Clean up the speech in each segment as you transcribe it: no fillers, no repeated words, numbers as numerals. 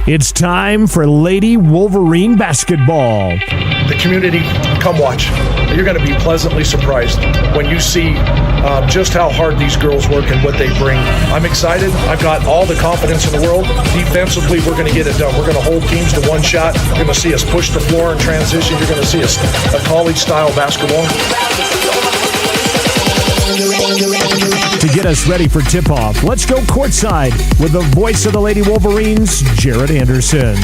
It's time for Lady Wolverine basketball. The community, come watch. You're going to be pleasantly surprised when you see just how hard these girls work and what they bring. I'm excited. I've got all the confidence in the world. Defensively, we're going to get it done. We're going to hold teams to one shot. You're going to see us push the floor in transition. You're going to see us a college-style basketball. To get us ready for tip-off, let's go courtside with the voice of the Lady Wolverines, Jared Anderson.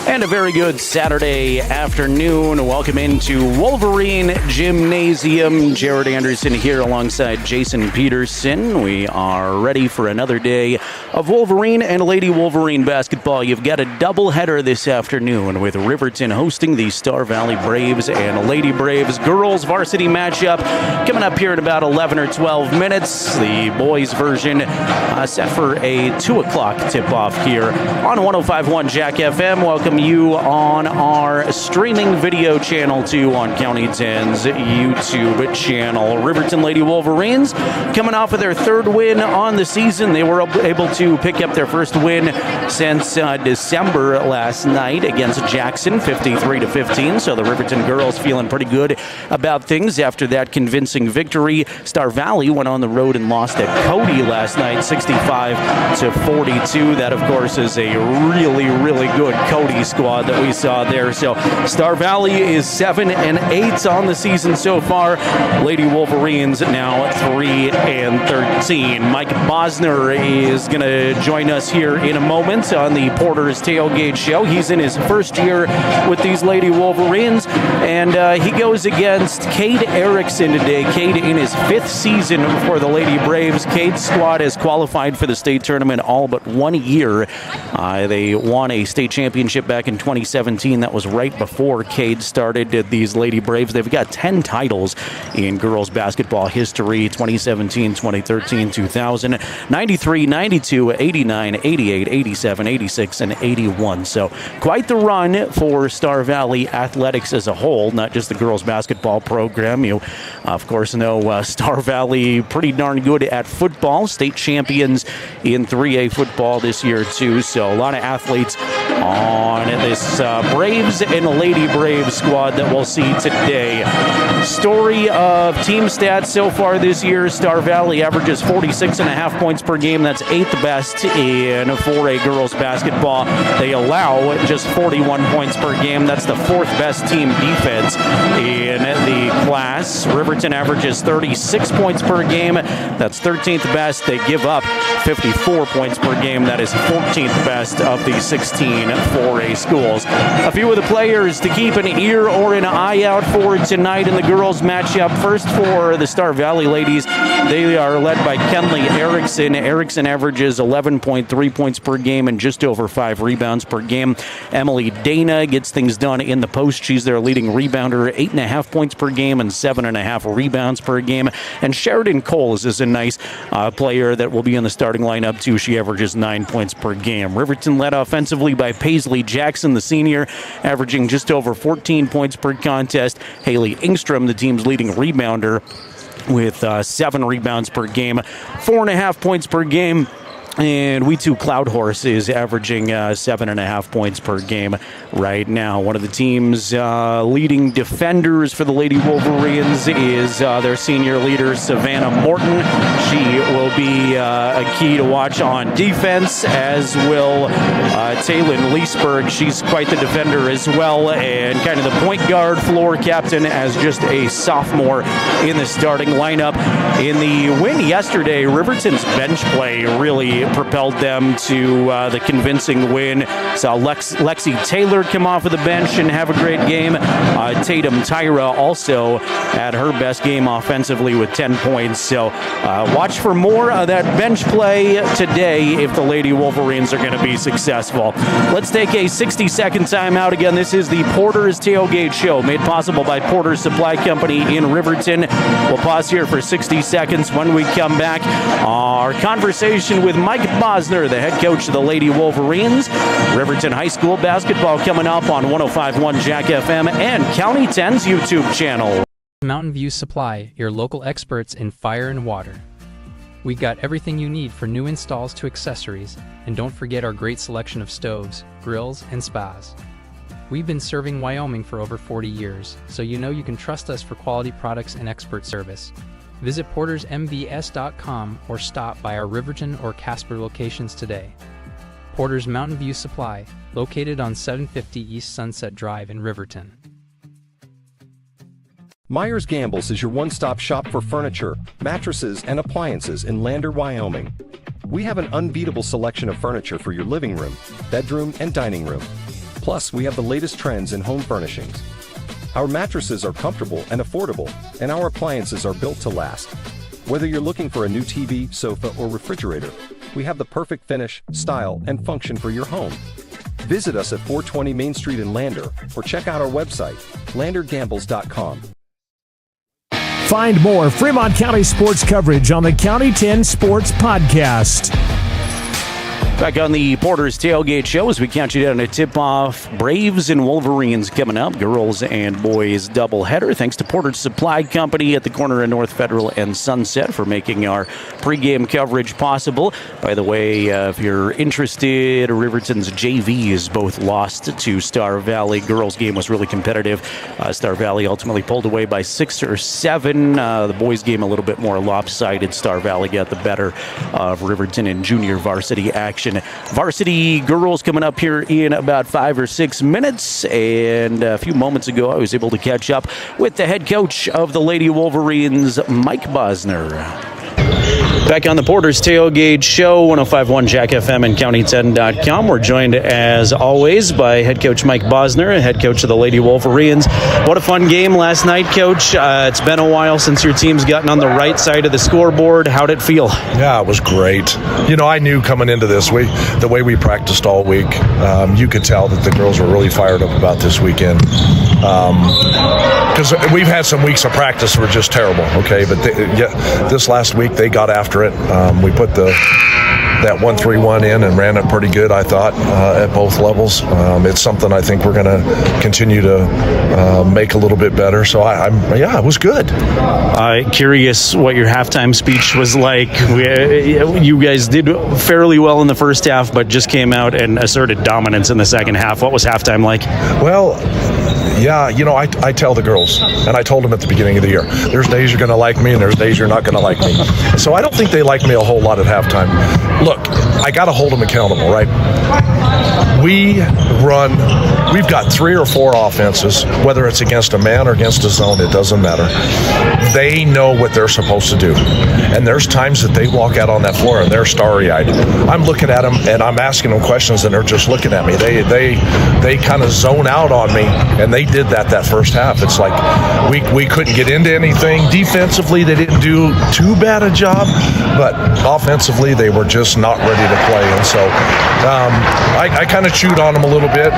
And a very good Saturday afternoon. Welcome into Wolverine Gymnasium. Jared Anderson here alongside Jason Peterson. We are ready for another day of Wolverine and Lady Wolverine basketball. You've got a doubleheader this afternoon with Riverton hosting the Star Valley Braves and Lady Braves girls varsity matchup coming up here in about 11 or 12 minutes. The boys version set for a 2 o'clock tip-off here on 105.1 Jack FM. Welcome you on our streaming video channel too on County 10's YouTube channel. Riverton Lady Wolverines coming off of their third win on the season. They were able to pick up their first win since December last night against Jackson, 53-15. So the Riverton girls feeling pretty good about things after that convincing victory. Star Valley went on the road and lost at Cody last night, 65-42. That, of course, is a really, really good Cody squad that we saw there. So Star Valley is 7-8 on the season so far. Lady Wolverines now 3-13. Mike Bosner is going to join us here in a moment on the Porter's Tailgate Show. He's in his first year with these Lady Wolverines, and he goes against Cade Erickson today. Cade in his fifth season for the Lady Braves. Cade's squad has qualified for the state tournament all but 1 year. They won a state championship back in 2017. That was right before Cade started these Lady Braves. They've got 10 titles in girls basketball history: 2017, 2013, 2000, 93, 92, 89, 88, 87, 86, and 81. So quite the run for Star Valley athletics as a whole, not just the girls basketball program. You, of course, know Star Valley pretty darn good at football, state champions in 3A football this year too. So a lot of athletes on this Braves and Lady Braves squad that we'll see today. Story of team stats so far this year: Star Valley averages 46.5 points per game. That's 8th best in 4A girls basketball. They allow just 41 points per game. That's the 4th best team defense in the class. Riverton averages 36 points per game. That's 13th best. They give up 54 points per game. That is 14th best of the 16 4A schools. A few of the players to keep an ear or an eye out for tonight in the girls matchup. First, for the Star Valley ladies, they are led by Kenley Erickson. Erickson averages 11.3 points per game and just over 5 rebounds per game. Emily Dana gets things done in the post. She's their leading rebounder, 8.5 points per game and 7.5 rebounds per game. And Sheridan Coles is a nice player that will be in the starting lineup too. She averages 9 points per game. Riverton led offensively by Paisley Jackson, the senior, averaging just over 14 points per contest. Haley Ingstrom, the team's leading rebounder, with 7 rebounds per game, 4.5 points per game. And We Too Cloud Horse is averaging 7.5 points per game right now. One of the team's leading defenders for the Lady Wolverines is their senior leader, Savannah Morton. She will be a key to watch on defense, as will Taylin Leesburg. She's quite the defender as well, and kind of the point guard, floor captain, as just a sophomore in the starting lineup. In the win yesterday, Riverton's bench play really propelled them to the convincing win. Saw Lexi Taylor come off of the bench and have a great game. Tatum Tyra also had her best game offensively with 10 points. So watch for more of that bench play today if the Lady Wolverines are going to be successful. Let's take a 60-second timeout. Again, this is the Porter's Tailgate Show, made possible by Porter's Supply Company in Riverton. We'll pause here for 60 seconds. When we come back, our conversation with Mike Bosner, the head coach of the Lady Wolverines. Riverton High School basketball coming up on 105.1 Jack FM and County 10's YouTube channel. Mountain View Supply, your local experts in fire and water. We've got everything you need for new installs to accessories, and don't forget our great selection of stoves, grills, and spas. We've been serving Wyoming for over 40 years, so you know you can trust us for quality products and expert service. Visit portersmbs.com or stop by our Riverton or Casper locations today. Porter's Mountain View Supply, located on 750 East Sunset Drive in Riverton. Myers Gambles is your one-stop shop for furniture, mattresses, and appliances in Lander, Wyoming. We have an unbeatable selection of furniture for your living room, bedroom, and dining room. Plus, we have the latest trends in home furnishings. Our mattresses are comfortable and affordable, and our appliances are built to last. Whether you're looking for a new TV, sofa, or refrigerator, we have the perfect finish, style, and function for your home. Visit us at 420 Main Street in Lander, or check out our website, landergambles.com. Find more Fremont County sports coverage on the County 10 Sports Podcast. Back on the Porter's Tailgate Show as we count you down to tip-off. Braves and Wolverines coming up. Girls and boys doubleheader. Thanks to Porter's Supply Company at the corner of North Federal and Sunset for making our pregame coverage possible. By the way, if you're interested, Riverton's JVs both lost to Star Valley. Girls game was really competitive. Star Valley ultimately pulled away by 6 or 7. The boys game a little bit more lopsided. Star Valley got the better of Riverton in junior varsity action. Varsity girls coming up here in about 5 or 6 minutes. And a few moments ago, I was able to catch up with the head coach of the Lady Wolverines, Mike Bosner. Back on the Porter's Tailgate Show, 105.1 Jack FM and County10.com. We're joined, as always, by head coach Mike Bosner, head coach of the Lady Wolverines. What a fun game last night, Coach. It's been a while since your team's gotten on the right side of the scoreboard. How'd it feel? Yeah, it was great. You know, I knew coming into this, the way we practiced all week, you could tell that the girls were really fired up about this weekend. Because we've had some weeks of practice that were just terrible, okay? But this last week, they got after it. We put that 1-3-1 in and ran it pretty good, I thought, at both levels. It's something I think we're going to continue to make a little bit better. So, it was good. Curious what your halftime speech was like. You guys did fairly well in the first half, but just came out and asserted dominance in the second half. What was halftime like? Well, yeah, you know, I tell the girls, and I told them at the beginning of the year, there's days you're going to like me and there's days you're not going to like me. So I don't think they like me a whole lot at halftime. Look, I got to hold them accountable, right? We've got 3 or 4 offenses, whether it's against a man or against a zone, it doesn't matter. They know what they're supposed to do. And there's times that they walk out on that floor and they're starry-eyed. I'm looking at them and I'm asking them questions and they're just looking at me. They kind of zone out on me, and they did that first half. It's like we couldn't get into anything. Defensively, they didn't do too bad a job, but offensively, they were just not ready to play. And so I kind of chewed on them a little bit.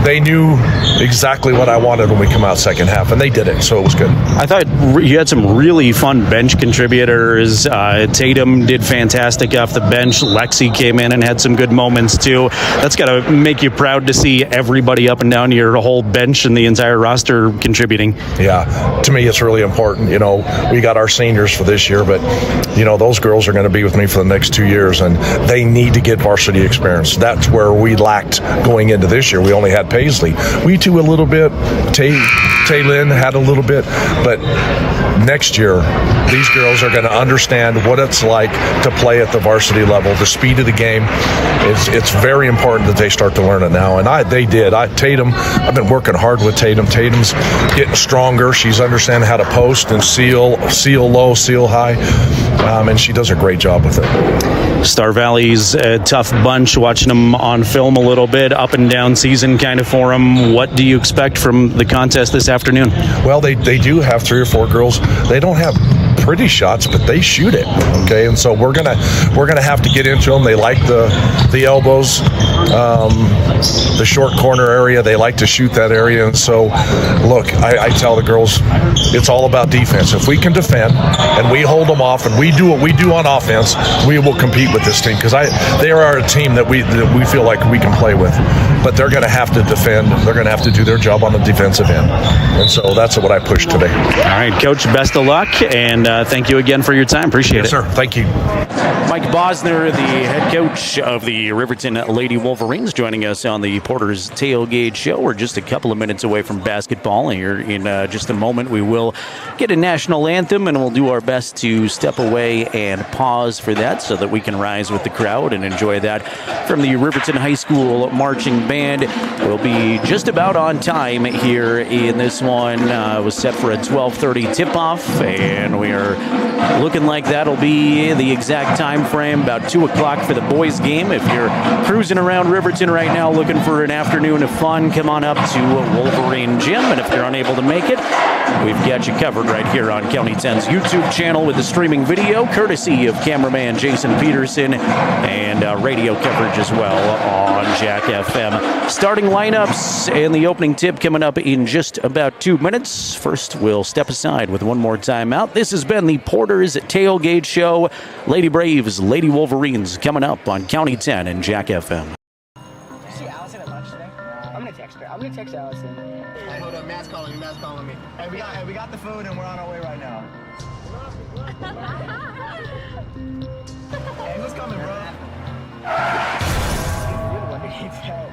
They knew exactly what I wanted when we come out second half, and they did it, so it was good. I thought you had some really fun bench contributors. Tatum did fantastic off the bench. Lexi came in and had some good moments, too. That's got to make you proud to see everybody up and down your whole bench and the entire roster contributing. Yeah, to me, it's really important. You know, we got our seniors for this year, but, you know, those girls are going to be with me for the next 2 years, and they need to get varsity experience. That's where we lacked going into this year. We only had Paisley. We too a little bit. Taylin had a little bit, but next year these girls are going to understand what it's like to play at the varsity level. The speed of the game, it's very important that they start to learn it now, and they did. Tatum, I've been working hard with Tatum. Tatum's getting stronger. She's understanding how to post and seal low, seal high, and she does a great job with it. Star Valley's a tough bunch, watching them on film a little bit, up and down season kind of for them. What do you expect from the contest this afternoon? Well, they do have 3 or 4 girls. They don't have pretty shots, but they shoot it. Okay, and so we're gonna have to get into them. They like the elbows, the short corner area. They like to shoot that area, and so look, I tell the girls, it's all about defense. If we can defend and we hold them off and we do what we do on offense, we will compete with this team, because they are a team that we feel like we can play with. But they're going to have to defend. They're going to have to do their job on the defensive end, and so that's what I pushed today. All right, Coach, best of luck, and And thank you again for your time. Appreciate it. Yes, sir. Thank you. Mike Bosner, the head coach of the Riverton Lady Wolverines, joining us on the Porter's Tailgate Show. We're just a couple of minutes away from basketball here. In just a moment, we will get a national anthem, and we'll do our best to step away and pause for that so that we can rise with the crowd and enjoy that from the Riverton High School Marching Band. We'll be just about on time here in this one. It was set for a 12:30 tip-off, and we are looking like that'll be the exact time frame, about 2 o'clock for the boys' game. If you're cruising around Riverton right now looking for an afternoon of fun, come on up to Wolverine Gym, and if you're unable to make it, we've got you covered right here on County 10's YouTube channel with the streaming video, courtesy of cameraman Jason Peterson, and radio coverage as well on Jack FM. Starting lineups and the opening tip coming up in just about 2 minutes. First, we'll step aside with one more timeout. This has been the Porter's Tailgate Show. Lady Braves, Lady Wolverines coming up on County 10 and Jack FM. Did you see Allison at lunch today? I'm gonna text her. I'm gonna text Allison. Hey, hold up, Matt's calling me. Hey, we got the food and we're on our way right now. Hey, who's coming, bro? What did he tell?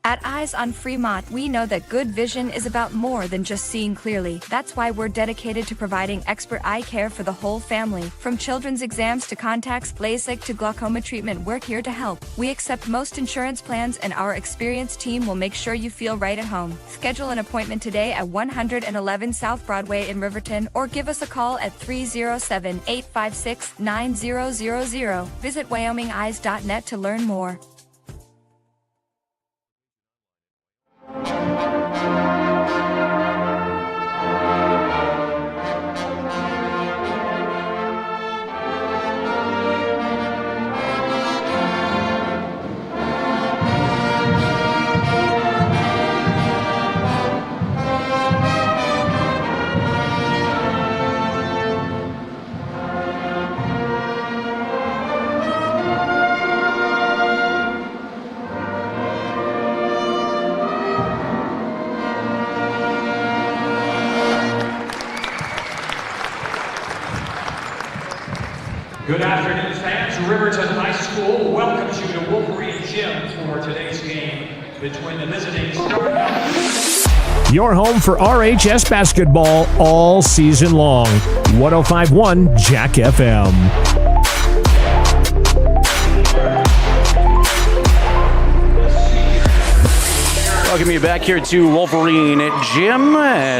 At Eyes on Fremont, we know that good vision is about more than just seeing clearly. That's why we're dedicated to providing expert eye care for the whole family. From children's exams to contacts, LASIK to glaucoma treatment, we're here to help. We accept most insurance plans, and our experienced team will make sure you feel right at home. Schedule an appointment today at 111 South Broadway in Riverton, or give us a call at 307-856-9000. Visit WyomingEyes.net to learn more. Good afternoon, fans. Riverton High School welcomes you to Wolverine Gym for today's game between the visiting Star Valley. Your home for RHS basketball all season long. 105.1 Jack FM. Welcome you back here to Wolverine Gym.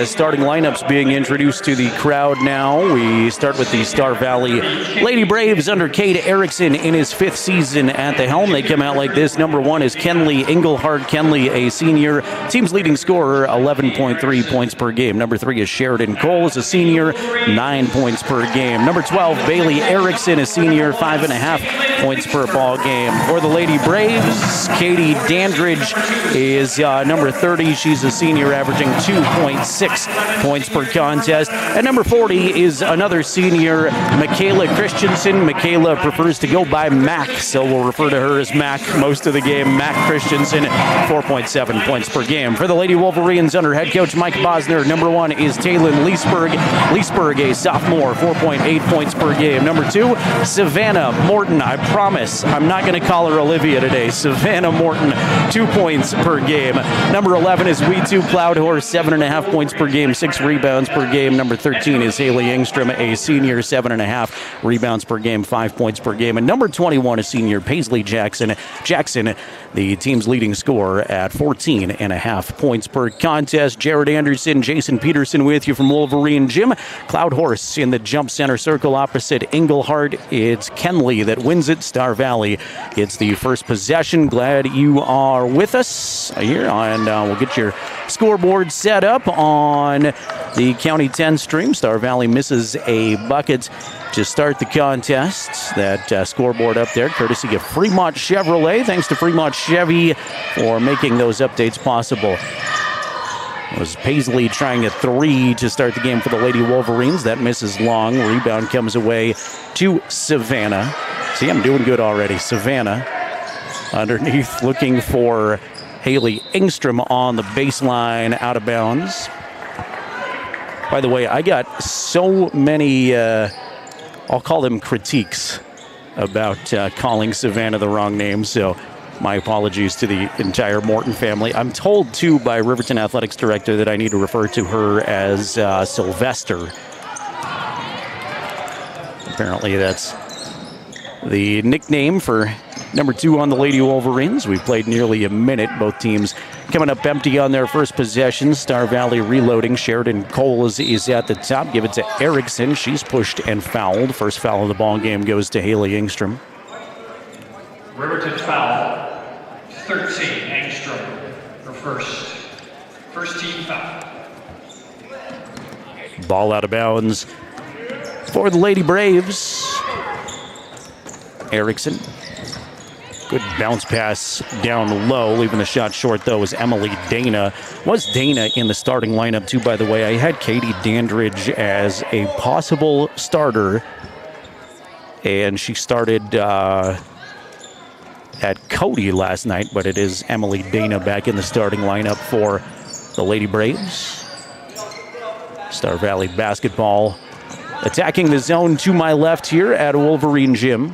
Starting lineups being introduced to the crowd now. We start with the Star Valley Lady Braves under Cade Erickson in his 5th season at the helm. They come out like this. Number 1 is Kenley Engelhardt. Kenley, a senior, team's leading scorer, 11.3 points per game. Number 3 is Sheridan Cole, is a senior, 9 points per game. Number 12, Bailey Erickson, a senior, 5.5 points per ball game. For the Lady Braves, Katie Dandridge is number 30. She's a senior, averaging 2.6 points per contest. And number 40 is another senior, Michaela Christensen. Michaela prefers to go by Mac, so we'll refer to her as Mac most of the game. Mac Christensen, 4.7 points per game. For the Lady Wolverines under head coach Mike Bosner, number 1 is Taylin Leesburg. Leesburg, a sophomore, 4.8 points per game. Number 2, Savannah Morton. I promise I'm not going to call her Olivia today. Savannah Morton, 2 points per game. Number 11 is We2 Plowed Horse, 7.5 points per game, 6 rebounds per game. Number 13 is Haley Engstrom, a senior, 7.5 rebounds per game, 5 points per game. And number 21 is senior Paisley Jackson. Jackson, the team's leading scorer at 14.5 points per contest. Jared Anderson, Jason Peterson with you from Wolverine Gym. Cloud Horse in the jump center circle opposite Engelhardt. It's Kenley that wins it. Star Valley gets the first possession. Glad you are with us here, and we'll get your scoreboard set up on the County 10 stream. Star Valley misses a bucket to start the contest. That scoreboard up there, courtesy of Fremont Chevrolet. Thanks to Fremont Chevy for making those updates possible. Was Paisley trying a three to start the game for the Lady Wolverines. That misses long. Rebound comes away to Savannah. See, I'm doing good already. Savannah underneath looking for Haley Engstrom on the baseline, out of bounds. By the way, I got so many, I'll call them critiques about calling Savannah the wrong name, so my apologies to the entire Morton family. I'm told, too, by Riverton Athletics Director that I need to refer to her as Sylvester. Apparently that's the nickname for number 2 on the Lady Wolverines. We've played nearly a minute. Both teams coming up empty on their first possession. Star Valley reloading. Sheridan Coles is at the top. Give it to Erickson. She's pushed and fouled. First foul of the ball game goes to Haley Engstrom. Riverton foul, 13, Engstrom, her first team foul. Ball out of bounds for the Lady Braves. Erickson. Good bounce pass down low, leaving the shot short, though, is Emily Dana. Was Dana in the starting lineup, too, by the way? I had Katie Dandridge as a possible starter, and she started at Cody last night, but it is Emily Dana back in the starting lineup for the Lady Braves. Star Valley basketball attacking the zone to my left here at Wolverine Gym.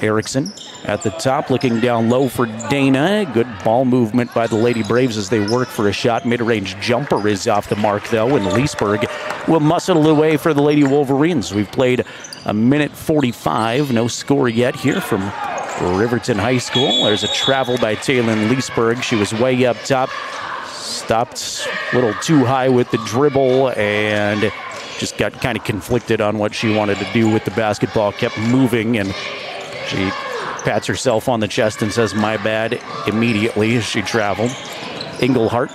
Erickson at the top, looking down low for Dana. Good ball movement by the Lady Braves as they work for a shot. Mid-range jumper is off the mark, though, and Leesburg will muscle it away for the Lady Wolverines. We've played a minute 45. No score yet here from Riverton High School. There's a travel by Taylin Leesburg. She was way up top. Stopped a little too high with the dribble and just got kind of conflicted on what she wanted to do with the basketball. Kept moving, and she pats herself on the chest and says, "My bad," immediately as she traveled. Englehart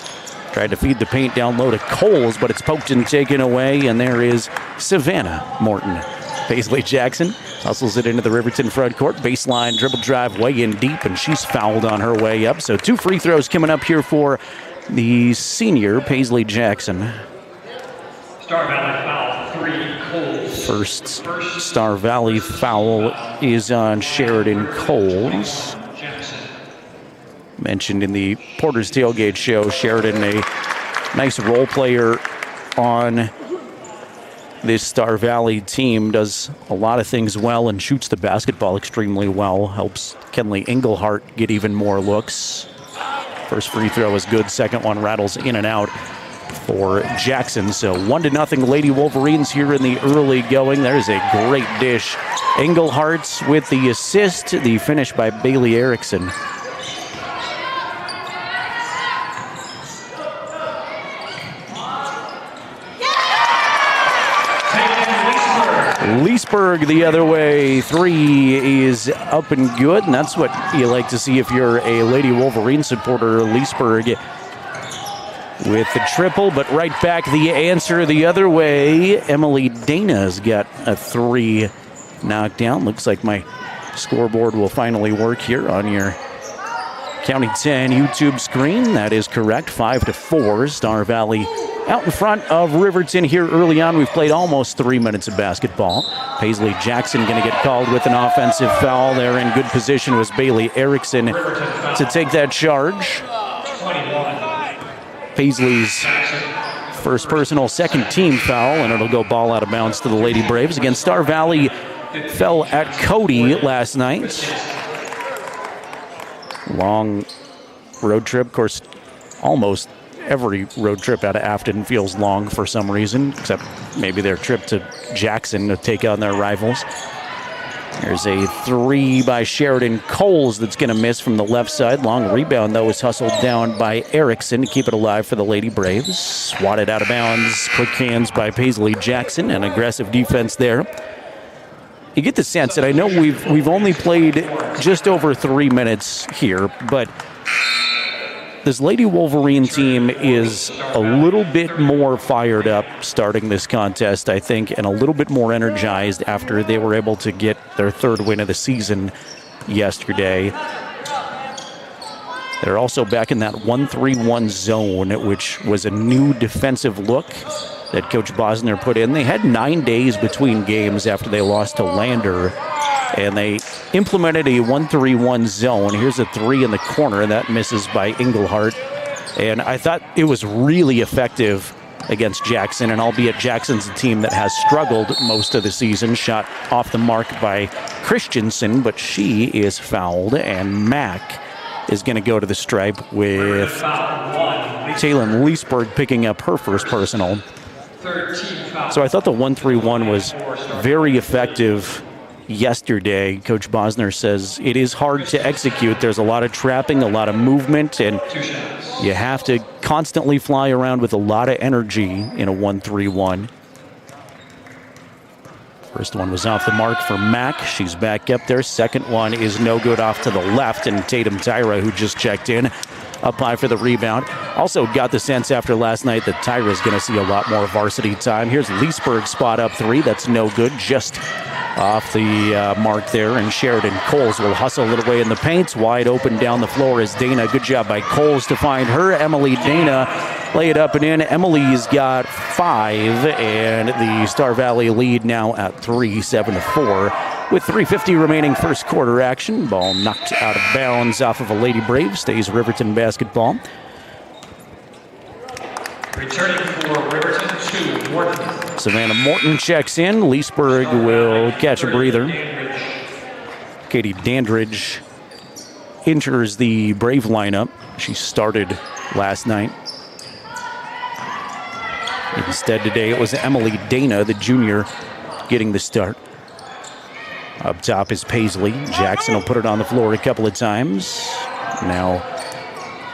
tried to feed the paint down low to Coles, but it's poked and taken away, and there is Savannah Morton. Paisley Jackson hustles it into the Riverton front court. Baseline dribble drive way in deep, and she's fouled on her way up. So 2 free throws coming up here for the senior, Paisley Jackson. Star Valley foul, 3, Coles. First Star Valley foul is on Sheridan Coles. Mentioned in the Porter's Tailgate show, Sheridan, a nice role player on this Star Valley team, does a lot of things well and shoots the basketball extremely well. Helps Kenley Englehart get even more looks. First free throw is good. Second one rattles in and out for Jackson. So 1-0 Lady Wolverines here in the early going. There's a great dish. Englehart with the assist. The finish by Bailey Erickson. Leesburg the other way. 3 is up and good, and that's what you like to see if you're a Lady Wolverine supporter. Leesburg with the triple, but right back the answer the other way. Emily Dana's got a 3 knocked down. Looks like my scoreboard will finally work here on your County 10 YouTube screen. That is correct. 5-4. Star Valley out in front of Riverton here early on. We've played almost 3 minutes of basketball. Paisley Jackson going to get called with an offensive foul. There in good position was Bailey Erickson to take that charge. Paisley's first personal, second team foul, and it'll go ball out of bounds to the Lady Braves. Again, Star Valley fell at Cody last night. Long road trip. Of course, almost every road trip out of Afton feels long for some reason, except maybe their trip to Jackson to take on their rivals. There's a 3 by Sheridan Coles that's going to miss from the left side. Long rebound, though, is hustled down by Erickson to keep it alive for the Lady Braves. Swatted out of bounds. Quick hands by Paisley Jackson, and aggressive defense there. You get the sense that I know we've only played just over 3 minutes here, but this Lady Wolverine team is a little bit more fired up starting this contest, I think, and a little bit more energized after they were able to get their 3rd win of the season yesterday. They're also back in that 1-3-1 zone, which was a new defensive look that Coach Bosner put in. They had 9 days between games after they lost to Lander, and they implemented a 1-3-1 zone. Here's a 3 in the corner. That misses by Engelhardt. And I thought it was really effective against Jackson, and albeit Jackson's a team that has struggled most of the season, shot off the mark by Christensen, but she is fouled, and Mack is going to go to the stripe with Taylin Leesburg picking up her first personal. So I thought the 1-3-1 was very effective yesterday. Coach Bosner says it is hard to execute. There's a lot of trapping, a lot of movement, and you have to constantly fly around with a lot of energy in a 1-3-1. First one was off the mark for Mack. She's back up there. Second one is no good off to the left, and Tatum Tyra, who just checked in, up high for the rebound. Also got the sense after last night that Tyra's going to see a lot more varsity time. Here's Leesburg's spot up 3. That's no good. Just off the mark there, and Sheridan Coles will hustle a little way in the paint. Wide open down the floor is Dana. Good job by Coles to find her. Emily Dana lay it up and in. Emily's got 5, and the Star Valley lead now at 3, 7-4. With 3:50 remaining first quarter action. Ball knocked out of bounds off of a Lady Brave. Stays Riverton basketball. Returning for Riverton to Morton. Savannah Morton checks in. Leesburg will catch a breather. Katie Dandridge enters the Brave lineup. She started last night. Instead today it was Emily Dana, the junior, getting the start. Up top is Paisley. Jackson will put it on the floor a couple of times. Now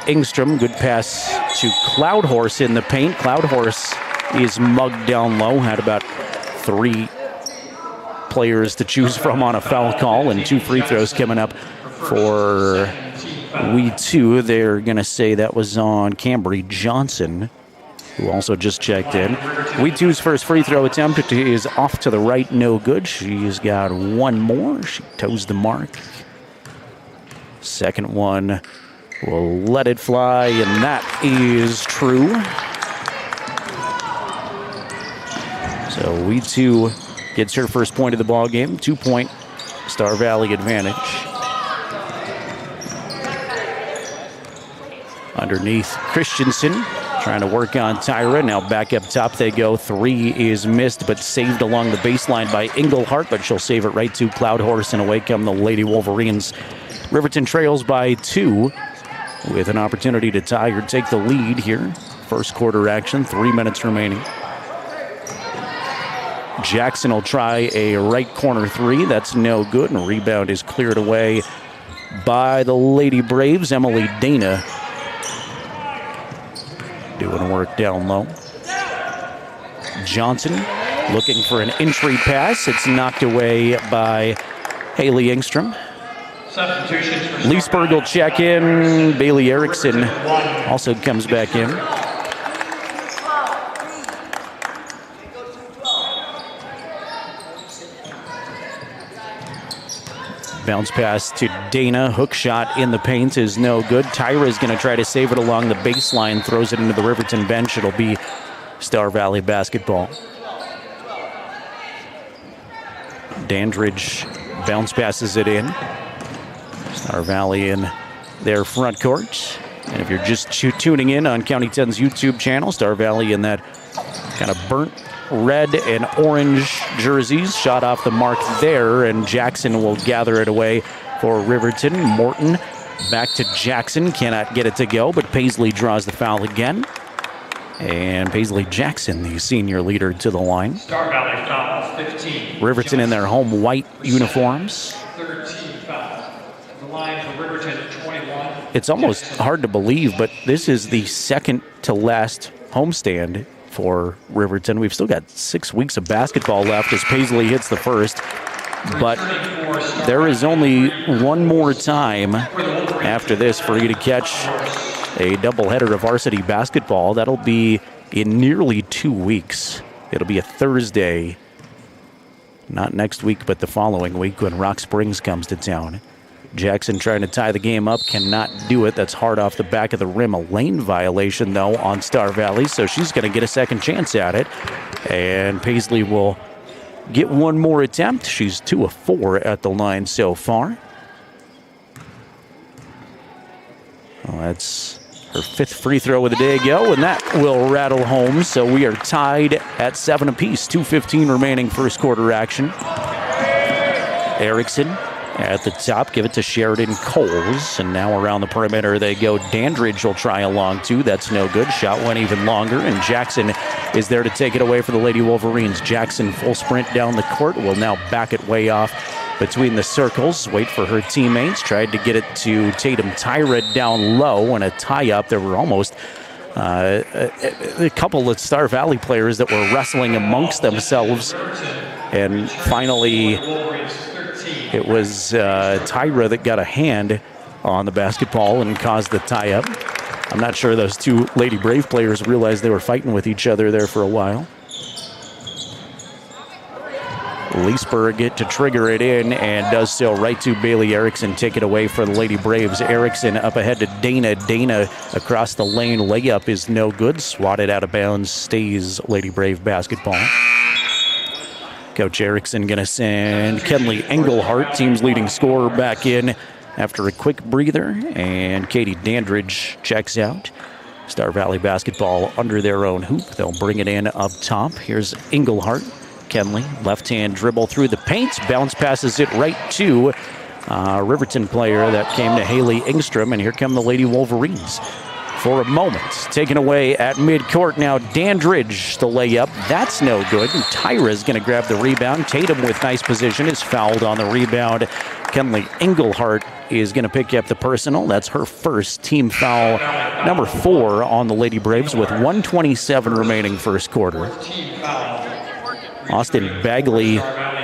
Engstrom, good pass to Cloudhorse in the paint. Cloudhorse is mugged down low. Had about 3 players to choose from on a foul call, and 2 free throws coming up for We2. They're going to say that was on Cambry Johnson, who also just checked in. We2's first free throw attempt is off to the right, no good. She's got 1 more. She toes the mark. Second one will let it fly, and that is true. So We2 gets her first point of the ball game. 2-point Star Valley advantage. Underneath Christensen, trying to work on Tyra. Now back up top they go. 3 is missed, but saved along the baseline by Engelhardt, but she'll save it right to Cloudhorse, and away come the Lady Wolverines. Riverton trails by 2 with an opportunity to tie or take the lead here. First quarter action, 3 minutes remaining. Jackson will try a right corner 3. That's no good, and rebound is cleared away by the Lady Braves. Emily Dana doing work down low. Johnson looking for an entry pass. It's knocked away by Haley Engstrom. Leesburg will check in. Bailey Erickson also comes back in. Bounce pass to Dana. Hook shot in the paint is no good. Tyra is going to try to save it along the baseline. Throws it into the Riverton bench. It'll be Star Valley basketball. Dandridge bounce passes it in. Star Valley in their front court. And if you're just tuning in on County 10's YouTube channel, Star Valley in that kind of burnt red and orange jerseys. Shot off the mark there, and Jackson will gather it away for Riverton. Morton back to Jackson. Cannot get it to go, but Paisley draws the foul again. And Paisley Jackson, the senior leader, to the line. Star Valley foul 15. Riverton in their home white uniforms. 13 fouls. The line for Riverton 21. It's almost hard to believe, but this is the second to last homestand for Riverton. We've still got 6 weeks of basketball left as Paisley hits the first. But there is only one more time after this for you to catch a doubleheader of varsity basketball. That'll be in nearly 2 weeks. It'll be a Thursday. Not next week, but the following week when Rock Springs comes to town. Jackson trying to tie the game up, cannot do it. That's hard off the back of the rim. A lane violation, though, on Star Valley, so she's going to get a second chance at it. And Paisley will get one more attempt. She's 2 of 4 at the line so far. Well, that's her 5th free throw of the day ago, and that will rattle home. So we are tied at 7 apiece. 2:15 remaining first quarter action. Erickson at the top, give it to Sheridan Coles, and now around the perimeter they go. Dandridge will try a long 2. That's no good. Shot went even longer, and Jackson is there to take it away for the Lady Wolverines. Jackson full sprint down the court, will now back it way off between the circles, wait for her teammates, tried to get it to Tatum Tyra down low, and a tie-up. There were almost a couple of Star Valley players that were wrestling amongst themselves, and finally it was Tyra that got a hand on the basketball and caused the tie-up. I'm not sure those 2 Lady Brave players realized they were fighting with each other there for a while. Leesburg get to trigger it in, and does so right to Bailey Erickson. Take it away for the Lady Braves. Erickson up ahead to Dana. Dana across the lane. Layup is no good. Swatted out of bounds. Stays Lady Brave basketball. Coach Erickson going to send Kenley Engelhart, team's leading scorer, back in after a quick breather. And Katie Dandridge checks out. Star Valley basketball under their own hoop. They'll bring it in up top. Here's Engelhart. Kenley, left-hand dribble through the paint, bounce passes it right to Riverton player that came to Haley Engstrom, and here come the Lady Wolverines. For a moment, taken away at midcourt now. Dandridge, the layup, that's no good. And Tyra's going to grab the rebound. Tatum with nice position is fouled on the rebound. Kenley Engelhart is going to pick up the personal. That's her first team foul, number 4 on the Lady Braves, with 1:27 remaining first quarter. Austin Bagley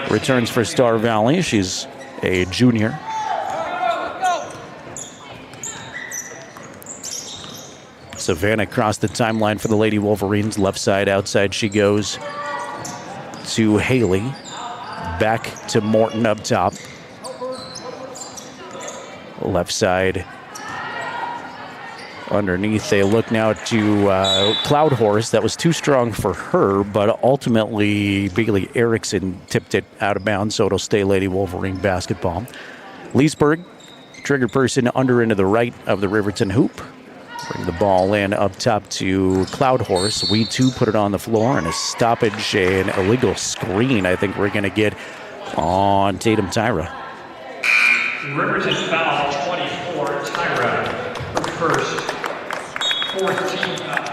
returns for Star Valley. She's a junior. Savannah across the timeline for the Lady Wolverines. Left side, outside she goes to Haley. Back to Morton up top. Left side. Underneath, they look now to Cloud Horse. That was too strong for her, but ultimately Bailey Erickson tipped it out of bounds, so it'll stay Lady Wolverine basketball. Leesburg, trigger person under into the right of the Riverton hoop. Bring the ball in up top to Cloud Horse. We too put it on the floor, and a stoppage and illegal screen I think we're going to get on Tatum Tyra. Riverton foul 24, Tyra, her first. 14 foul.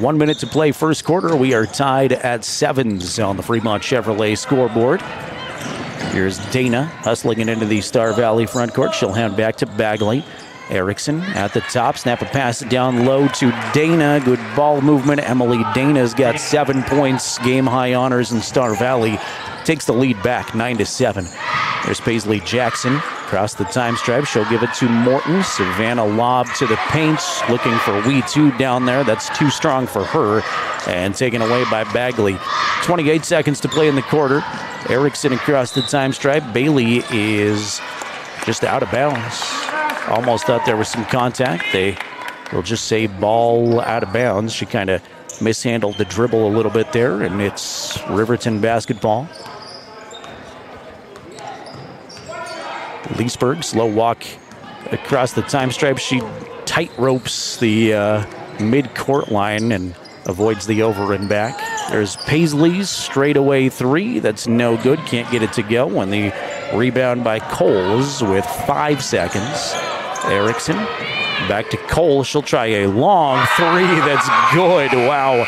1 minute to play first quarter. We are tied at 7s on the Fremont Chevrolet scoreboard. Here's Dana hustling it into the Star Valley front court. She'll hand back to Bagley. Erickson at the top. Snap a pass down low to Dana. Good ball movement. Emily Dana's got 7 points. Game high honors in Star Valley. Takes the lead back 9-7. There's Paisley Jackson across the time stripe. She'll give it to Morton. Savannah lob to the paint. Looking for Wee 2 down there. That's too strong for her. And taken away by Bagley. 28 seconds to play in the quarter. Erickson across the time stripe. Bailey is just out of bounds. Almost thought there was some contact. They will just say ball out of bounds. She kind of mishandled the dribble a little bit there, and it's Riverton basketball. Leesburg, slow walk across the time stripe. She tight ropes the mid-court line and avoids the over and back. There's Paisley's straightaway 3. That's no good. Can't get it to go. And the rebound by Coles with 5 seconds. Erickson back to Cole. She'll try a long 3. That's good. Wow.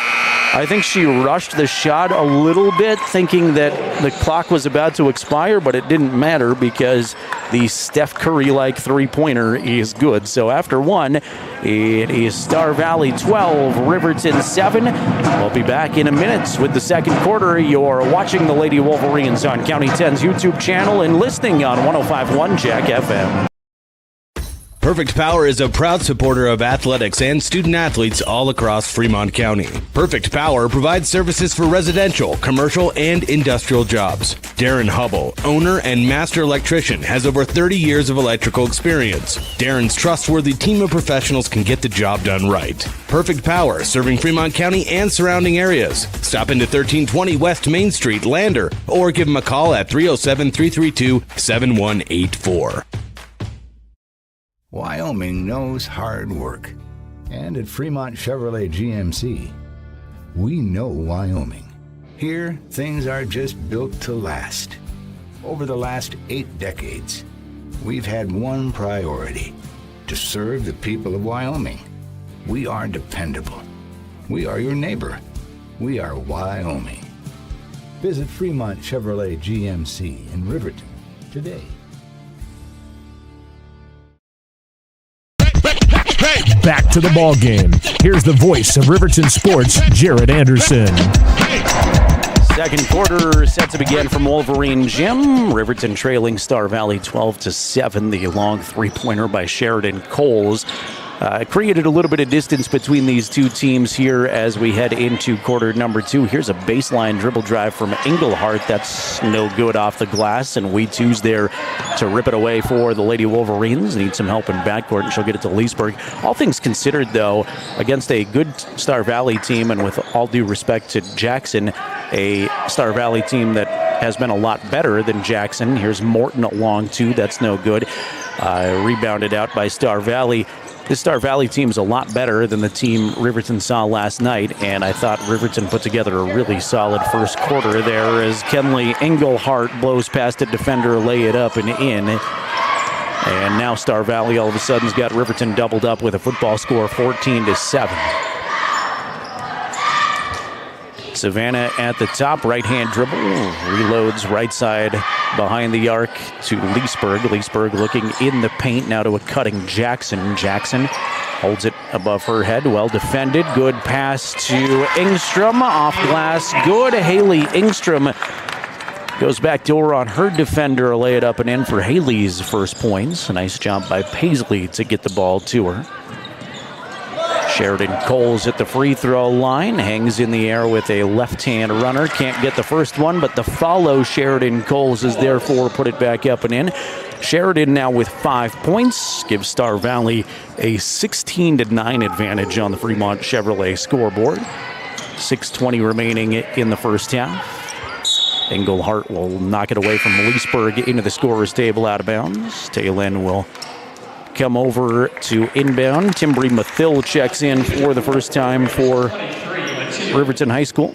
I think she rushed the shot a little bit, thinking that the clock was about to expire, but it didn't matter because the Steph Curry-like three-pointer is good. So after 1, it is Star Valley 12, Riverton 7. We'll be back in a minute with the second quarter. You're watching the Lady Wolverines on County 10's YouTube channel and listening on 105.1 Jack FM. Perfect Power is a proud supporter of athletics and student athletes all across Fremont County. Perfect Power provides services for residential, commercial, and industrial jobs. Darren Hubble, owner and master electrician, has over 30 years of electrical experience. Darren's trustworthy team of professionals can get the job done right. Perfect Power, serving Fremont County and surrounding areas. Stop into 1320 West Main Street, Lander, or give them a call at 307-332-7184. Wyoming knows hard work. And at Fremont Chevrolet GMC, we know Wyoming. Here, things are just built to last. Over the last 8 decades, we've had one priority: to serve the people of Wyoming. We are dependable. We are your neighbor. We are Wyoming. Visit Fremont Chevrolet GMC in Riverton today. Back to the ball game. Here's the voice of Riverton Sports, Jared Anderson. Second quarter set to begin from Wolverine Gym. Riverton trailing Star Valley 12-7. The long three-pointer by Sheridan Coles created a little bit of distance between these two teams here as we head into quarter number 2. Here's a baseline dribble drive from Engelhart. That's no good off the glass, and Two's there to rip it away for the Lady Wolverines. Need some help in backcourt, and she'll get it to Leesburg. All things considered, though, against a good Star Valley team, and with all due respect to Jackson, a Star Valley team that has been a lot better than Jackson. Here's Morton at long 2. That's no good. Rebounded out by Star Valley. This Star Valley team is a lot better than the team Riverton saw last night, and I thought Riverton put together a really solid first quarter there as Kenley Engelhart blows past a defender, lay it up and in. And now Star Valley all of a sudden has got Riverton doubled up with a football score 14-7. Savannah at the top, right-hand dribble, reloads right side behind the arc to Leesburg. Leesburg looking in the paint now to a cutting Jackson. Jackson holds it above her head, well defended. Good pass to Engstrom, off glass, good. Haley Engstrom goes back door on her defender, lay it up and in for Haley's first points. A nice job by Paisley to get the ball to her. Sheridan Coles at the free throw line, hangs in the air with a left-hand runner. Can't get the first one, but the follow Sheridan Coles is therefore put it back up and in. Sheridan now with 5 points, gives Star Valley a 16-9 advantage on the Fremont Chevrolet scoreboard. 6:20 remaining in the first half. Engelhart will knock it away from Leesburg into the scorer's table out of bounds. Taylin will come over to inbound. Timbri Mathill checks in for the first time for Riverton High School.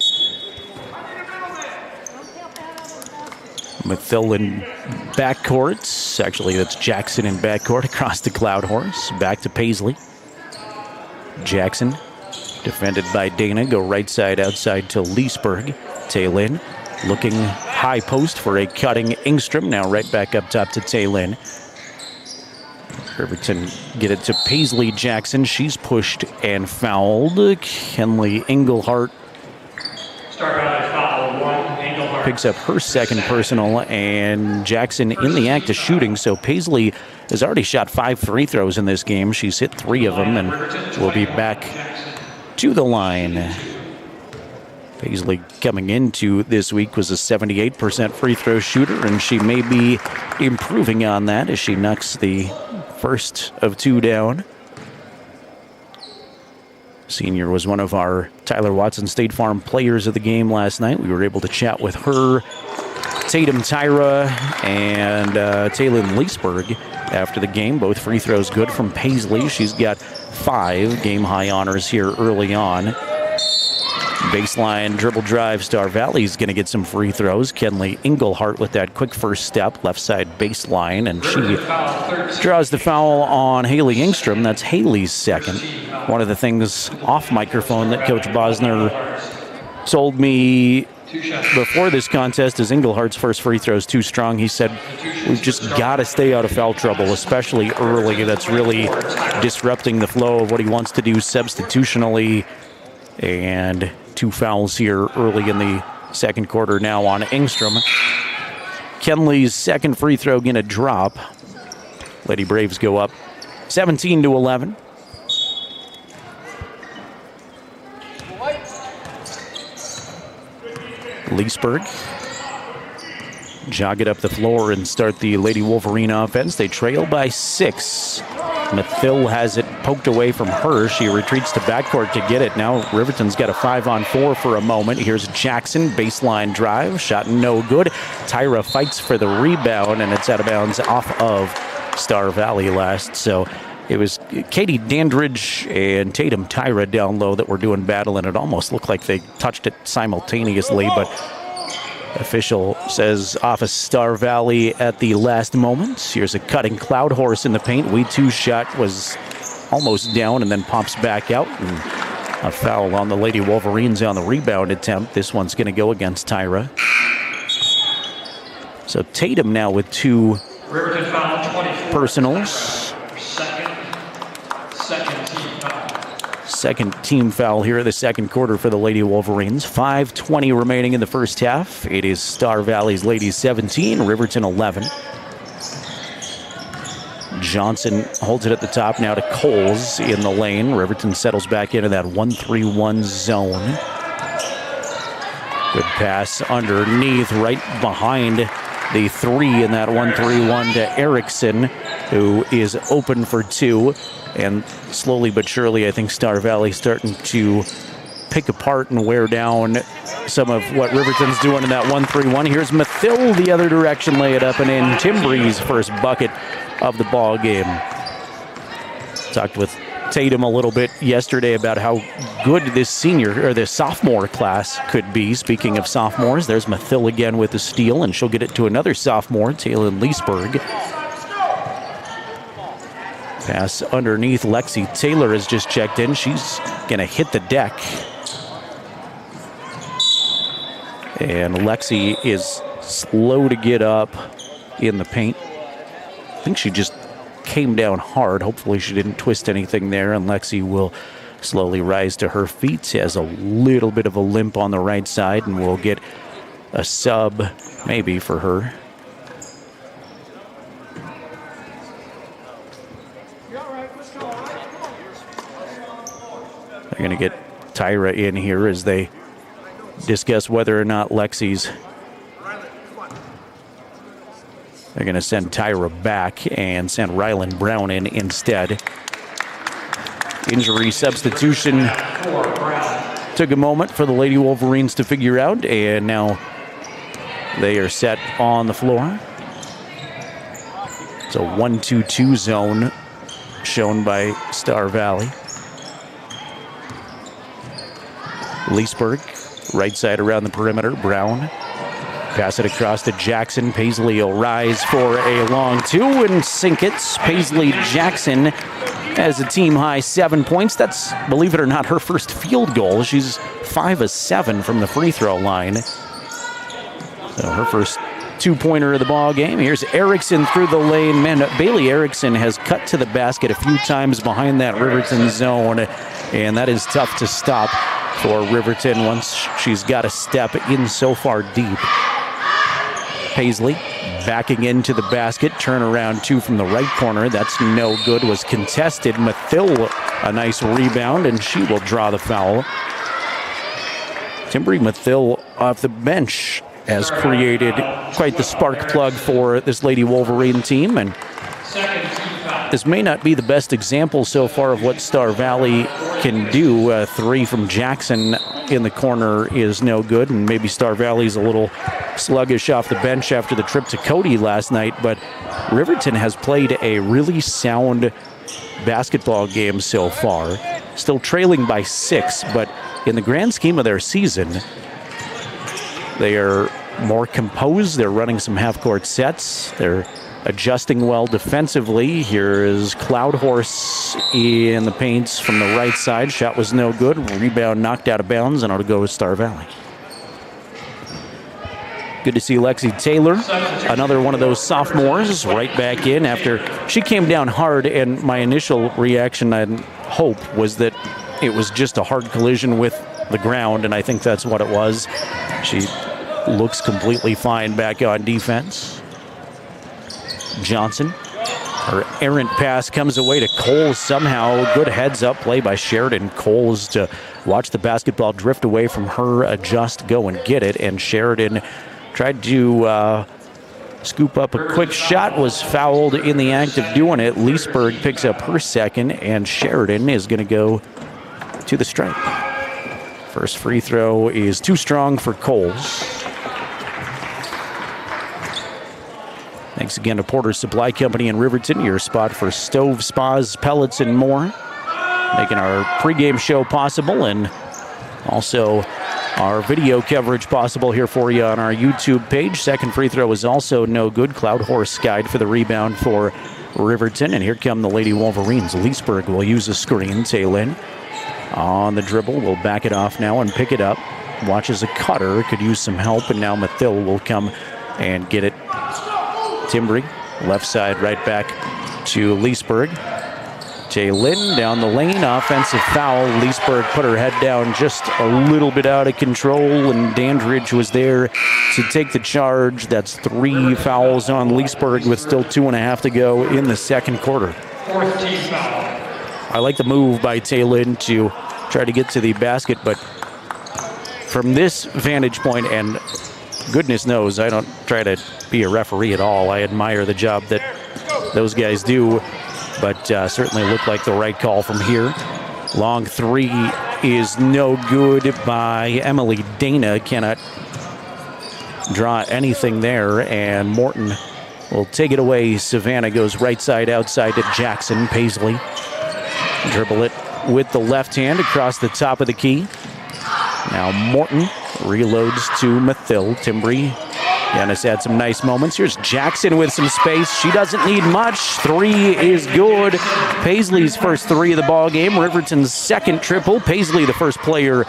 Mathill in backcourt. Actually, that's Jackson in backcourt across the Cloud Horse. Back to Paisley. Jackson, defended by Dana, go right side outside to Leesburg. Taylin looking high post for a cutting Engstrom. Now right back up top to Taylin. Riverton get it to Paisley Jackson. She's pushed and fouled. Kenley Engelhart picks up her second personal, and Jackson in the act of shooting. So Paisley has already shot 5 free throws in this game. She's hit 3 of them and will be back to the line. Paisley coming into this week was a 78% free throw shooter, and she may be improving on that as she knocks the first of 2 down. Senior was one of our Tyler Watson State Farm players of the game last night. We were able to chat with her, Tatum Tyra, and Taylin Leesburg after the game. Both free throws good from Paisley. She's got 5 game-high honors here early on. Baseline dribble drive. Star Valley's going to get some free throws. Kenley Engelhart with that quick first step, left side baseline, and she draws the foul on Haley Engstrom. That's Haley's second. One of the things off microphone that Coach Bosner told me before this contest is Engelhart's first free throw is too strong. He said, we've just got to stay out of foul trouble, especially early. That's really disrupting the flow of what he wants to do substitutionally. And 2 fouls here early in the second quarter now on Engstrom. Kenley's second free throw going to drop. Lady Braves go up 17-11. Leesburg jog it up the floor and start the Lady Wolverine offense. They trail by 6. Mathill has it poked away from her. She retreats to backcourt to get it. Now Riverton's got a 5-on-4 for a moment. Here's Jackson, baseline drive, shot no good. Tyra fights for the rebound, and it's out of bounds off of Star Valley last. So it was Katie Dandridge and Tatum Tyra down low that were doing battle, and it almost looked like they touched it simultaneously, but official says off of Star Valley at the last moment. Here's a cutting Cloud Horse in the paint. Weetu's shot was almost down and then pops back out. And a foul on the Lady Wolverines on the rebound attempt. This one's going to go against Tyra. So Tatum now with 2 personals. Second team foul here in the second quarter for the Lady Wolverines. 5:20 remaining in the first half. It is Star Valley's Ladies 17, Riverton 11. Johnson holds it at the top now to Coles in the lane. Riverton settles back into that 1-3-1 zone. Good pass underneath, right behind the 3 in that 1-3-1 to Erickson, who is open for 2. And slowly but surely, I think Star Valley starting to pick apart and wear down some of what Riverton's doing in that 1-3-1. Here's Mathill the other direction, lay it up and in. Timbree's first bucket of the ball game. Talked with Tatum a little bit yesterday about how good this sophomore class could be. Speaking of sophomores, there's Mathill again with the steal, and she'll get it to another sophomore, Taylor Leesburg. Pass underneath. Lexi Taylor has just checked in. She's going to hit the deck. And Lexi is slow to get up in the paint. I think she just came down hard. Hopefully she didn't twist anything there, and Lexi will slowly rise to her feet. She has a little bit of a limp on the right side, and we'll get a sub maybe for her. They're going to get Tyra in here as they discuss whether or not Lexi's. They're going to send Tyra back and send Rylan Brown in instead. Injury substitution took a moment for the Lady Wolverines to figure out, and now they are set on the floor. It's a 1-2-2 zone shown by Star Valley. Leesburg, right side around the perimeter. Brown, pass it across to Jackson. Paisley will rise for a long 2 and sink it. Paisley Jackson has a team-high 7 points. That's, believe it or not, her first field goal. She's 5 of 7 from the free throw line. So her first 2-pointer of the ball game. Here's Erickson through the lane. Man, Bailey Erickson has cut to the basket a few times behind that Riverton zone, and that is tough to stop for Riverton once she's got a step in so far deep. Paisley backing into the basket. Turnaround 2 from the right corner. That's no good. Was contested. Mathill, a nice rebound, and she will draw the foul. Timbree Mathill off the bench has created quite the spark plug for this Lady Wolverine team, and this may not be the best example so far of what Star Valley can do. 3 from Jackson in the corner is no good, and maybe Star Valley's a little sluggish off the bench after the trip to Cody last night, but Riverton has played a really sound basketball game so far. Still trailing by 6, but in the grand scheme of their season, they are more composed. They're running some half-court sets. They're adjusting well defensively. Here is Cloud Horse in the paints from the right side. Shot was no good. Rebound knocked out of bounds, and it'll go with Star Valley. Good to see Lexi Taylor, another one of those sophomores, right back in after she came down hard, and my initial reaction and hope was that it was just a hard collision with the ground, and I think that's what it was. She looks completely fine back on defense. Johnson Her errant pass comes away to Coles somehow. Good heads-up play by Sheridan. Coles to watch the basketball drift away from her, adjust, go and get it. And Sheridan tried to scoop up a quick shot, was fouled in the act of doing it. Leesburg picks up her second, and Sheridan is going to go to the stripe. First free throw is too strong for Coles. Thanks again to Porter's Supply Company in Riverton, your spot for stove, spas, pellets, and more. Making our pregame show possible, and also our video coverage possible here for you on our YouTube page. Second free throw is also no good. Cloud Horse guide for the rebound for Riverton, and here come the Lady Wolverines. Leesburg will use a screen. Taylin on the dribble, will back it off now and pick it up. Watches a cutter, could use some help, and now Mathill will come and get it. Timbry, left side, right back to Leesburg. Taylin down the lane, offensive foul. Leesburg put her head down just a little bit out of control, and Dandridge was there to take the charge. That's 3 fouls on Leesburg with still 2.5 to go in the second quarter. Fourth team foul. I like the move by Taylin to try to get to the basket, but from this vantage point, and goodness knows I don't try to be a referee at all. I admire the job that those guys do, but certainly looked like the right call from here. Long three is no good by Emily Dana. Cannot draw anything there, and Morton will take it away. Savannah goes right side outside to Jackson. Paisley dribble it with the left hand across the top of the key. Now Morton reloads to Mathill. Timbry. Yanis had some nice moments. Here's Jackson with some space. She doesn't need much. 3 is good. Paisley's first 3 of the ball game. Riverton's second triple. Paisley, the first player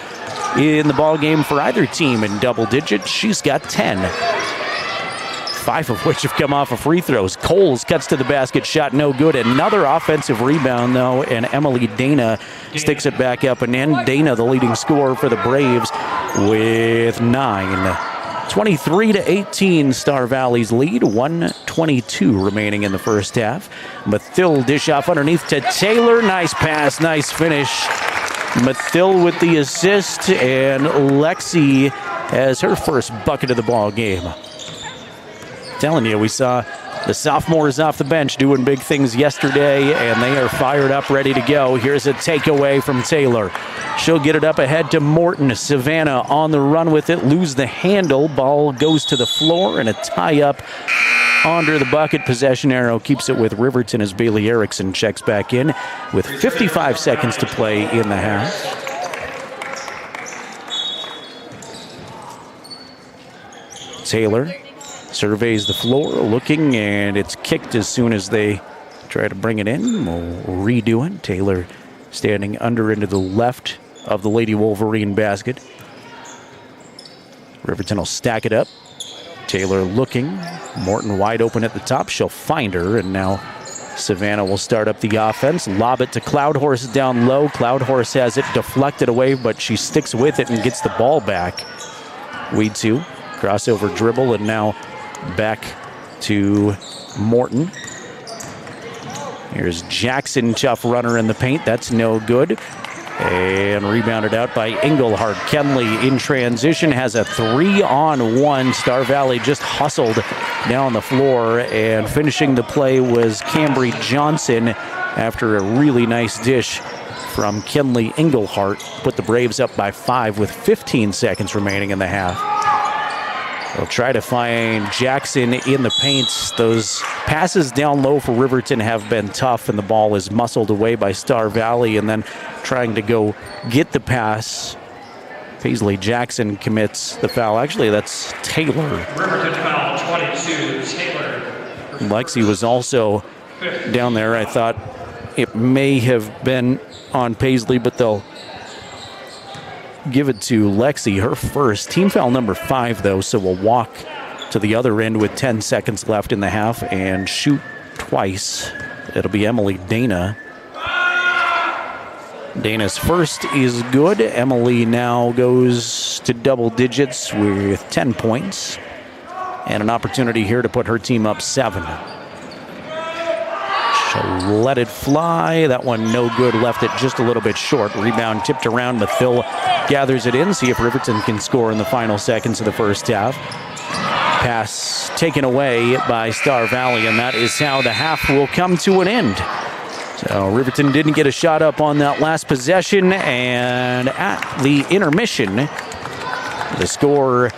in the ball game for either team in double digits. She's got 10. 5 of which have come off of free throws. Coles cuts to the basket, shot no good. Another offensive rebound, though, and Emily Dana sticks it back up and in. Dana, the leading scorer for the Braves, with 9. 23-18, Star Valley's lead. 1:22 remaining in the first half. Mathill dish off underneath to Taylor. Nice pass, nice finish. Mathill with the assist, and Lexi has her first bucket of the ball game. Telling you, we saw the sophomores off the bench doing big things yesterday, and they are fired up, ready to go. Here's a takeaway from Taylor. She'll get it up ahead to Morton. Savannah on the run with it, lose the handle. Ball goes to the floor, and a tie-up under the bucket. Possession arrow keeps it with Riverton as Bailey Erickson checks back in with 55 seconds to play in the half. Taylor surveys the floor, looking, and it's kicked as soon as they try to bring it in. We'll redo it. Taylor standing under into the left of the Lady Wolverine basket. Riverton will stack it up. Taylor looking. Morton wide open at the top. She'll find her, and now Savannah will start up the offense. Lob it to Cloud Horse down low. Cloud Horse has it deflected away, but she sticks with it and gets the ball back. Weed 2. Crossover dribble, and now back to Morton. Here's Jackson, tough runner in the paint. That's no good. And rebounded out by Engelhardt. Kenley in transition has a 3-on-1. Star Valley just hustled down the floor, and finishing the play was Cambry Johnson after a really nice dish from Kenley Engelhardt. Put the Braves up by 5 with 15 seconds remaining in the half. They'll try to find Jackson in the paint. Those passes down low for Riverton have been tough, and the ball is muscled away by Star Valley, and then trying to go get the pass. Paisley Jackson commits the foul. Actually, that's Taylor. Riverton foul 22, Taylor. Lexi was also down there. I thought it may have been on Paisley, but they'll give it to Lexi, her first. Team foul number 5, though, so we'll walk to the other end with 10 seconds left in the half and shoot twice. It'll be Emily Dana. Dana's first is good. Emily now goes to double digits with 10 points and an opportunity here to put her team up 7. She'll let it fly. That one no good, left it just a little bit short. Rebound tipped around. Mathill gathers it in. See if Riverton can score in the final seconds of the first half. Pass taken away by Star Valley, and that is how the half will come to an end. So Riverton didn't get a shot up on that last possession, and at the intermission, the score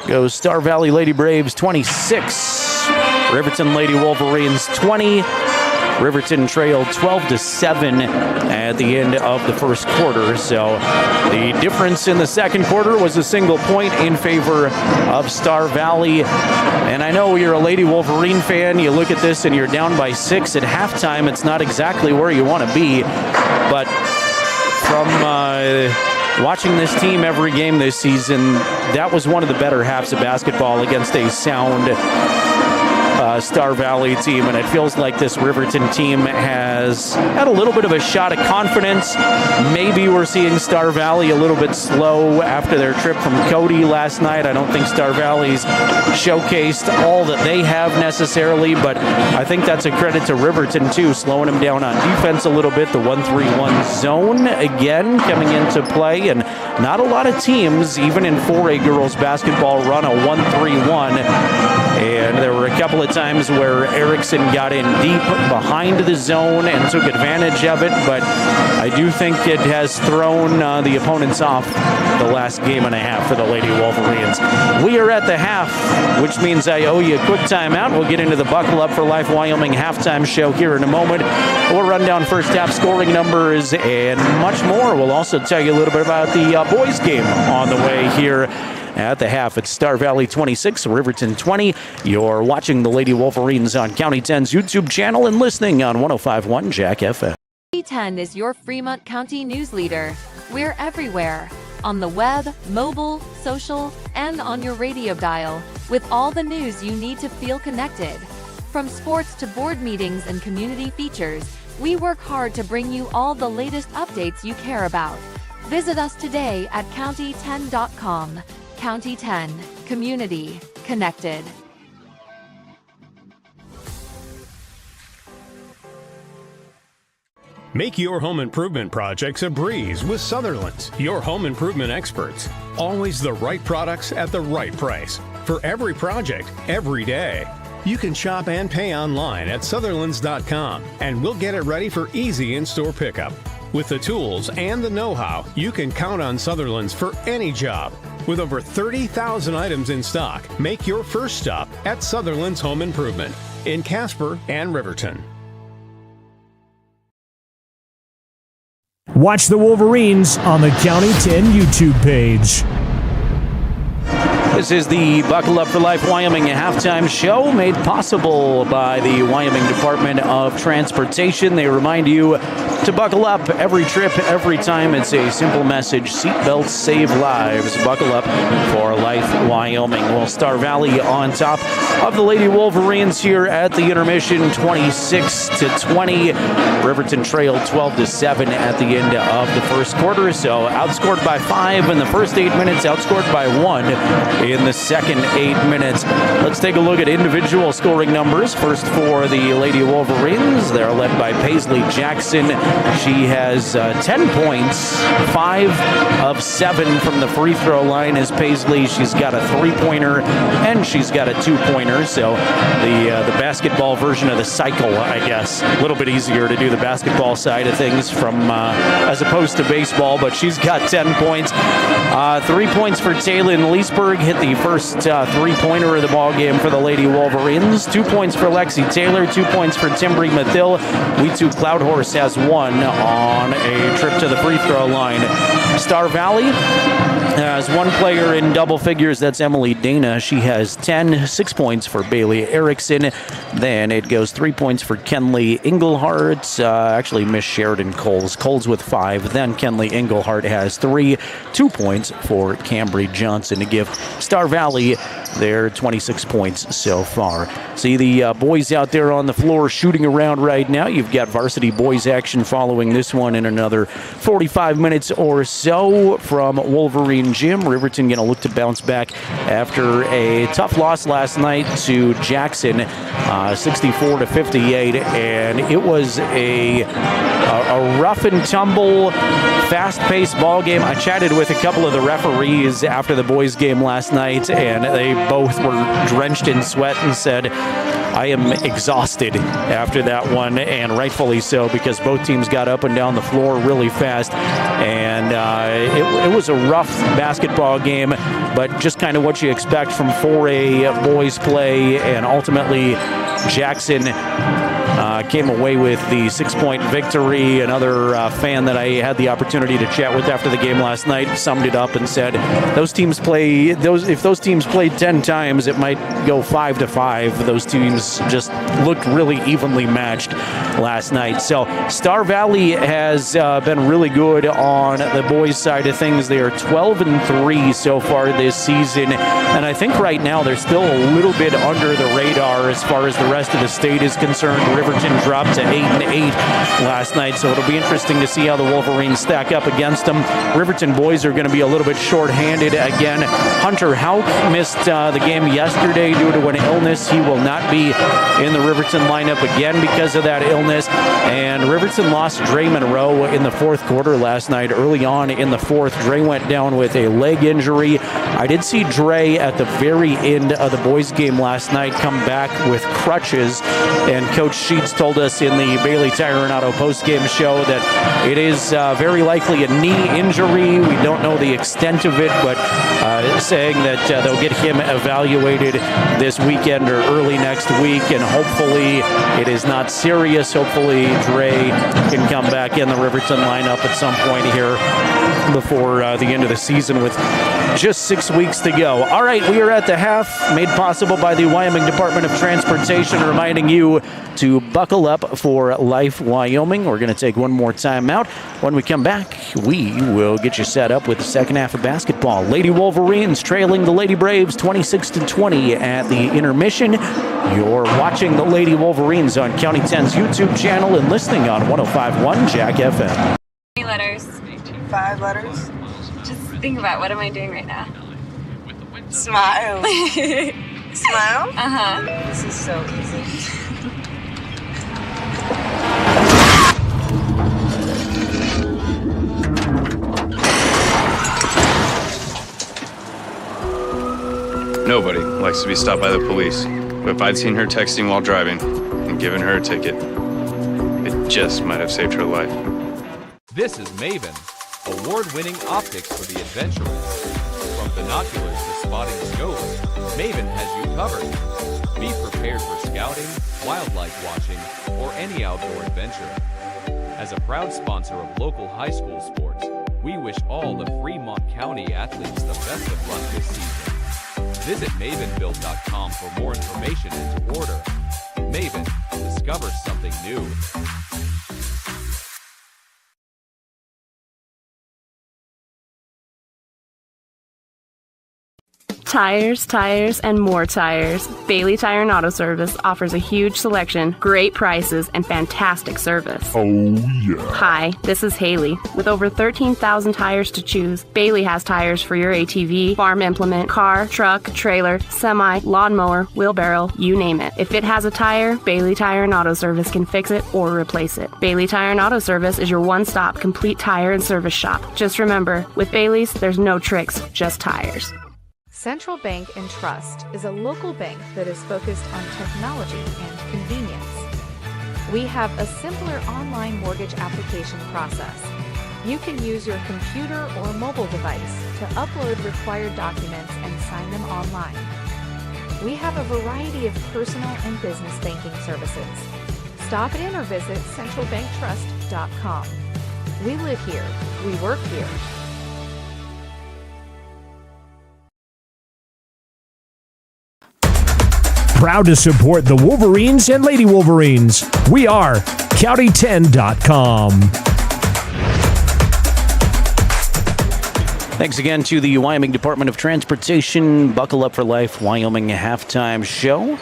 goes Star Valley Lady Braves 26, Riverton Lady Wolverines 20. Riverton trailed 12-7 at the end of the first quarter. So the difference in the second quarter was a single point in favor of Star Valley. And I know you're a Lady Wolverine fan. You look at this and you're down by 6 at halftime. It's not exactly where you want to be. But from watching this team every game this season, that was one of the better halves of basketball against a sound Star Valley team, and it feels like this Riverton team has had a little bit of a shot of confidence. Maybe we're seeing Star Valley a little bit slow after their trip from Cody last night. I don't think Star Valley's showcased all that they have necessarily, but I think that's a credit to Riverton too, slowing them down on defense a little bit. The 1-3-1 zone again coming into play, and not a lot of teams, even in 4A girls basketball, run a 1-3-1. And there were a couple of times where Erickson got in deep behind the zone and took advantage of it, but I do think it has thrown the opponents off the last game and a half for the Lady Wolverines. We are at the half, which means I owe you a quick timeout. We'll get into the Buckle Up for Life Wyoming halftime show here in a moment. We'll run down first half scoring numbers and much more. We'll also tell you a little bit about the boys game on the way here. At the half, it's Star Valley 26, Riverton 20. You're watching the Lady Wolverines on County 10's YouTube channel and listening on 105.1 Jack FM. County 10 is your Fremont County news leader. We're everywhere. On the web, mobile, social, and on your radio dial. With all the news you need to feel connected. From sports to board meetings and community features, we work hard to bring you all the latest updates you care about. Visit us today at county10.com. County 10, community connected. Make your home improvement projects a breeze with Sutherland's, your home improvement experts. Always the right products at the right price. For every project, every day. You can shop and pay online at Sutherlands.com, and we'll get it ready for easy in-store pickup. With the tools and the know-how, you can count on Sutherland's for any job. With over 30,000 items in stock, make your first stop at Sutherland's Home Improvement in Casper and Riverton. Watch the Wolverines on the County 10 YouTube page. This is the Buckle Up for Life Wyoming halftime show made possible by the Wyoming Department of Transportation. They remind you to buckle up every trip, every time. It's a simple message. Seatbelts save lives. Buckle up for Life Wyoming. Well, Star Valley on top of the Lady Wolverines here at the intermission, 26-20. Riverton trailed 12-7 at the end of the first quarter. So outscored by 5 in the first 8 minutes, outscored by 1 in the second 8 minutes. Let's take a look at individual scoring numbers. First for the Lady Wolverines. They're led by Paisley Jackson. She has 10 points, 5 of 7 from the free throw line is Paisley. She's got a 3-pointer and she's got a 2-pointer. So the basketball version of the cycle, I guess. A little bit easier to do the basketball side of things from as opposed to baseball, but she's got 10 points. 3 points for Taylin Leesburg, hit the first 3-pointer of the ball game for the Lady Wolverines. 2 points for Lexi Taylor, 2 points for Timbri Mathill. We2 Cloudhorse has 1 on a trip to the free throw line. Star Valley has 1 player in double figures. That's Emily Dana. She has 10, 6 points for Bailey Erickson. Then it goes 3 points for Kenley Englehart. Actually, Miss Sheridan Coles. Coles with 5. Then Kenley Englehart has 3. 2 points for Cambry Johnson to give Star Valley They're 26 points so far. See the boys out there on the floor shooting around right now. You've got varsity boys action following this one in another 45 minutes or so from Wolverine Gym. Riverton going to look to bounce back after a tough loss last night to Jackson, 64-58, and it was a rough and tumble, fast-paced ball game. I chatted with a couple of the referees after the boys' game last night, and they both were drenched in sweat and said, I am exhausted after that one, and rightfully so, because both teams got up and down the floor really fast, and it was a rough basketball game, but just kind of what you expect from 4A boys play, and ultimately Jackson came away with the 6-point victory. Another fan that I had the opportunity to chat with after the game last night summed it up and said, if those teams played 10 times, it might go 5-5. Those teams just looked really evenly matched last night. So Star Valley has been really good on the boys' side of things. They are 12-3 so far this season, and I think right now they're still a little bit under the radar as far as the rest of the state is concerned. Riverton dropped to 8-8 last night, so it'll be interesting to see how the Wolverines stack up against them. Riverton boys are going to be a little bit short-handed again. Hunter Hauk missed the game yesterday due to an illness. He will not be in the Riverton lineup again because of that illness. And Riverton lost Dre Monroe in the fourth quarter last night. Early on in the fourth, Dre went down with a leg injury. I did see Dre at the very end of the boys' game last night come back with crutches, and Coach Sheets told us in the Bailey Tire and Auto post-game show that it is very likely a knee injury. We don't know the extent of it, but saying that they'll get him evaluated this weekend or early next week, and hopefully it is not serious. Hopefully Dre can come back in the Riverton lineup at some point here before the end of the season with just 6 weeks to go. All right, we are at the half, made possible by the Wyoming Department of Transportation, reminding you to buckle up for Life Wyoming. We're going to take one more time out. When we come back, we will get you set up with the second half of basketball. Lady Wolverines trailing the Lady Braves 26-20 at the intermission. You're watching the Lady Wolverines on County 10's YouTube channel and listening on 105.1 Jack FM. How many letters? 5 letters. Just think about, what am I doing right now? Smile. Smile? Uh-huh. This is so easy. Nobody likes to be stopped by the police, but if I'd seen her texting while driving and given her a ticket, it just might have saved her life. This is Maven, award-winning optics for the adventurous. From binoculars to spotting scopes, Maven has you covered. Be prepared for scouting, wildlife watching, or any outdoor adventure. As a proud sponsor of local high school sports, we wish all the Fremont County athletes the best of luck this season. Visit mavenbuild.com for more information and to order. Maven, discover something new. Tires, tires, and more tires. Bailey Tire and Auto Service offers a huge selection, great prices, and fantastic service. Oh, yeah. Hi, this is Haley. With over 13,000 tires to choose, Bailey has tires for your ATV, farm implement, car, truck, trailer, semi, lawnmower, wheelbarrow, you name it. If it has a tire, Bailey Tire and Auto Service can fix it or replace it. Bailey Tire and Auto Service is your one-stop complete tire and service shop. Just remember, with Bailey's, there's no tricks, just tires. Central Bank and Trust is a local bank that is focused on technology and convenience. We have a simpler online mortgage application process. You can use your computer or mobile device to upload required documents and sign them online. We have a variety of personal and business banking services. Stop in or visit centralbanktrust.com. We live here. We work here. Proud to support the Wolverines and Lady Wolverines. We are County10.com. Thanks again to the Wyoming Department of Transportation. Buckle up for life, Wyoming halftime show.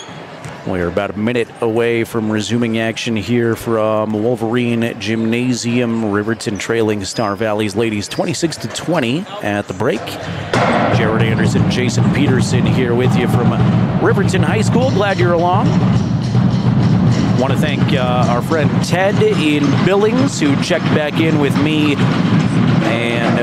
We're about a minute away from resuming action here from Wolverine Gymnasium. Riverton trailing Star Valley's ladies 26-20 at the break. Jared Anderson, Jason Peterson here with you from Riverton High School. Glad you're along. Want to thank our friend Ted in Billings, who checked back in with me and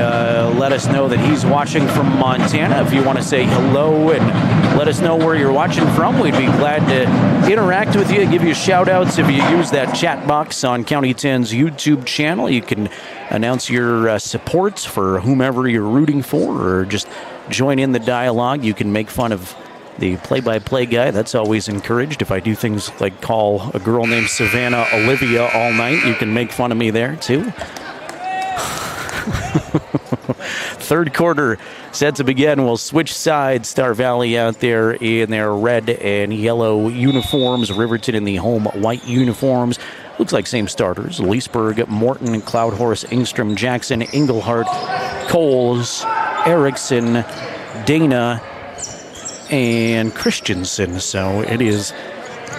let us know that he's watching from Montana. If you want to say hello and let us know where you're watching from, we'd be glad to interact with you, give you shout-outs. If you use that chat box on County 10's YouTube channel, you can announce your support for whomever you're rooting for, or just join in the dialogue. You can make fun of the play-by-play guy. That's always encouraged. If I do things like call a girl named Savannah Olivia all night, you can make fun of me there, too. Third quarter set to begin. We'll switch sides. Star Valley out there in their red and yellow uniforms. Riverton in the home white uniforms. Looks like same starters. Leesburg, Morton, Cloudhorse, Engstrom, Jackson, Englehart, Coles, Erickson, Dana, and Christensen. So it is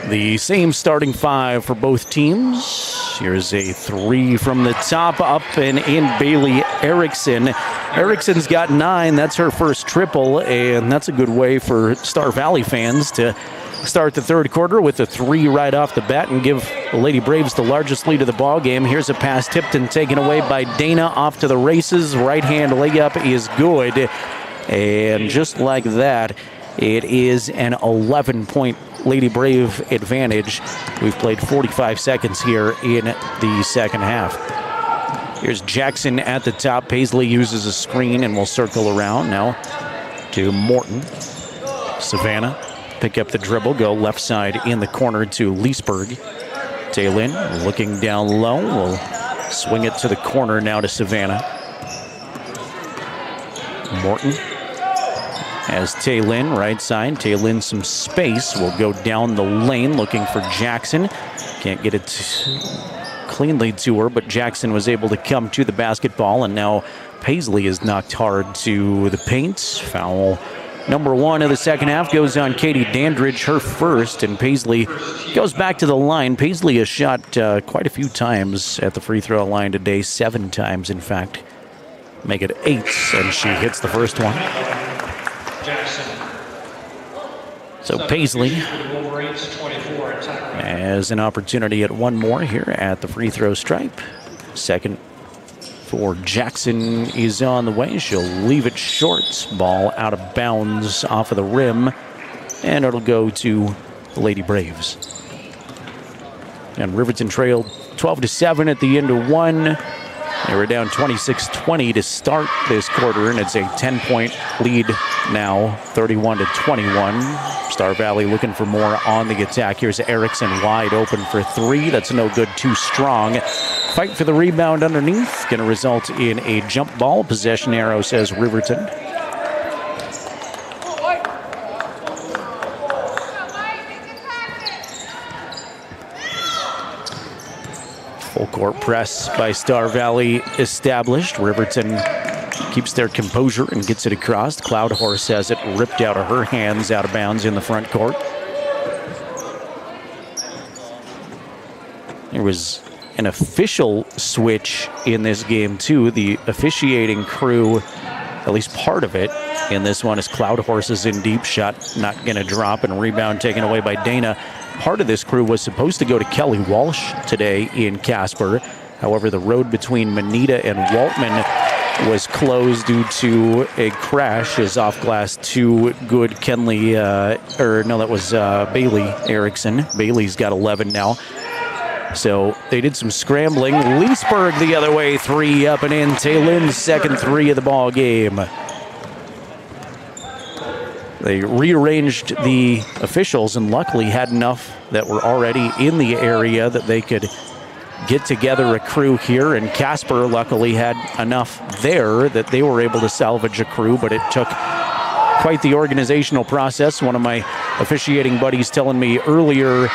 the same starting five for both teams. Here's a three from the top, up and in. Bailey Erickson. Erickson's got 9. That's her first triple, and that's a good way for Star Valley fans to start the third quarter with a 3 right off the bat and give the Lady Braves the largest lead of the ball game. Here's a pass tipped and taken away by Dana, off to the races. Right-hand layup is good, and just like that, it is an 11-point Lady Brave advantage. We've played 45 seconds here in the second half. Here's Jackson at the top. Paisley uses a screen and will circle around now to Morton. Savannah pick up the dribble, go left side in the corner to Leesburg. Taylin looking down low, will swing it to the corner now to Savannah. Morton as Taylin, right side. Taylin some space, will go down the lane looking for Jackson. Can't get it cleanly to her, but Jackson was able to come to the basketball, and now Paisley is knocked hard to the paint. Foul number 1 of the second half goes on Katie Dandridge, her first, and Paisley goes back to the line. Paisley has shot quite a few times at the free throw line today, 7 times in fact. Make it 8, and she hits the first one. So Paisley has an opportunity at one more here at the free throw stripe. Second for Jackson is on the way. She'll leave it short. Ball out of bounds off of the rim, and it'll go to the Lady Braves. And Riverton trailed 12-7 at the end of 1. They were down 26-20 to start this quarter, and it's a 10-point lead now, 31-21. Star Valley looking for more on the attack. Here's Erickson wide open for 3. That's no good, too strong. Fight for the rebound underneath. Going to result in a jump ball. Possession arrow says Riverton. Full court press by Star Valley established. Riverton keeps their composure and gets it across. Cloudhorse has it ripped out of her hands, out of bounds in the front court. There was an official switch in this game too. The officiating crew, at least part of it in this one, is Cloudhorse is in deep, shot not going to drop, and rebound taken away by Dana. Part of this crew was supposed to go to Kelly Walsh today in Casper. However, the road between Manita and Waltman was closed due to a crash. Is off glass 2 good. Bailey Erickson. Bailey's got 11 now. So they did some scrambling. Leesburg the other way, 3 up and in. Taylin's second 3 of the ball game. They rearranged the officials and luckily had enough that were already in the area that they could get together a crew here. And Casper luckily had enough there that they were able to salvage a crew, but it took quite the organizational process. One of my officiating buddies telling me earlier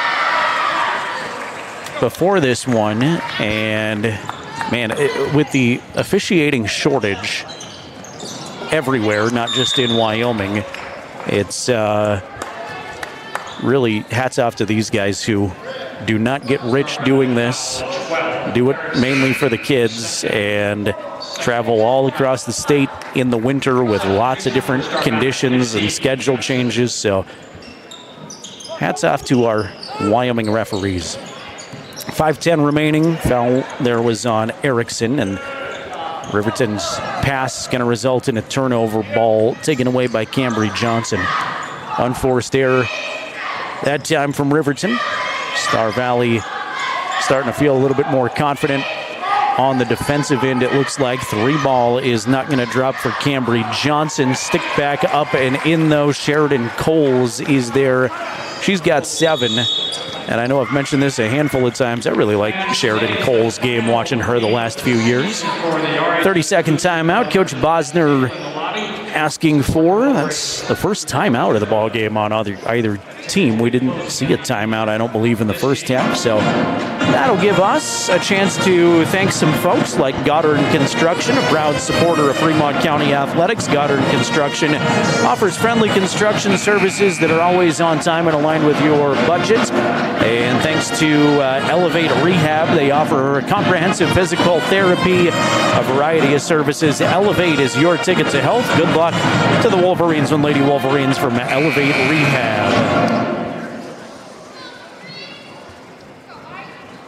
before this one, and man, with the officiating shortage, everywhere, not just in Wyoming. It's really hats off to these guys who do not get rich doing this, do it mainly for the kids, and travel all across the state in the winter with lots of different conditions and schedule changes. So hats off to our Wyoming referees. 5:10 remaining. Foul there was on Erickson, and Riverton's pass is going to result in a turnover, ball taken away by Cambry Johnson. Unforced error that time from Riverton. Star Valley starting to feel a little bit more confident on the defensive end. It looks like 3-ball is not going to drop for Cambry Johnson. Stick back up and in, though. Sheridan Coles is there. She's got 7. And I know I've mentioned this a handful of times. I really like Sheridan Cole's game, watching her the last few years. 30-second timeout. Coach Bosner asking for. That's the first timeout of the ball game on either team. We didn't see a timeout, I don't believe, in the first half. So that'll give us a chance to thank some folks like Goddard Construction, a proud supporter of Fremont County Athletics. Goddard Construction offers friendly construction services that are always on time and aligned with your budget. And thanks to Elevate Rehab, they offer comprehensive physical therapy, a variety of services. Elevate is your ticket to health. Good luck to the Wolverines and Lady Wolverines from Elevate Rehab.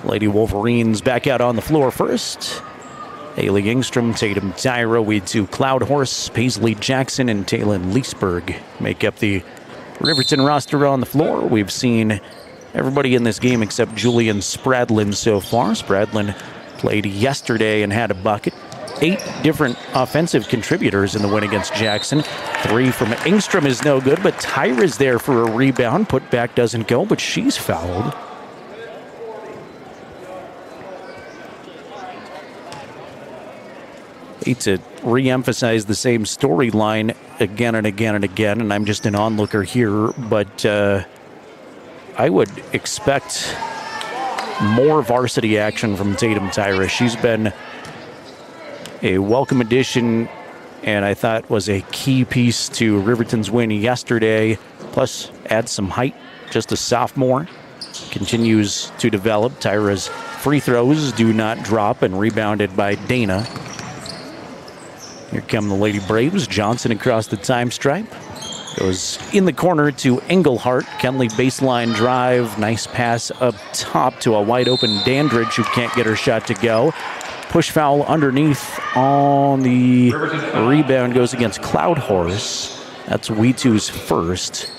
Lady Wolverines back out on the floor first. Haley Engstrom, Tatum Tyra, Weed2 Cloudhorse, Paisley Jackson, and Taylin Leesburg make up the Riverton roster on the floor. We've seen everybody in this game except Julian Spradlin so far. Spradlin played yesterday and had a bucket. 8 different offensive contributors in the win against Jackson. 3 from Engstrom is no good, but Tyra's there for a rebound. Put back doesn't go, but she's fouled. Hate to re-emphasize the same storyline again and again and again, and I'm just an onlooker here, but I would expect more varsity action from Tatum Tyra. She's been a welcome addition, and I thought was a key piece to Riverton's win yesterday. Plus, adds some height, just a sophomore. Continues to develop. Tyra's free throws do not drop, and rebounded by Dana. Here come the Lady Braves. Johnson across the time stripe. Goes in the corner to Engelhart. Kenley baseline drive. Nice pass up top to a wide open Dandridge, who can't get her shot to go. Push foul underneath on the rebound, goes against Cloudhorse. That's Weed2's first.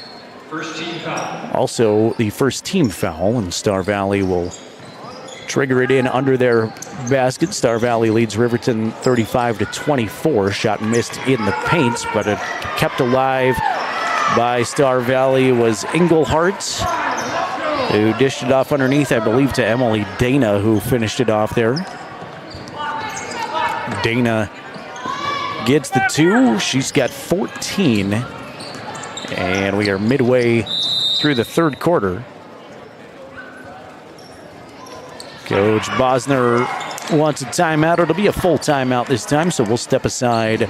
First team foul. Also the first team foul, and Star Valley will trigger it in under their basket. Star Valley leads Riverton 35-24. Shot missed in the paint, but it kept alive by Star Valley was Engelhart, who dished it off underneath, I believe, to Emily Dana, who finished it off there. Dana gets the 2. She's got 14. And we are midway through the third quarter. Coach Bosner wants a timeout. It'll be a full timeout this time, so we'll step aside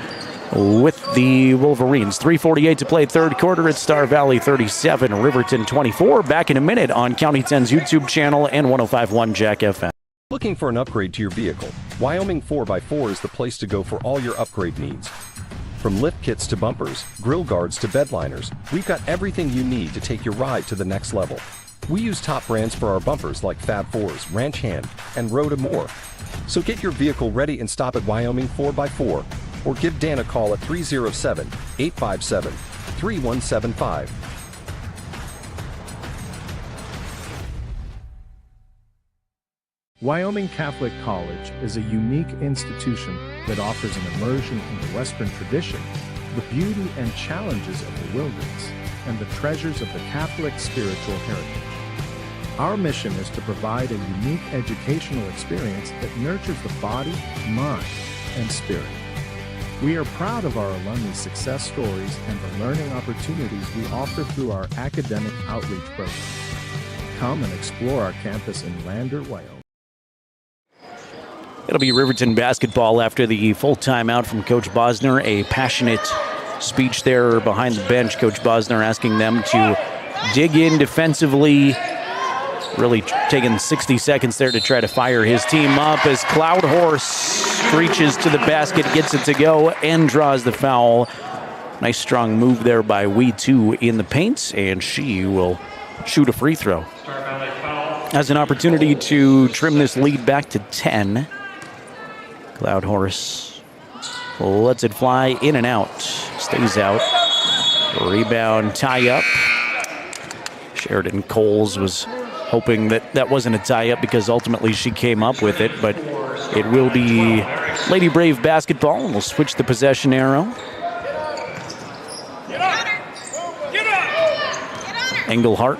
with the Wolverines. 3:48 to play third quarter. It's Star Valley 37, Riverton 24. Back in a minute on County 10's YouTube channel and 105.1 Jack FM. Looking for an upgrade to your vehicle? Wyoming 4x4 is the place to go for all your upgrade needs. From lift kits to bumpers, grill guards to bed liners, we've got everything you need to take your ride to the next level. We use top brands for our bumpers like Fab 4s, Ranch Hand, and Road and more. So get your vehicle ready and stop at Wyoming 4x4 or give Dan a call at 307-857-3175. Wyoming Catholic College is a unique institution that offers an immersion in the Western tradition, the beauty and challenges of the wilderness, and the treasures of the Catholic spiritual heritage. Our mission is to provide a unique educational experience that nurtures the body, mind, and spirit. We are proud of our alumni success stories and the learning opportunities we offer through our academic outreach program. Come and explore our campus in Lander, Wyoming. It'll be Riverton basketball after the full timeout from Coach Bosner. A passionate speech there behind the bench. Coach Bosner asking them to dig in defensively. Really taking 60 seconds there to try to fire his team up as Cloud Horse reaches to the basket, gets it to go, and draws the foul. Nice strong move there by Wee 2 in the paint, and she will shoot a free throw. Has an opportunity to trim this lead back to 10. Cloud Horse lets it fly in and out. Stays out. Rebound tie-up. Sheridan Coles was hoping that wasn't a tie-up because ultimately she came up with it, but it will be Lady Brave basketball, and we'll switch the possession arrow. Engelhart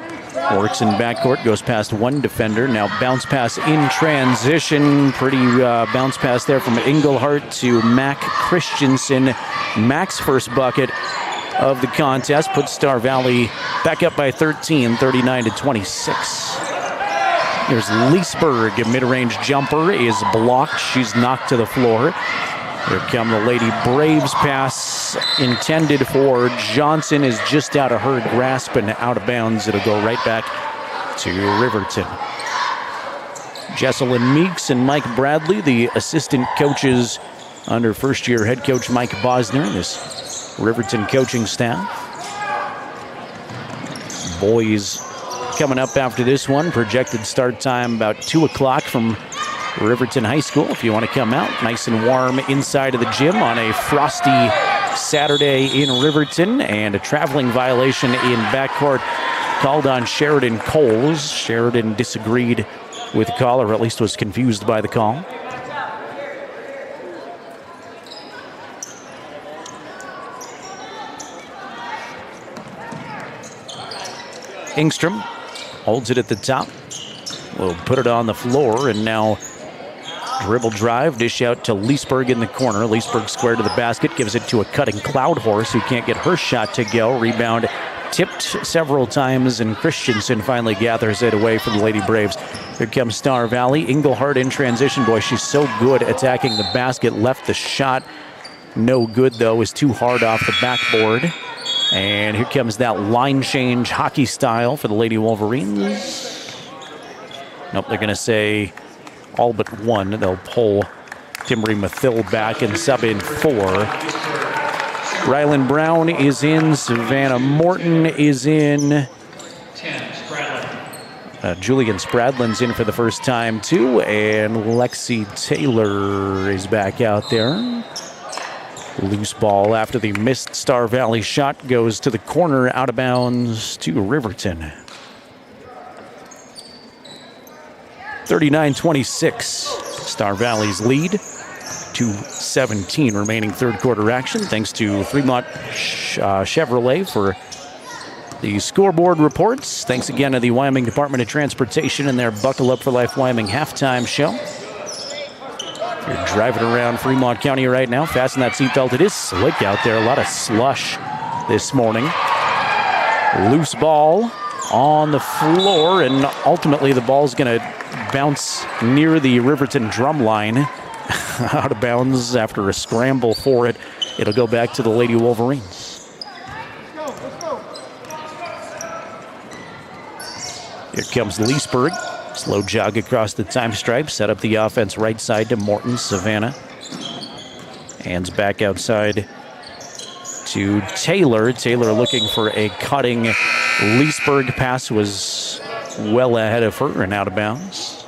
works in backcourt, goes past one defender. Now bounce pass in transition. Pretty bounce pass there from Engelhart to Mac Christensen. Mac's first bucket of the contest puts Star Valley back up by 13, 39-26. Here's Leesburg. A mid-range jumper is blocked. She's knocked to the floor. Here come the Lady Braves pass intended for Johnson is just out of her grasp and out of bounds. It'll go right back to Riverton. Jesselyn Meeks and Mike Bradley, the assistant coaches under first-year head coach Mike Bosner, this Riverton coaching staff. Boys coming up after this one. Projected start time about 2 o'clock from Riverton High School. If you want to come out, nice and warm inside of the gym on a frosty Saturday in Riverton, and a traveling violation in backcourt called on Sheridan Coles. Sheridan disagreed with the call, or at least was confused by the call. Engstrom holds it at the top. Will put it on the floor, and now dribble drive, dish out to Leesburg in the corner. Leesburg square to the basket, gives it to a cutting Cloud Horse who can't get her shot to go. Rebound tipped several times, and Christensen finally gathers it away from the Lady Braves. Here comes Star Valley. Engelhart in transition. Boy, she's so good attacking the basket. Left the shot no good, though. Is too hard off the backboard. And here comes that line change hockey style for the Lady Wolverines. Nope, they're going to say all but one. They'll pull Timbery Mathill back and sub in 4. Rylan Brown is in. Savannah Morton is in. Julian Spradlin's in for the first time, too. And Lexi Taylor is back out there. Loose ball after the missed Star Valley shot goes to the corner, out of bounds to Riverton. 39-26, Star Valley's lead. 2:17 remaining third quarter action. Thanks to Fremont Chevrolet for the scoreboard reports. Thanks again to the Wyoming Department of Transportation and their Buckle Up for Life Wyoming halftime show. If you're driving around Fremont County right now, fasten that seatbelt. It is slick out there. A lot of slush this morning. Loose ball on the floor, and ultimately the ball's going to bounce near the Riverton drum line. Out of bounds after a scramble for it. It'll go back to the Lady Wolverines. Here comes Leesburg. Slow jog across the time stripe. Set up the offense right side to Morton. Savannah. Hands back outside to Taylor. Taylor looking for a cutting Leesburg. Pass was well ahead of her and out of bounds.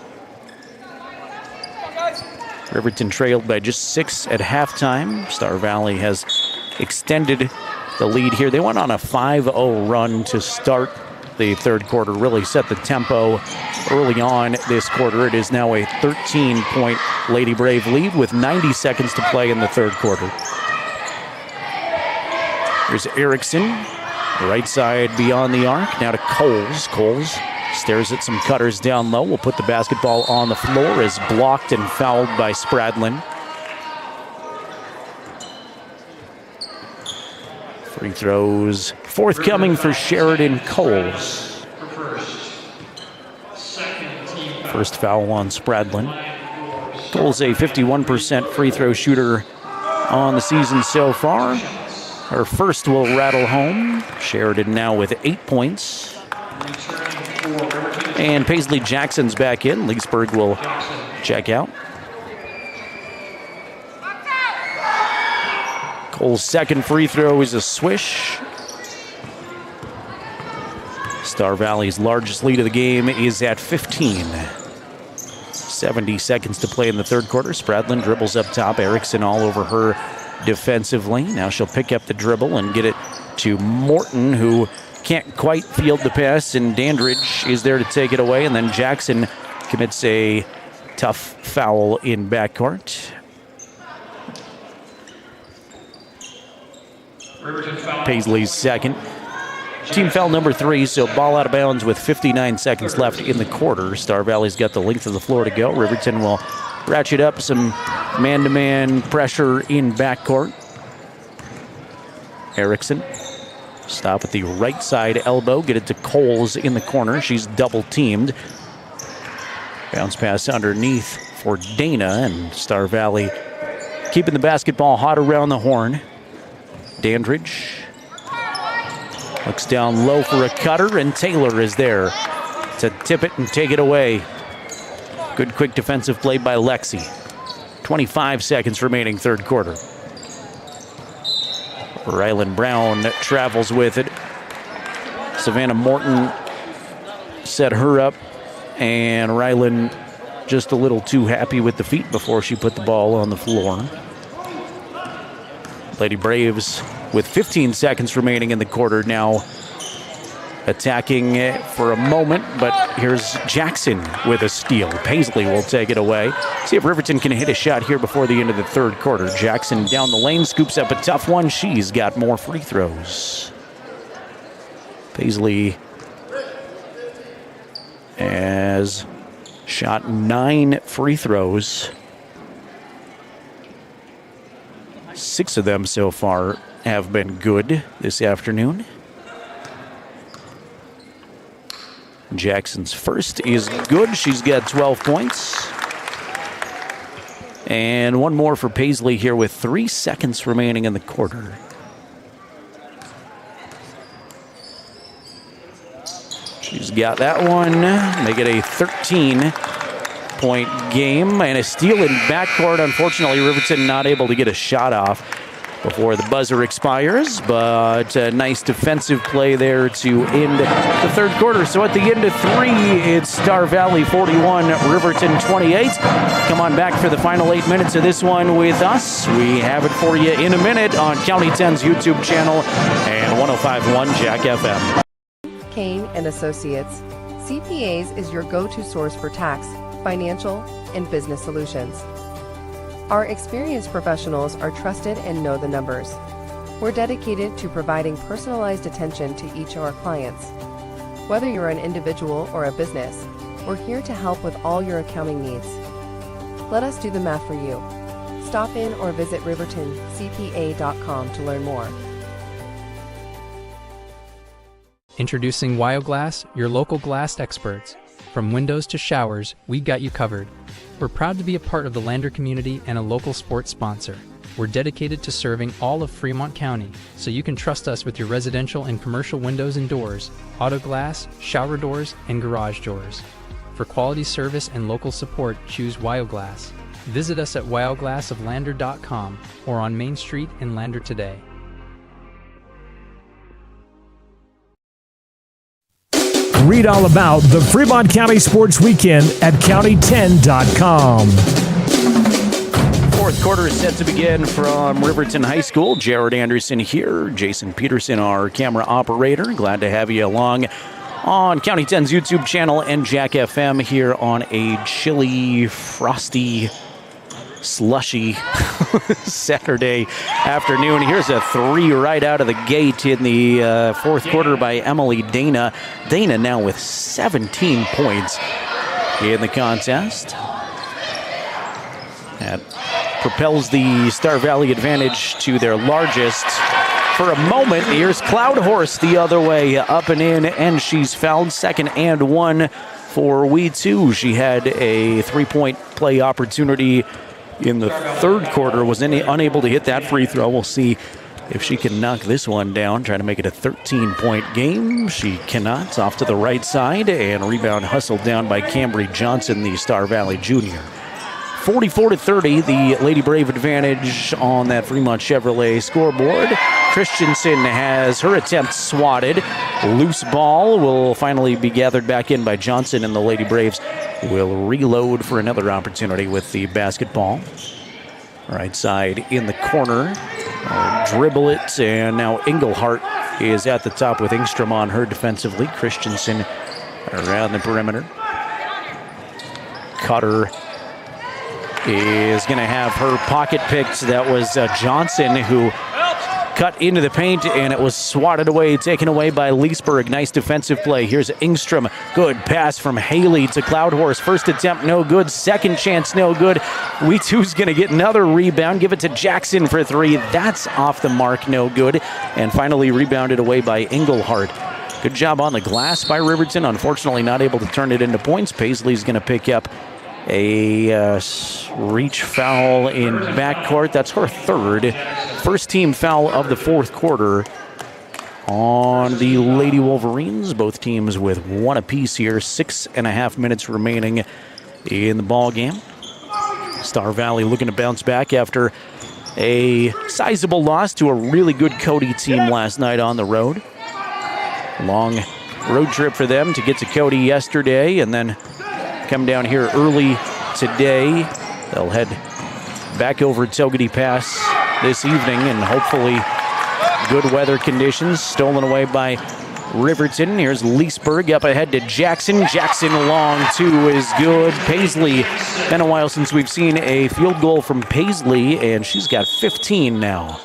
Riverton trailed by just 6 at halftime. Star Valley has extended the lead here. They went on a 5-0 run to start the third quarter, really set the tempo early on this quarter. It is now a 13-point Lady Brave lead with 90 seconds to play in the third quarter. Here's Erickson, right side beyond the arc. Now to Coles. Coles stares at some cutters down low. Will put the basketball on the floor. Is blocked and fouled by Spradlin. Free throws forthcoming for Sheridan Coles. First foul on Spradlin. Cole's a 51% free throw shooter on the season so far. Her first will rattle home. Sheridan now with 8 points. And Paisley Jackson's back in. Leesburg will check out. Cole's second free throw is a swish. Star Valley's largest lead of the game is at 15. 70 seconds to play in the third quarter. Spradlin dribbles up top. Erickson all over her defensively. Now she'll pick up the dribble and get it to Morton, who can't quite field the pass, and Dandridge is there to take it away, and then Jackson commits a tough foul in backcourt. Paisley's second. Team foul number 3, so ball out of bounds with 59 seconds left in the quarter. Star Valley's got the length of the floor to go. Riverton will ratchet up some man-to-man pressure in backcourt. Erickson, stop at the right side elbow, get it to Coles in the corner. She's double-teamed. Bounce pass underneath for Dana, and Star Valley keeping the basketball hot around the horn. Dandridge looks down low for a cutter, and Taylor is there to tip it and take it away. Good quick defensive play by Lexi. 25 seconds remaining third quarter. Rylan Brown travels with it. Savannah Morton set her up, and Rylan just a little too happy with the feet before she put the ball on the floor. Lady Braves with 15 seconds remaining in the quarter now attacking it for a moment, but here's Jackson with a steal. Paisley will take it away. See if Riverton can hit a shot here before the end of the third quarter. Jackson down the lane, scoops up a tough one. She's got more free throws. Paisley has shot 9 free throws. 6 of them so far have been good this afternoon. Jackson's first is good. She's got 12 points. And one more for Paisley here with 3 seconds remaining in the quarter. She's got that one. Make it a 13-point game. And a steal in backcourt. Unfortunately, Riverton not able to get a shot off before the buzzer expires, but a nice defensive play there to end the third quarter. So at the end of 3, it's Star Valley 41, Riverton 28. Come on back for the final 8 minutes of this one with us. We have it for you in a minute on County 10's YouTube channel and 105.1 Jack FM. Kane and Associates. CPAs is your go-to source for tax, financial, and business solutions. Our experienced professionals are trusted and know the numbers. We're dedicated to providing personalized attention to each of our clients. Whether you're an individual or a business, we're here to help with all your accounting needs. Let us do the math for you. Stop in or visit rivertoncpa.com to learn more. Introducing Wioglass, your local glass experts. From windows to showers, we got you covered. We're proud to be a part of the Lander community and a local sports sponsor. We're dedicated to serving all of Fremont County, so you can trust us with your residential and commercial windows and doors, auto glass, shower doors, and garage doors. For quality service and local support, choose Wioglass. Visit us at wioglassoflander.com or on Main Street in Lander today. Read all about the Fremont County Sports Weekend at county10.com. Fourth quarter is set to begin from Riverton High School. Jared Anderson here. Jason Peterson, our camera operator. Glad to have you along on County 10's YouTube channel and Jack FM here on a chilly, frosty, slushy Saturday afternoon. Here's a 3 right out of the gate in the fourth quarter by Emily Dana. Dana now with 17 points in the contest. That propels the Star Valley advantage to their largest. For a moment, here's Cloud Horse the other way, up and in, and she's fouled. Second and 1 for We Too. She had a three-point play opportunity in the third quarter, was unable to hit that free throw. We'll see if she can knock this one down, trying to make it a 13-point game. She cannot. Off to the right side, and rebound hustled down by Cambry Johnson, the Star Valley junior. 44-30, the Lady Brave advantage on that Fremont Chevrolet scoreboard. Christensen has her attempt swatted. Loose ball will finally be gathered back in by Johnson, and the Lady Braves will reload for another opportunity with the basketball. Right side in the corner. Dribble it, and now Engelhart is at the top with Engstrom on her defensively. Christensen around the perimeter. Cutter is going to have her pocket picked. That was Johnson who cut into the paint, and it was swatted away, taken away by Leesburg. Nice defensive play. Here's Engstrom. Good pass from Haley to Cloudhorse. First attempt, no good. Second chance, no good. We Too's going to get another rebound. Give it to Jackson for three. That's off the mark, no good. And finally rebounded away by Engelhart. Good job on the glass by Riverton. Unfortunately, not able to turn it into points. Paisley's going to pick up a reach foul in backcourt. That's her third. First team foul of the fourth quarter on the Lady Wolverines. Both teams with one apiece here. 6.5 minutes remaining in the ball game. Star Valley looking to bounce back after a sizable loss to a really good Cody team last night on the road. Long road trip for them to get to Cody yesterday and then come down here early today. They'll head back over Togety Pass this evening, and hopefully good weather conditions. Stolen away by Riverton. Here's Leesburg up ahead to Jackson. Jackson long two is good. Paisley, been a while since we've seen a field goal from Paisley, and she's got 15 now.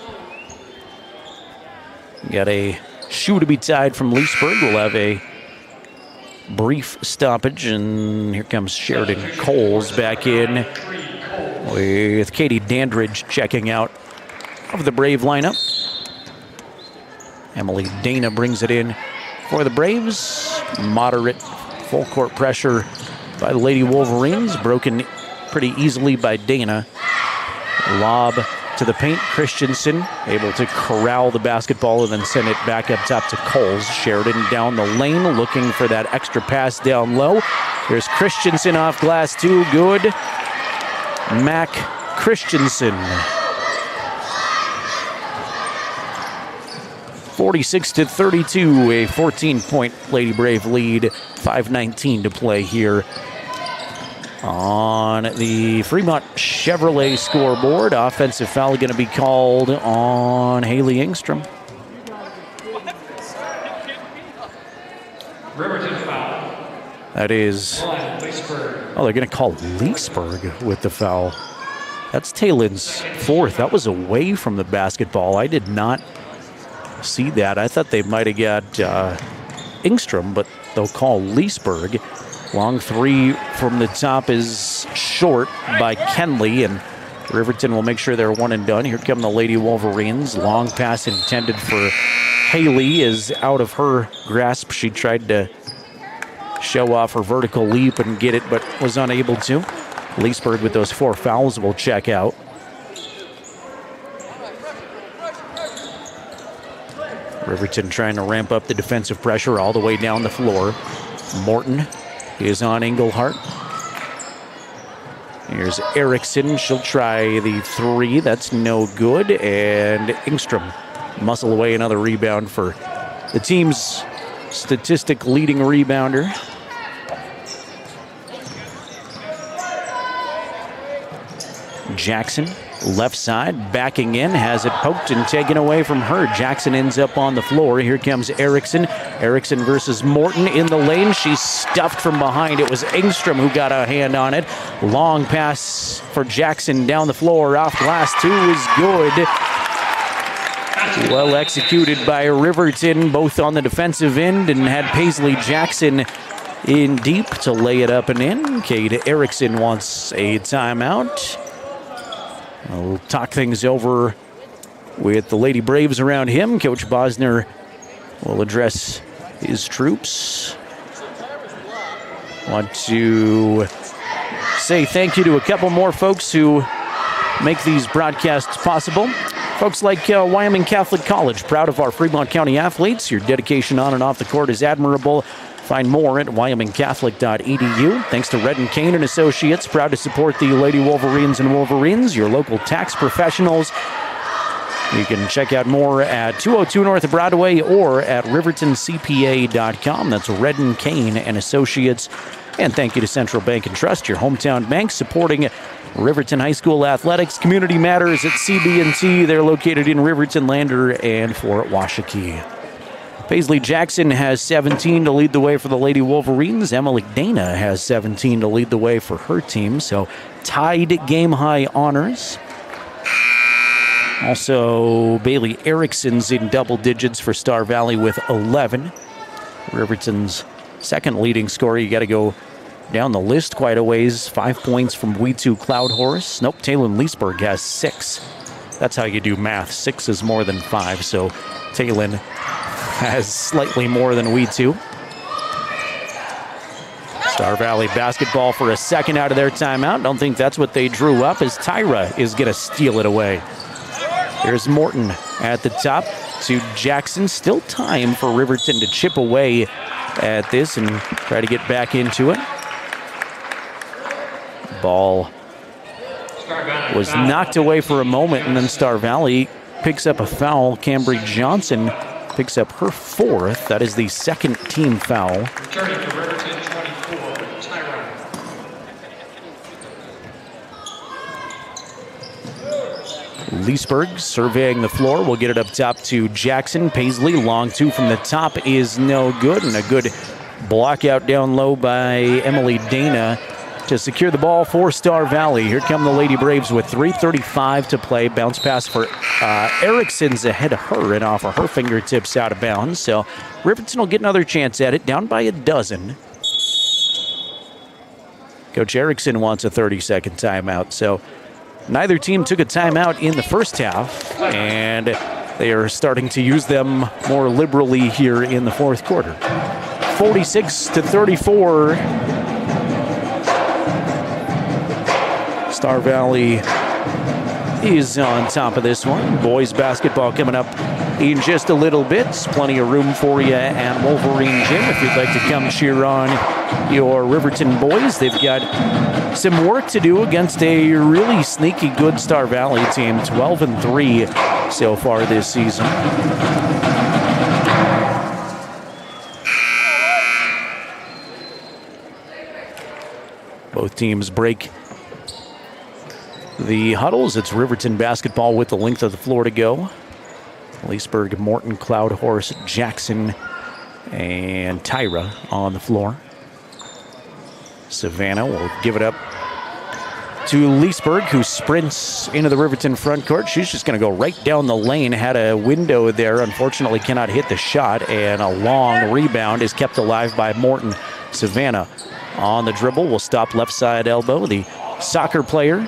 Got a shoe to be tied from Leesburg. We'll have a brief stoppage, and here comes Sheridan Coles back in with Katie Dandridge checking out of the Brave lineup. Emily Dana brings it in for the Braves. Moderate full court pressure by the Lady Wolverines, broken pretty easily by Dana. Lob to the paint. Christensen able to corral the basketball and then send it back up top to Coles. Sheridan down the lane looking for that extra pass down low. There's Christensen off glass too. Good. Mac Christensen. 46-32, a 14-point Lady Brave lead. 5:19 to play here on the Fremont Chevrolet scoreboard. Offensive foul going to be called on Haley Engstrom. Riverton foul. That is, oh, they're going to call Leesburg with the foul. That's Taylor's fourth. That was away from the basketball. I did not see that. I thought they might have got Engstrom, but they'll call Leesburg. Long three from the top is short by Kenley, and Riverton will make sure they're one and done. Here come the Lady Wolverines. Long pass intended for Haley is out of her grasp. She tried to show off her vertical leap and get it, but was unable to. Leesburg with those 4 fouls will check out. Riverton trying to ramp up the defensive pressure all the way down the floor. Morton is on Engelhart. Here's Erickson. She'll try the 3. That's no good. And Engstrom muscle away another rebound for the team's statistic leading rebounder. Jackson, left side, backing in, has it poked and taken away from her. Jackson ends up on the floor. Here comes Erickson. Erickson versus Morton in the lane. She's stuffed from behind. It was Engstrom who got a hand on it. Long pass for Jackson down the floor. Off glass, 2 is good. Well executed by Riverton, both on the defensive end, and had Paisley Jackson in deep to lay it up and in. Cade Erickson wants a timeout. We'll talk things over with the Lady Braves around him. Coach Bosner will address his troops. Want to say thank you to a couple more folks who make these broadcasts possible. Folks like Wyoming Catholic College, proud of our Fremont County athletes. Your dedication on and off the court is admirable. Find more at wyomingcatholic.edu. Thanks to Red & Kane & Associates, proud to support the Lady Wolverines and Wolverines, your local tax professionals. You can check out more at 202 North of Broadway or at rivertoncpa.com. That's Red & Kane & Associates. And thank you to Central Bank & Trust, your hometown bank, supporting Riverton High School athletics. Community Matters at CB&T. They're located in Riverton, Lander, and Fort Washakie. Paisley Jackson has 17 to lead the way for the Lady Wolverines. Emily Dana has 17 to lead the way for her team. So tied game-high honors. Also, Bailey Erickson's in double digits for Star Valley with 11. Riverton's second leading scorer. You got to go down the list quite a ways. 5 points from We2 Cloud Horse. Nope, Taylon Leesburg has 6. That's how you do math. 6 is more than 5, so Taylon has slightly more than We2. Star Valley basketball for a second out of their timeout. Don't think that's what they drew up, as Tyra is going to steal it away. There's Morton at the top to Jackson. Still time for Riverton to chip away at this and try to get back into it. Ball was knocked away for a moment, and then Star Valley picks up a foul. Cambry Johnson picks up her 4th. That is the second team foul. Returning to Riverton, 24, Tyra. Leesburg surveying the floor. We'll get it up top to Jackson. Paisley, long 2 from the top is no good, and a good block out down low by Emily Dana to secure the ball for Star Valley. Here come the Lady Braves with 3:35 to play. Bounce pass for Erickson's ahead of her and off of her fingertips out of bounds. So Riverton will get another chance at it, down by a dozen. Coach Erickson wants a 30-second timeout. So neither team took a timeout in the first half, and they are starting to use them more liberally here in the fourth quarter. 46-34. Star Valley is on top of this one. Boys basketball coming up in just a little bit. Plenty of room for you at Wolverine Gym if you'd like to come cheer on your Riverton boys. They've got some work to do against a really sneaky good Star Valley team. 12-3 so far this season. Both teams break the huddles. It's Riverton basketball with the length of the floor to go. Leesburg, Morton, Cloud Horse, Jackson, and Tyra on the floor. Savannah will give it up to Leesburg, who sprints into the Riverton front court. She's just going to go right down the lane. Had a window there. Unfortunately, cannot hit the shot, and a long rebound is kept alive by Morton. Savannah on the dribble will stop left side elbow. The soccer player,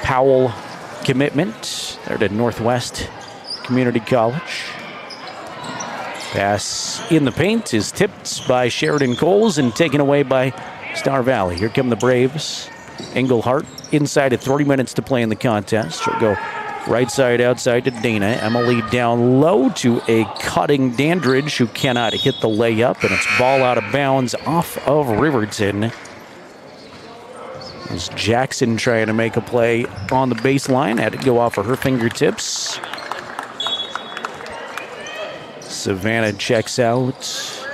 Powell commitment there to Northwest Community College. Pass in the paint is tipped by Sheridan Coles and taken away by Star Valley. Here come the Braves. Englehart inside at 3 minutes to play in the contest. She'll go right side outside to Dana. Emily down low to a cutting Dandridge, who cannot hit the layup, and it's ball out of bounds off of Riverton. As Jackson trying to make a play on the baseline, had to go off of her fingertips. Savannah checks out,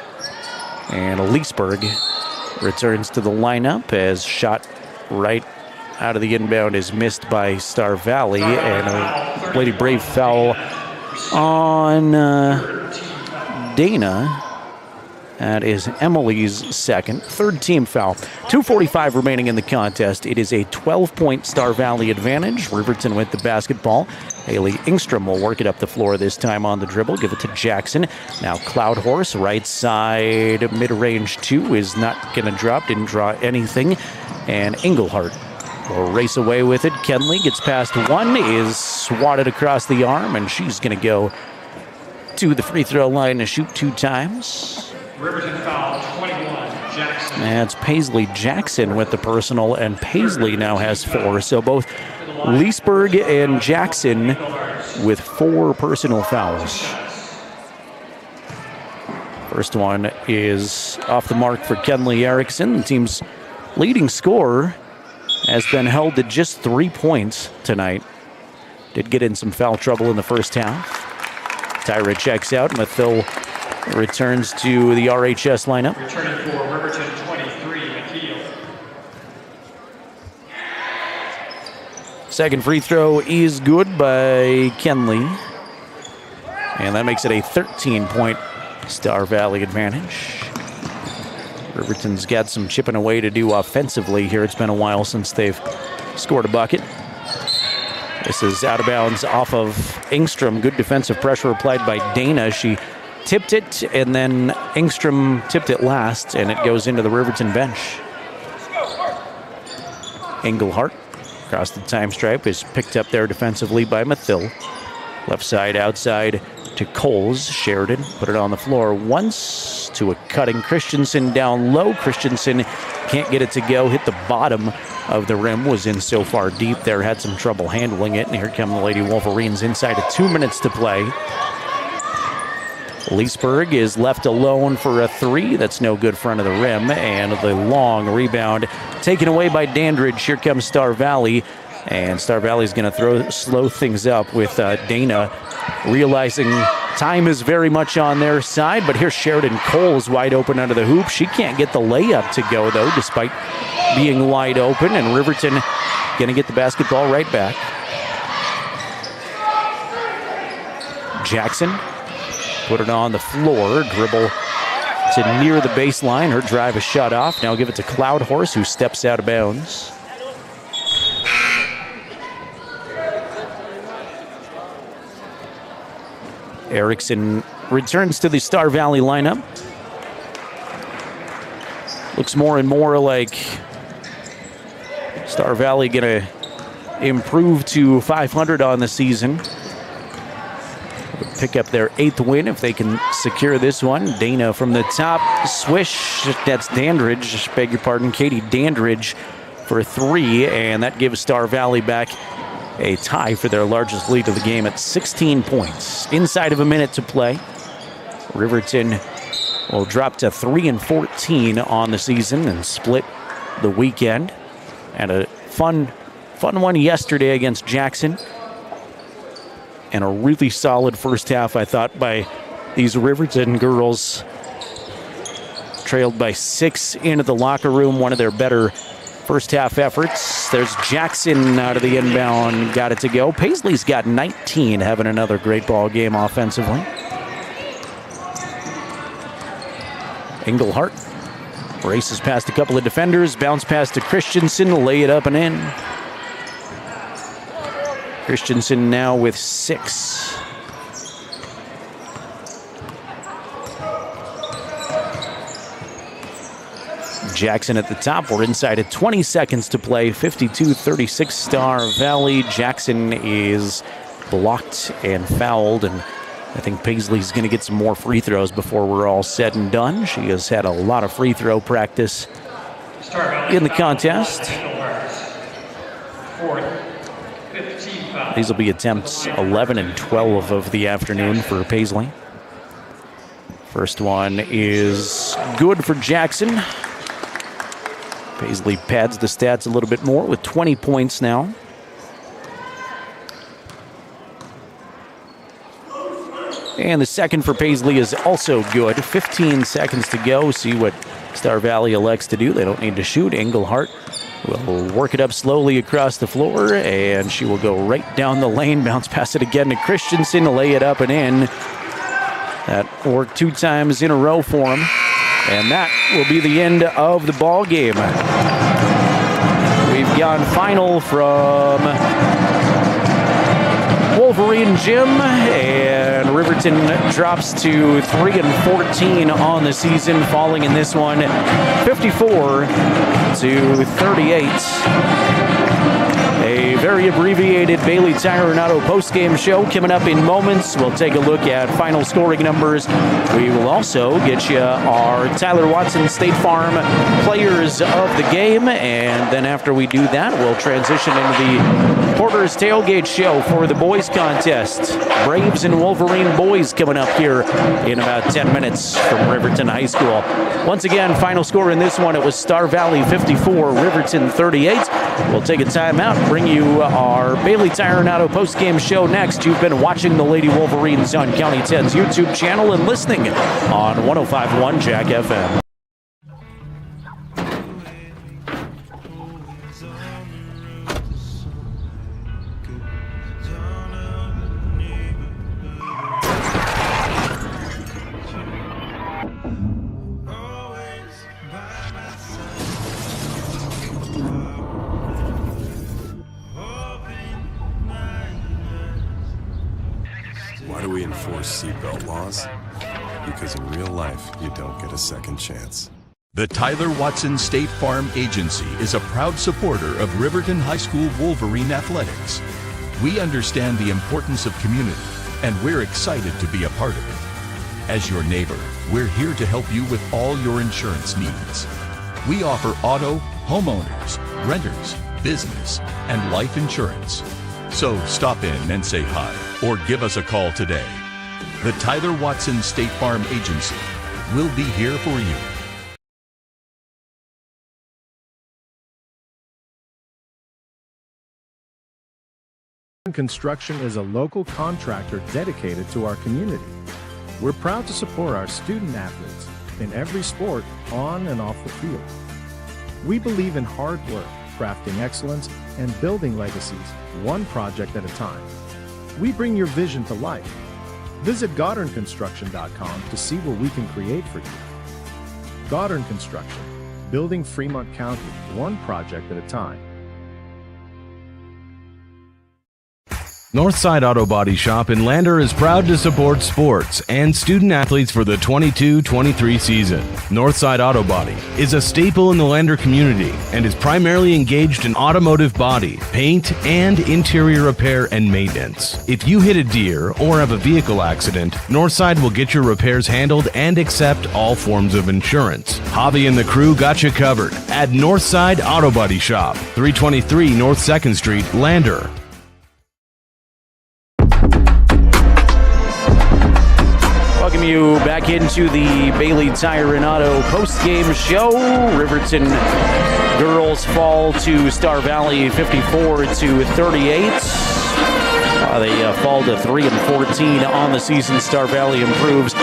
and Leesburg returns to the lineup as shot right out of the inbound is missed by Star Valley, and a Lady Brave foul on Dana. That is Emily's second, third team foul. 2:45 remaining in the contest. It is a 12-point Star Valley advantage. Riverton with the basketball. Haley Ingstrom will work it up the floor this time on the dribble. Give it to Jackson. Now Cloud Horse, right side, mid-range 2 is not going to drop. Didn't draw anything. And Englehart will race away with it. Kenley gets past one, is swatted across the arm, and she's going to go to the free throw line to shoot 2 times. Riverton foul, 21. Jackson. That's Paisley Jackson with the personal, and Paisley now has 4. So both Leesburg and Jackson with 4 personal fouls. First one is off the mark for Kenley Erickson. The team's leading scorer has been held to just 3 points tonight. Did get in some foul trouble in the first half. Tyra checks out. Mathil returns to the RHS lineup. Returning for Riverton 23, McKeel. Second free throw is good by Kenley. And that makes it a 13-point Star Valley advantage. Riverton's got some chipping away to do offensively here. It's been a while since they've scored a bucket. This is out of bounds off of Engstrom. Good defensive pressure applied by Dana. She tipped it, and then Engstrom tipped it last, and it goes into the Riverton bench. Engelhart across the time stripe is picked up there defensively by Mathil. Left side outside to Coles. Sheridan put it on the floor once to a cutting Christensen down low. Christensen can't get it to go. Hit the bottom of the rim. Was in so far deep there. Had some trouble handling it. And here come the Lady Wolverines inside of 2 minutes to play. Leesburg is left alone for a 3. That's no good front of the rim. And the long rebound taken away by Dandridge. Here comes Star Valley. And Star Valley's going to slow things up with Dana realizing time is very much on their side. But here's Sheridan Coles wide open under the hoop. She can't get the layup to go, though, despite being wide open. And Riverton going to get the basketball right back. Jackson put it on the floor. Dribble to near the baseline. Her drive is shut off. Now give it to Cloud Horse, who steps out of bounds. Erickson returns to the Star Valley lineup. Looks more and more like Star Valley going to improve to 500 on the season. Pick up their 8th win if they can secure this one. Dana from the top, swish. That's Dandridge, beg your pardon, Katie Dandridge for 3, and that gives Star Valley back a tie for their largest lead of the game at 16 points. Inside of a minute to play. Riverton will drop to 3-14 on the season and split the weekend. And a fun one yesterday against Jackson. And a really solid first half, I thought, by these Riverton girls. Trailed by 6 into the locker room. One of their better first half efforts. There's Jackson out of the inbound. Got it to go. Paisley's got 19, having another great ball game offensively. Engelhart races past a couple of defenders. Bounce pass to Christensen. Lay it up and in. Christensen now with 6. Jackson at the top. We're inside at 20 seconds to play. 52-36 Star Valley. Jackson is blocked and fouled, and I think Paisley's going to get some more free throws before we're all said and done. She has had a lot of free throw practice in the contest. These will be attempts 11 and 12 of the afternoon for Paisley. First one is good for Jackson. Paisley pads the stats a little bit more with 20 points now. And the second for Paisley is also good. 15 seconds to go. See what Star Valley elects to do. They don't need to shoot. Engelhart will work it up slowly across the floor, and she will go right down the lane. Bounce pass it again to Christensen to lay it up and in. That worked 2 times in a row for him. And that will be the end of the ball game. We've gone final from Wolverine Gym, and Riverton drops to 3-14 on the season, falling in this one 54-36. to 38. A very abbreviated Bailey Tire and Auto postgame show coming up in moments. We'll take a look at final scoring numbers. We will also get you our Tyler Watson State Farm players of the game. And then after we do that, we'll transition into the Porter's Tailgate show for the boys contest. Braves and Wolverine boys coming up here in about 10 minutes from Riverton High School. Once again, final score in this one, it was Star Valley 54, Riverton 38. We'll take a timeout, bring you our Bailey Tire and Auto postgame show next. You've been watching the Lady Wolverines on County 10's YouTube channel and listening on 105.1 Jack FM. Why do we enforce seatbelt laws? Because in real life, you don't get a second chance. The Tyler Watson State Farm Agency is a proud supporter of Riverton High School Wolverine athletics. We understand the importance of community, and we're excited to be a part of it. As your neighbor, we're here to help you with all your insurance needs. We offer auto, homeowners, renters, business, and life insurance. So stop in and say hi, or give us a call today. The Tyler Watson State Farm Agency will be here for you. Construction is a local contractor dedicated to our community. We're proud to support our student athletes in every sport, on and off the field. We believe in hard work, crafting excellence, and building legacies one project at a time. We bring your vision to life. Visit GoddardConstruction.com to see what we can create for you. Goddard Construction, building Fremont County one project at a time. Northside Auto Body Shop in Lander is proud to support sports and student athletes for the 22-23 season. Northside Auto Body is a staple in the Lander community and is primarily engaged in automotive body, paint, and interior repair and maintenance. If you hit a deer or have a vehicle accident, Northside will get your repairs handled and accept all forms of insurance. Javi and the crew got you covered at Northside Auto Body Shop, 323 North 2nd Street, Lander. Welcome you back into the Bailey Tire and Auto post-game show. Riverton girls fall to Star Valley 54-38. They fall to 3-14 on the season. Star Valley improves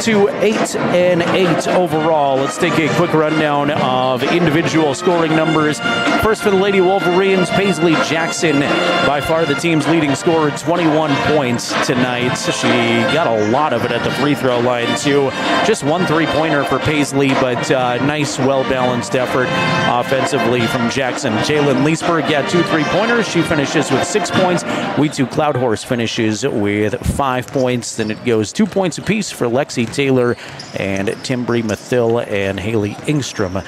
to 8-8 overall. Let's take a quick rundown of individual scoring numbers. First for the Lady Wolverines, Paisley Jackson, by far the team's leading scorer, 21 points tonight. She got a lot of it at the free throw line too. Just one three-pointer for Paisley, but nice, well-balanced effort offensively from Jackson. Jalen Leesburg got 2 three-pointers. She finishes with 6 points. We2 Cloudhorse finishes with 5 points. Then it goes 2 points apiece for Lexi Taylor and Timbri Mathil and Haley Ingstrom.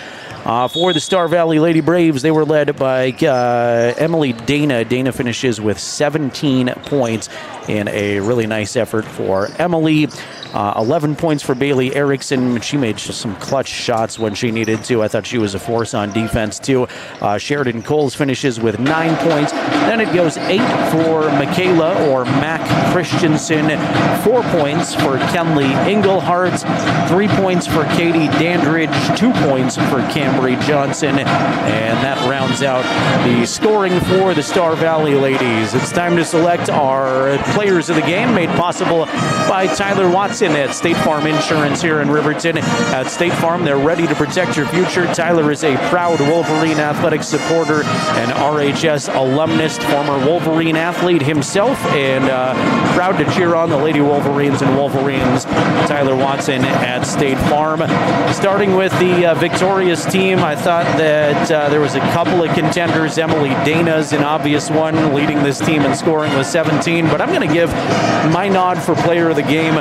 For the Star Valley Lady Braves, they were led by Emily Dana. Dana finishes with 17 points in a really nice effort for Emily. 11 points for Bailey Erickson. She made some clutch shots when she needed to. I thought she was a force on defense, too. Sheridan Coles finishes with 9 points. Then it goes 8 for Michaela, or Mac Christensen. 4 points for Kenley Engelhart. 3 points for Katie Dandridge. 2 points for Cambry Johnson. And that rounds out the scoring for the Star Valley ladies. It's time to select our players of the game, made possible by Tyler Watson at State Farm Insurance here in Riverton. At State Farm, they're ready to protect your future. Tyler is a proud Wolverine Athletics supporter and RHS alumnus, former Wolverine athlete himself, and proud to cheer on the Lady Wolverines and Wolverines. Tyler Watson at State Farm. Starting with the victorious team team. I thought that there was a couple of contenders. Emily Dana's an obvious one, leading this team in scoring with 17. But I'm going to give my nod for player of the game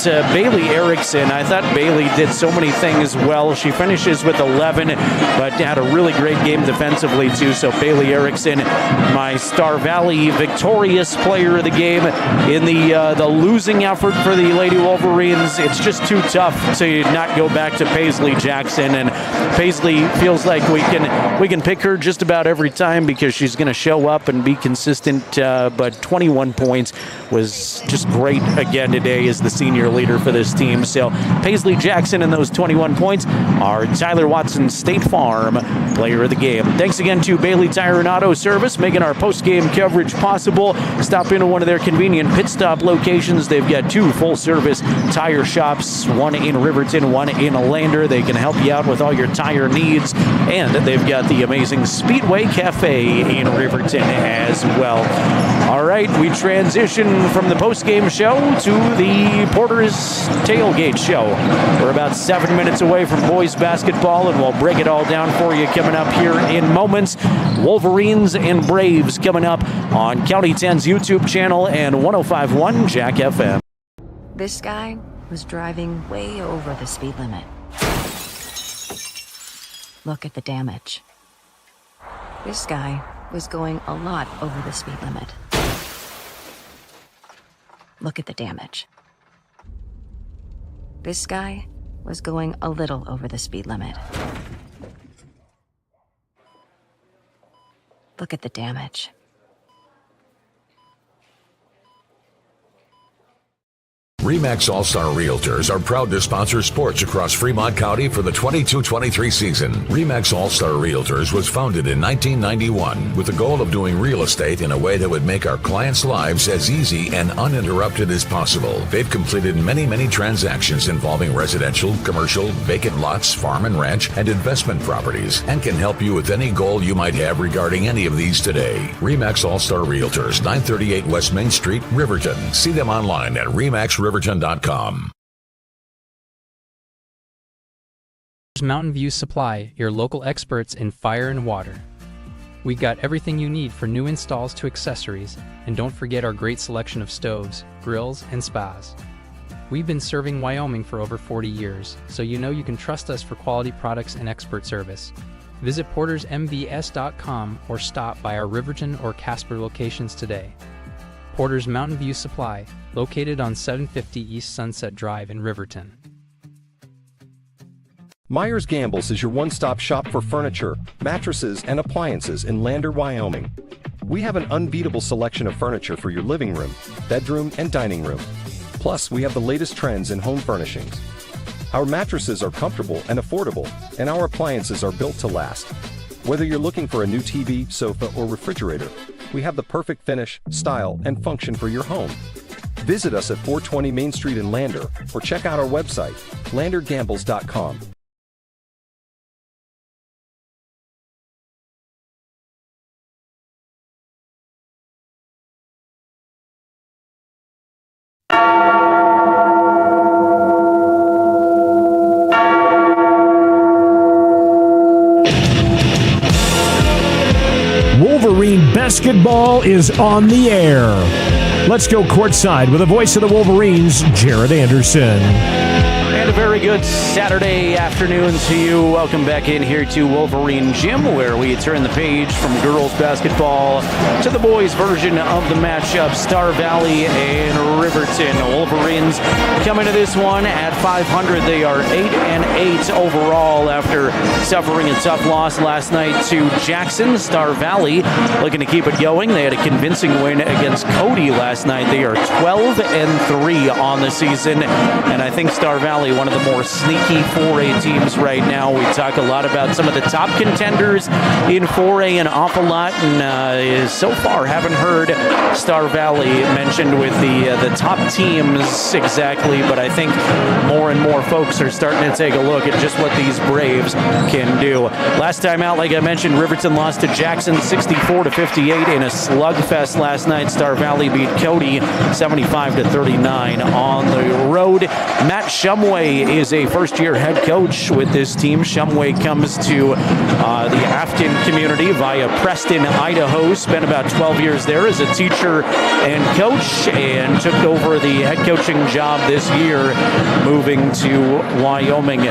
to Bailey Erickson. I thought Bailey did so many things well. She finishes with 11, but had a really great game defensively too. So Bailey Erickson, my Star Valley victorious player of the game in the losing effort for the Lady Wolverines. It's just too tough to not go back to Paisley Jackson, and Paisley feels like we can pick her just about every time because she's going to show up and be consistent. But 21 points was just great again today as the senior leader for this team. So Paisley Jackson and those 21 points are Tyler Watson State Farm player of the game. Thanks again to Bailey Tire and Auto Service making our post-game coverage possible. Stop into one of their convenient pit stop locations. They've got 2 full-service tire shops, one in Riverton, one in Lander. They can help you out with all your tire needs, and they've got the amazing Speedway Cafe in Riverton as well. All right, we transition from the post-game show to the Porter's Tailgate Show. We're about 7 minutes away from boys basketball, and we'll break it all down for you coming up here in moments. Wolverines and Braves coming up on County 10's YouTube channel and 105.1 Jack FM. This guy was driving way over the speed limit. Look at the damage. This guy was going a lot over the speed limit. Look at the damage. This guy was going a little over the speed limit. Look at the damage. RE/MAX All-Star Realtors are proud to sponsor sports across Fremont County for the 22-23 season. RE/MAX All-Star Realtors was founded in 1991 with the goal of doing real estate in a way that would make our clients' lives as easy and uninterrupted as possible. They've completed many transactions involving residential, commercial, vacant lots, farm and ranch, and investment properties, and can help you with any goal you might have regarding any of these today. RE/MAX All-Star Realtors, 938 West Main Street, Riverton. See them online at remaxriverton.com. Mountain View Supply, your local experts in fire and water. We got everything you need for new installs to accessories, and don't forget our great selection of stoves, grills, and spas. We've been serving Wyoming for over 40 years, so you know you can trust us for quality products and expert service. Visit portersmvs.com or stop by our Riverton or Casper locations today. Porter's Mountain View Supply, located on 750 East Sunset Drive in Riverton. Myers Gambles is your one-stop shop for furniture, mattresses, and appliances in Lander, Wyoming. We have an unbeatable selection of furniture for your living room, bedroom, and dining room. Plus, we have the latest trends in home furnishings. Our mattresses are comfortable and affordable, and our appliances are built to last. Whether you're looking for a new TV, sofa, or refrigerator, we have the perfect finish, style, and function for your home. Visit us at 420 Main Street in Lander, or check out our website, landergambles.com. Wolverine basketball is on the air. Let's go courtside with the voice of the Wolverines, Jared Anderson. And a very good Saturday afternoon to you. Welcome back in here to Wolverine Gym, where we turn the page from girls basketball to the boys version of the matchup, Star Valley and Riverton. Wolverines come into this one at 500. They are 8-8 overall after suffering a tough loss last night to Jackson. Star Valley looking to keep it going. They had a convincing win against Cody last night. They are 12-3 on the season, and I think Star Valley, one of the more sneaky 4A teams right now. We talk a lot about some of the top contenders in 4A an awful lot, and so far haven't heard Star Valley mentioned with the top teams exactly, but I think more and more folks are starting to take a look at just what these Braves can do. Last time out, like I mentioned, Riverton lost to Jackson 64-58 in a slugfest last night. Star Valley beat Cody 75-39 on the road. Matt Shumway is a first-year head coach with this team. Shumway comes to the Afton community via Preston, Idaho. Spent about 12 years there as a teacher and coach, and took over the head coaching job this year, moving to Wyoming.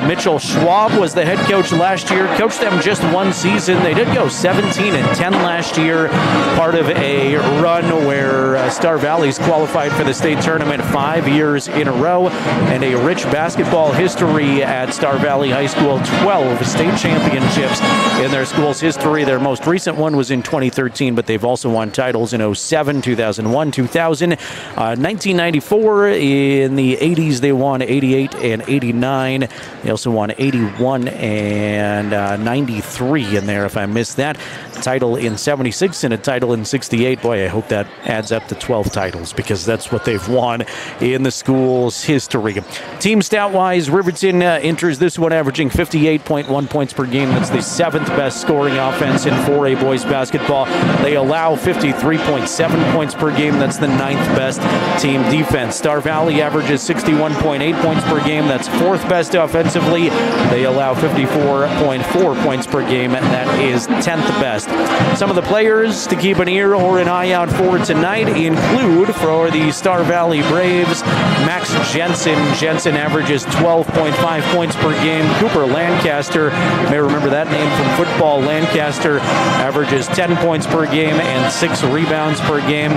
Mitchell Schwab was the head coach last year. Coached them just one season. They did go 17-10 last year, part of a run where Star Valley's qualified for the state tournament 5 years in a row, and a rich basketball history at Star Valley High School. 12 state championships in their school's history. Their most recent one was in 2013, but they've also won titles in 07, 2001, 2000, 1994. In the 80s, they won 88 and 89. They also won 81 and 93 in there, if I missed that. Title in 76 and a title in 68. Boy, I hope that adds up to 12 titles, because that's what they've won in the school's history. Team stat-wise, Riverton enters this one averaging 58.1 points per game. That's the 7th best scoring offense in 4A boys basketball. They allow 53.7 points per game. That's the 9th best team defense. Star Valley averages 61.8 points per game. That's 4th best offensively. They allow 54.4 points per game. That is 10th best. Some of the players to keep an ear or an eye out for tonight include, for the Star Valley Braves, Max Jensen. Jensen averages 12.5 points per game. Cooper Lancaster, you may remember that name from football. Lancaster averages 10 points per game and 6 rebounds per game.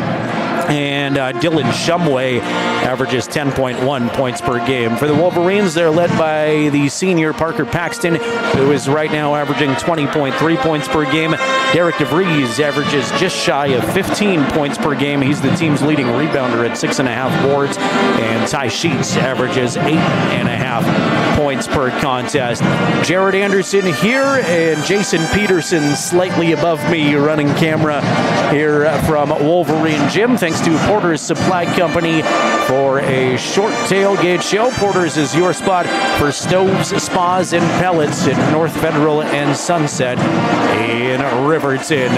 And Dylan Shumway averages 10.1 points per game. For the Wolverines, they're led by the senior Parker Paxton, who is right now averaging 20.3 points per game. Derek DeVries averages just shy of 15 points per game. He's the team's leading rebounder at 6.5 boards. And Ty Sheets averages 8.5 points per contest. Jared Anderson here, and Jason Peterson slightly above me running camera here from Wolverine Gym. Thanks to Porter's Supply Company for a short tailgate show. Porter's is your spot for stoves, spas, and pellets at North Federal and Sunset in Riverton.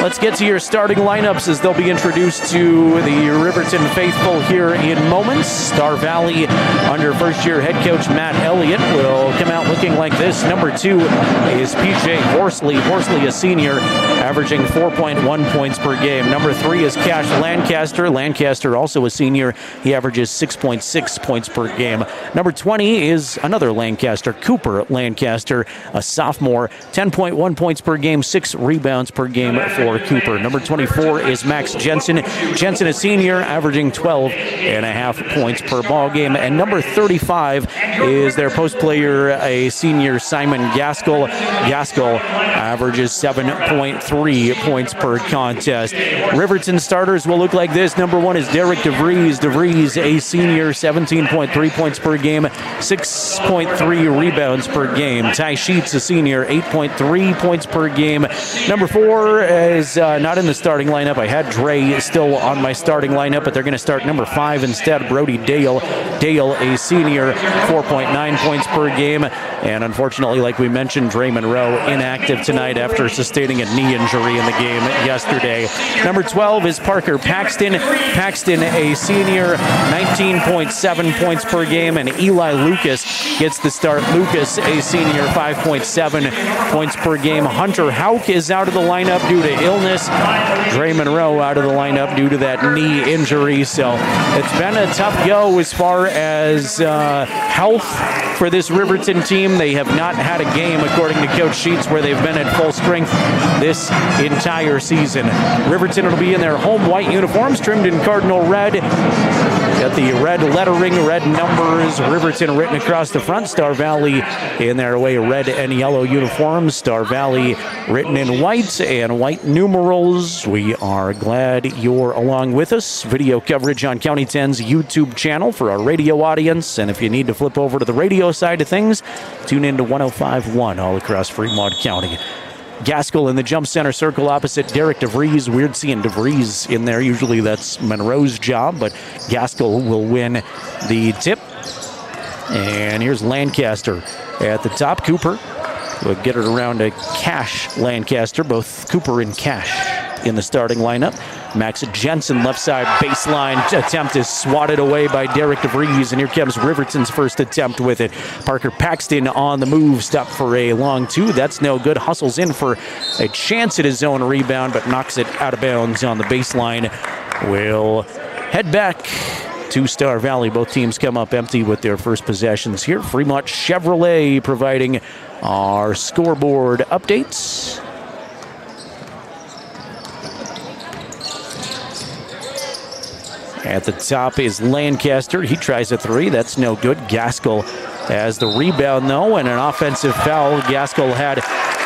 Let's get to your starting lineups as they'll be introduced to the Riverton faithful here in moments. Star Valley, under first-year head coach Matt Elliott, will come out looking like this. Number 2 is PJ Horsley. Horsley, a senior, averaging 4.1 points per game. Number 3 is Cash Lancaster. Lancaster, also a senior. He averages 6.6 points per game. Number 20 is another Lancaster, Cooper Lancaster, a sophomore. 10.1 points per game, 6 rebounds per game for Cooper. Number 24 is Max Jensen. Jensen, a senior, averaging 12.5 points per ball game. And number 35 is their post player, a senior, Simon Gaskell. Gaskell averages 7.3 points per contest. Riverton starters will look like this. Number 1 is Derek DeVries. DeVries, a senior, 17.3 points per game, 6.3 rebounds per game. Ty Sheets, a senior, 8.3 points per game. Number 4 is not in the starting lineup. I had Dre still on my starting lineup, but they're going to start number 5 instead, Brody Dale. Dale, a senior, 4.9 points per game. And unfortunately, like we mentioned, Dre Monroe inactive tonight after sustaining a knee injury in the game yesterday. Number 12 is Parker Paxton. Paxton, a senior, 19.7 points per game. And Eli Lucas gets the start. Lucas, a senior, 5.7 points per game. Hunter Hauk is out of the lineup due to illness. Dre Monroe out of the lineup due to that knee injury. So it's been a tough go as far as health for this Riverton team. They have not had a game, according to Coach Sheets, where they've been at full strength this entire season. Riverton will be in their home white uniforms, trimmed in cardinal red. Got the red lettering, red numbers, Riverton written across the front. Star Valley in their away red and yellow uniforms. Star Valley written in white and white numerals. We are glad you're along with us. Video coverage on County 10's YouTube channel for our radio audience. And if you need to flip over to the radio side of things, tune in to 105.1 all across Fremont County. Gaskell in the jump center circle opposite Derek DeVries. Weird seeing DeVries in there. Usually that's Monroe's job, but Gaskell will win the tip. And here's Lancaster at the top. Cooper We'll get it around to Cash Lancaster, both Cooper and Cash in the starting lineup. Max Jensen, left side baseline attempt is swatted away by Derek DeVries, and here comes Riverton's first attempt with it. Parker Paxton on the move, stopped for a long two. That's no good. Hustles in for a chance at his own rebound, but knocks it out of bounds on the baseline. We'll head back to Star Valley. Both teams come up empty with their first possessions here. Fremont Chevrolet providing our scoreboard updates. At the top is Lancaster. He tries a three. That's no good. Gaskell has the rebound, though, and an offensive foul. Gaskell had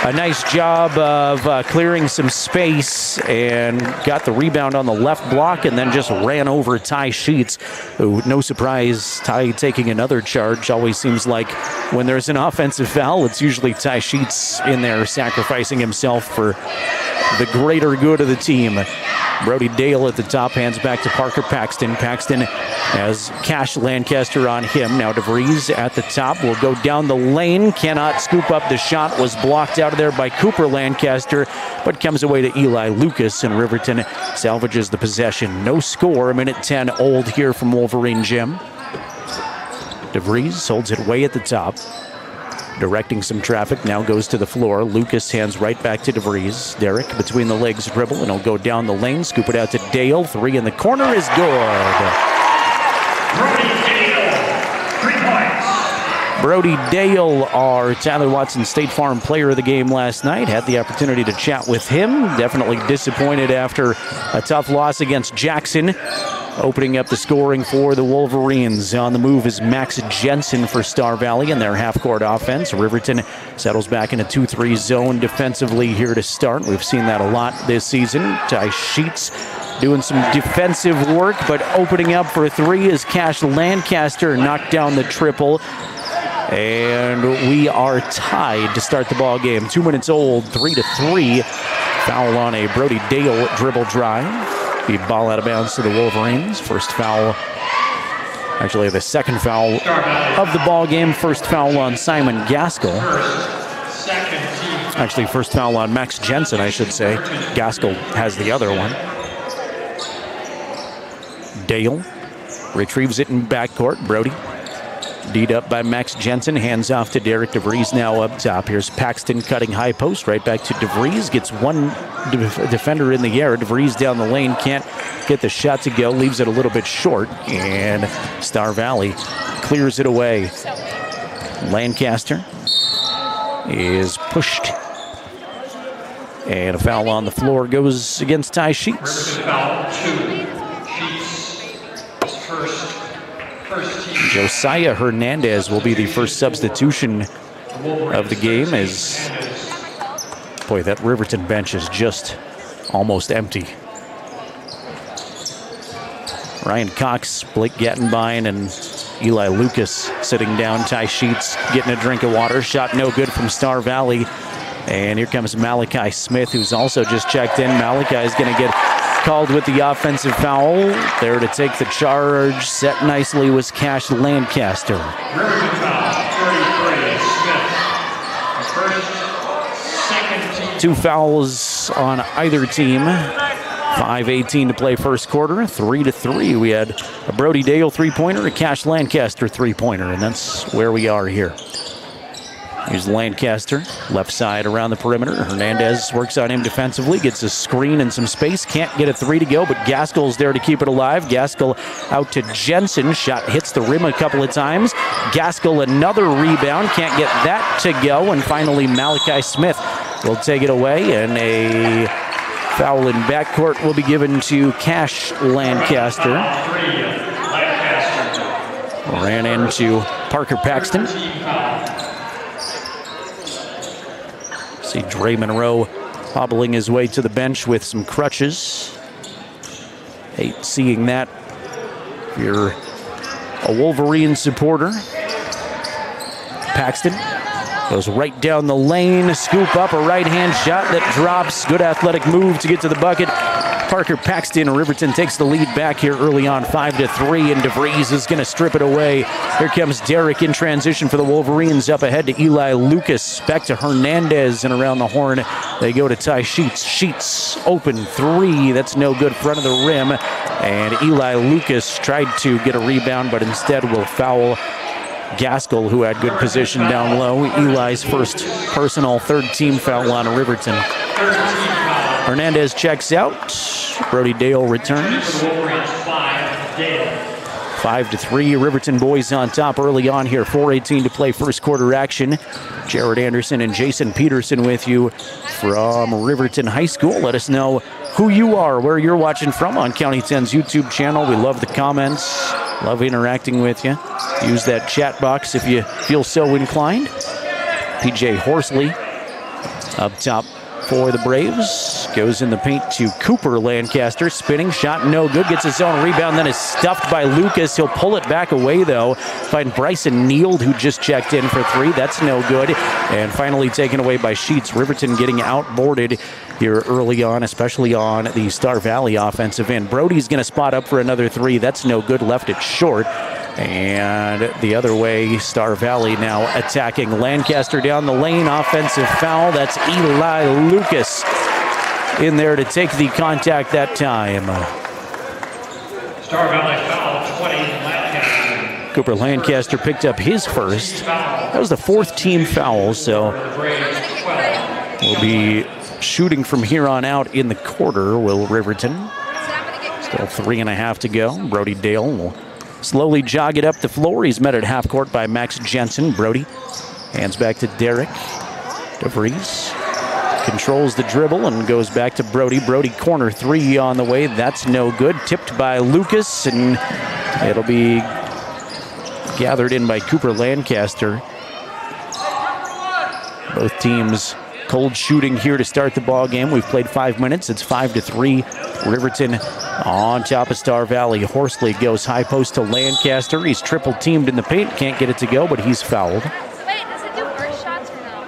a nice job of clearing some space and got the rebound on the left block and then just ran over Ty Sheets, who, no surprise, Ty taking another charge. Always seems like when there's an offensive foul, it's usually Ty Sheets in there sacrificing himself for the greater good of the team. Brody Dale at the top, hands back to Parker Paxton. Paxton has Cash Lancaster on him. Now DeVries at the top will go down the lane. Cannot scoop up the shot. Was blocked out of there by Cooper Lancaster, but comes away to Eli Lucas, and Riverton salvages the possession. No score, a minute 10 old here from Wolverine Gym. DeVries holds it way at the top. Directing some traffic, now goes to the floor. Lucas hands right back to DeVries. Derek between the legs dribble, and he'll go down the lane, scoop it out to Dale. Three in the corner is good. Brody Dale, our Tyler Watson State Farm player of the game last night. Had the opportunity to chat with him. Definitely disappointed after a tough loss against Jackson. Opening up the scoring for the Wolverines. On the move is Max Jensen for Star Valley in their half-court offense. Riverton settles back in a 2-3 zone defensively here to start. We've seen that a lot this season. Ty Sheets doing some defensive work, but opening up for a three is Cash Lancaster. Knocked down the triple. And we are tied to start the ball game. 2 minutes old, 3-3. Foul on a Brody Dale dribble drive. The ball out of bounds to the Wolverines. First foul, actually the second foul of the ball game. First foul on Simon Gaskell. Actually, first foul on Max Jensen, I should say. Gaskell has the other one. Dale retrieves it in backcourt. Brody D'd up by Max Jensen, hands off to Derek DeVries now up top. Here's Paxton cutting high post, right back to DeVries. Gets one defender in the air. DeVries down the lane, can't get the shot to go, leaves it a little bit short, and Star Valley clears it away. Lancaster is pushed, and a foul on the floor goes against Ty Sheets. Josiah Hernandez will be the first substitution of the game, as, boy, that Riverton bench is just almost empty. Ryan Cox, Blake Gattenbein, and Eli Lucas sitting down. Ty Sheets getting a drink of water. Shot no good from Star Valley. And here comes Malachi Smith, who's also just checked in. Malachi is going to get called with the offensive foul. There to take the charge, set nicely, was Cash Lancaster. Two fouls on either team. 5:18 to play first quarter. 3-3. We had a Brody Dale three-pointer, a Cash Lancaster three-pointer, and that's where we are here. Here's Lancaster, left side around the perimeter. Hernandez works on him defensively, gets a screen and some space. Can't get a three to go, but Gaskell's there to keep it alive. Gaskell out to Jensen. Shot hits the rim a couple of times. Gaskell another rebound. Can't get that to go. And finally, Malachi Smith will take it away. And a foul in backcourt will be given to Cash Lancaster. Ran into Parker Paxton. See Dre Monroe hobbling his way to the bench with some crutches. Hate seeing that if you're a Wolverine supporter. Paxton goes right down the lane, scoop up a right-hand shot that drops. Good athletic move to get to the bucket. Parker Paxton. Riverton takes the lead back here early on, 5-3, and DeVries is going to strip it away. Here comes Derek in transition for the Wolverines. Up ahead to Eli Lucas. Back to Hernandez, and around the horn they go to Ty Sheets. Sheets open three. That's no good, front of the rim. And Eli Lucas tried to get a rebound, but instead will foul Gaskell, who had good position down low. Eli's first personal third-team foul on Riverton. Hernandez checks out. Brody Dale returns. 5-3, Riverton boys on top early on here. 4:18 to play, first quarter action. Jared Anderson and Jason Peterson with you from Riverton High School. Let us know who you are, where you're watching from on County 10's YouTube channel. We love the comments, love interacting with you. Use that chat box if you feel so inclined. PJ Horsley up top for the Braves. Goes in the paint to Cooper Lancaster. Spinning shot, no good. Gets his own rebound, then is stuffed by Lucas. He'll pull it back away, though. Find Bryson Neild, who just checked in for three. That's no good. And finally taken away by Sheets. Riverton getting outboarded here early on, especially on the Star Valley offensive end. Brody's going to spot up for another three. That's no good. Left it short. And the other way, Star Valley now attacking. Lancaster down the lane, offensive foul. That's Eli Lucas in there to take the contact that time. Star Valley foul, 20, Lancaster. Cooper Lancaster picked up his first. That was the fourth team foul, so we'll be shooting from here on out in the quarter, will Riverton. Still 3.5 to go. Brody Dale will slowly jog it up the floor. He's met at half court by Max Jensen. Brody hands back to Derek. DeVries controls the dribble and goes back to Brody. Brody corner three on the way. That's no good. Tipped by Lucas, and it'll be gathered in by Cooper Lancaster. Both teams cold shooting here to start the ball game. We've played 5 minutes. It's 5-3. Riverton on top of Star Valley. Horsley goes high post to Lancaster. He's triple teamed in the paint. Can't get it to go, but he's fouled. Wait, does it do first shots or no?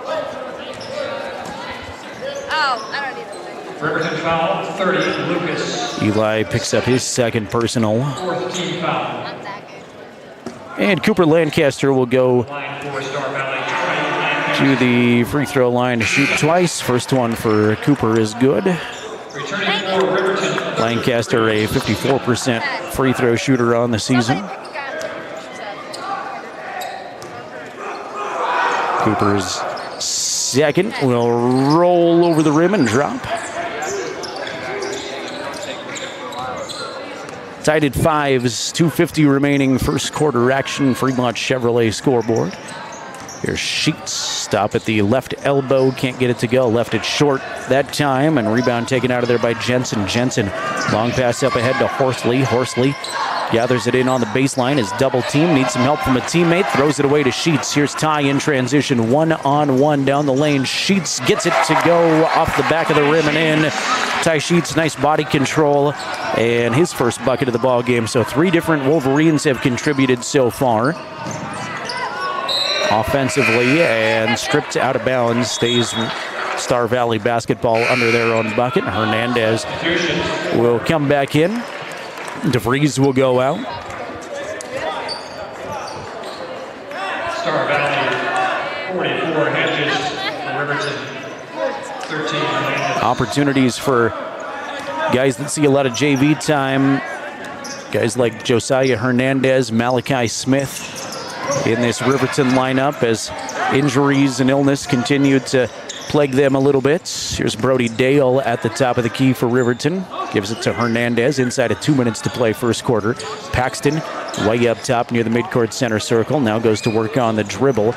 Oh, I don't need to. Riverton foul, 30, Lucas. Eli picks up his second personal. Fourth team foul. And Cooper Lancaster will go to the free throw line to shoot twice. First one for Cooper is good. Lancaster, a 54% free throw shooter on the season. Cooper's second will roll over the rim and drop. Tied at fives, 2:50 remaining, first quarter action. Fremont Chevrolet scoreboard. Here's Sheets, stop at the left elbow, can't get it to go, left it short that time, and rebound taken out of there by Jensen. Jensen, long pass up ahead to Horsley. Horsley gathers it in on the baseline, is double team, needs some help from a teammate, throws it away to Sheets. Here's Ty in transition, 1-on-1 down the lane. Sheets gets it to go off the back of the rim and in. Ty Sheets, nice body control, and his first bucket of the ball game. So 3 different Wolverines have contributed so far offensively, and stripped out of bounds. Stays Star Valley basketball under their own bucket. Hernandez will come back in. DeVries will go out. Star Valley, 44, Hedges, Riverton, 13. Opportunities for guys that see a lot of JV time. Guys like Josiah Hernandez, Malachi Smith in this Riverton lineup as injuries and illness continue to plague them a little bit. Here's Brody Dale at the top of the key for Riverton. Gives it to Hernandez inside of 2 minutes to play first quarter. Paxton way up top near the midcourt center circle. Now goes to work on the dribble.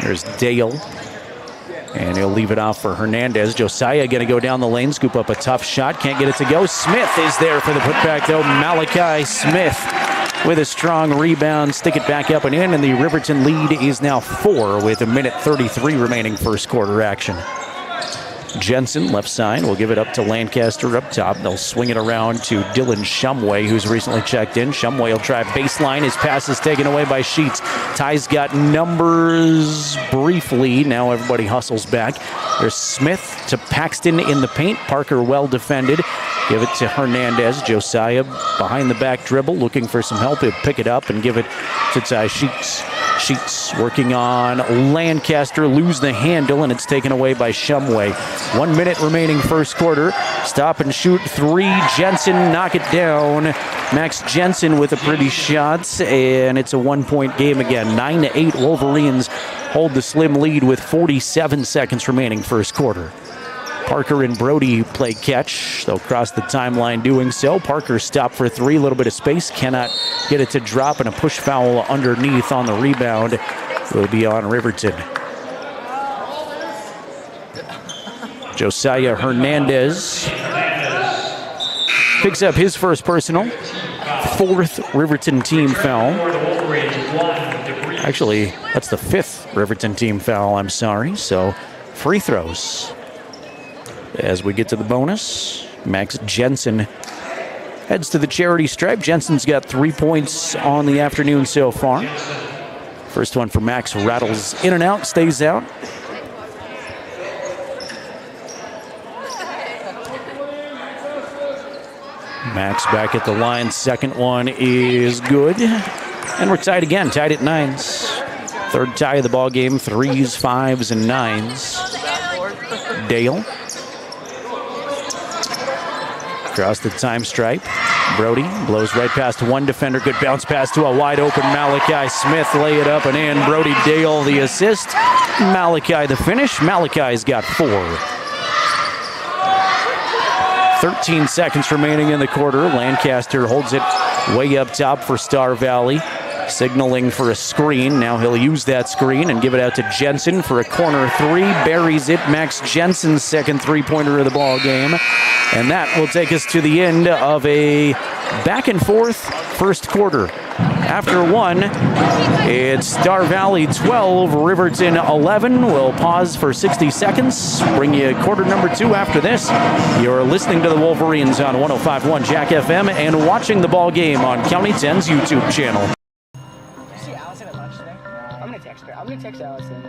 There's Dale. And he'll leave it off for Hernandez. Josiah going to go down the lane, scoop up a tough shot. Can't get it to go. Smith is there for the putback, though. Malachi Smith with a strong rebound. Stick it back up and in, and the Riverton lead is now 4 with 1:33 remaining first quarter action. Jensen, left side, will give it up to Lancaster up top. They'll swing it around to Dylan Shumway, who's recently checked in. Shumway will try baseline. His pass is taken away by Sheets. Ty's got numbers briefly. Now everybody hustles back. There's Smith to Paxton in the paint. Parker well defended. Give it to Hernandez. Josiah behind the back dribble, looking for some help. He'll pick it up and give it to Ty Sheets. Sheets working on Lancaster, lose the handle, and it's taken away by Shumway. 1 minute remaining first quarter. Stop and shoot three. Jensen knock it down. Max Jensen with a pretty shot, and it's a 1-point game again. 9-8 Wolverines hold the slim lead with 47 seconds remaining first quarter. Parker and Brody play catch. They'll cross the timeline doing so. Parker stopped for three, a little bit of space, cannot get it to drop, and a push foul underneath on the rebound will be on Riverton. Josiah Hernandez picks up his first personal. Fourth Riverton team foul. Actually, that's the fifth Riverton team foul, I'm sorry. So, free throws. As we get to the bonus, Max Jensen heads to the charity stripe. Jensen's got 3 points on the afternoon so far. First one for Max rattles in and out, stays out. Max back at the line. Second one is good. And we're tied again, tied at 9s. Third tie of the ball game, 3s, 5s, and 9s. Dale. Across the time stripe. Brody blows right past one defender. Good bounce pass to a wide open Malachi Smith. Lay it up and in. Brody Dale the assist. Malachi the finish. Malachi's got 4. 13 seconds remaining in the quarter. Lancaster holds it way up top for Star Valley. Signaling for a screen. Now he'll use that screen and give it out to Jensen for a corner three. Buries it. Max Jensen's second three-pointer of the ball game. And that will take us to the end of a back and forth first quarter. After one, it's Star Valley 12, Riverton 11. We'll pause for 60 seconds. Bring you quarter number 2 after this. You're listening to the Wolverines on 105.1 Jack FM and watching the ball game on County 10's YouTube channel. I'm gonna text Allison.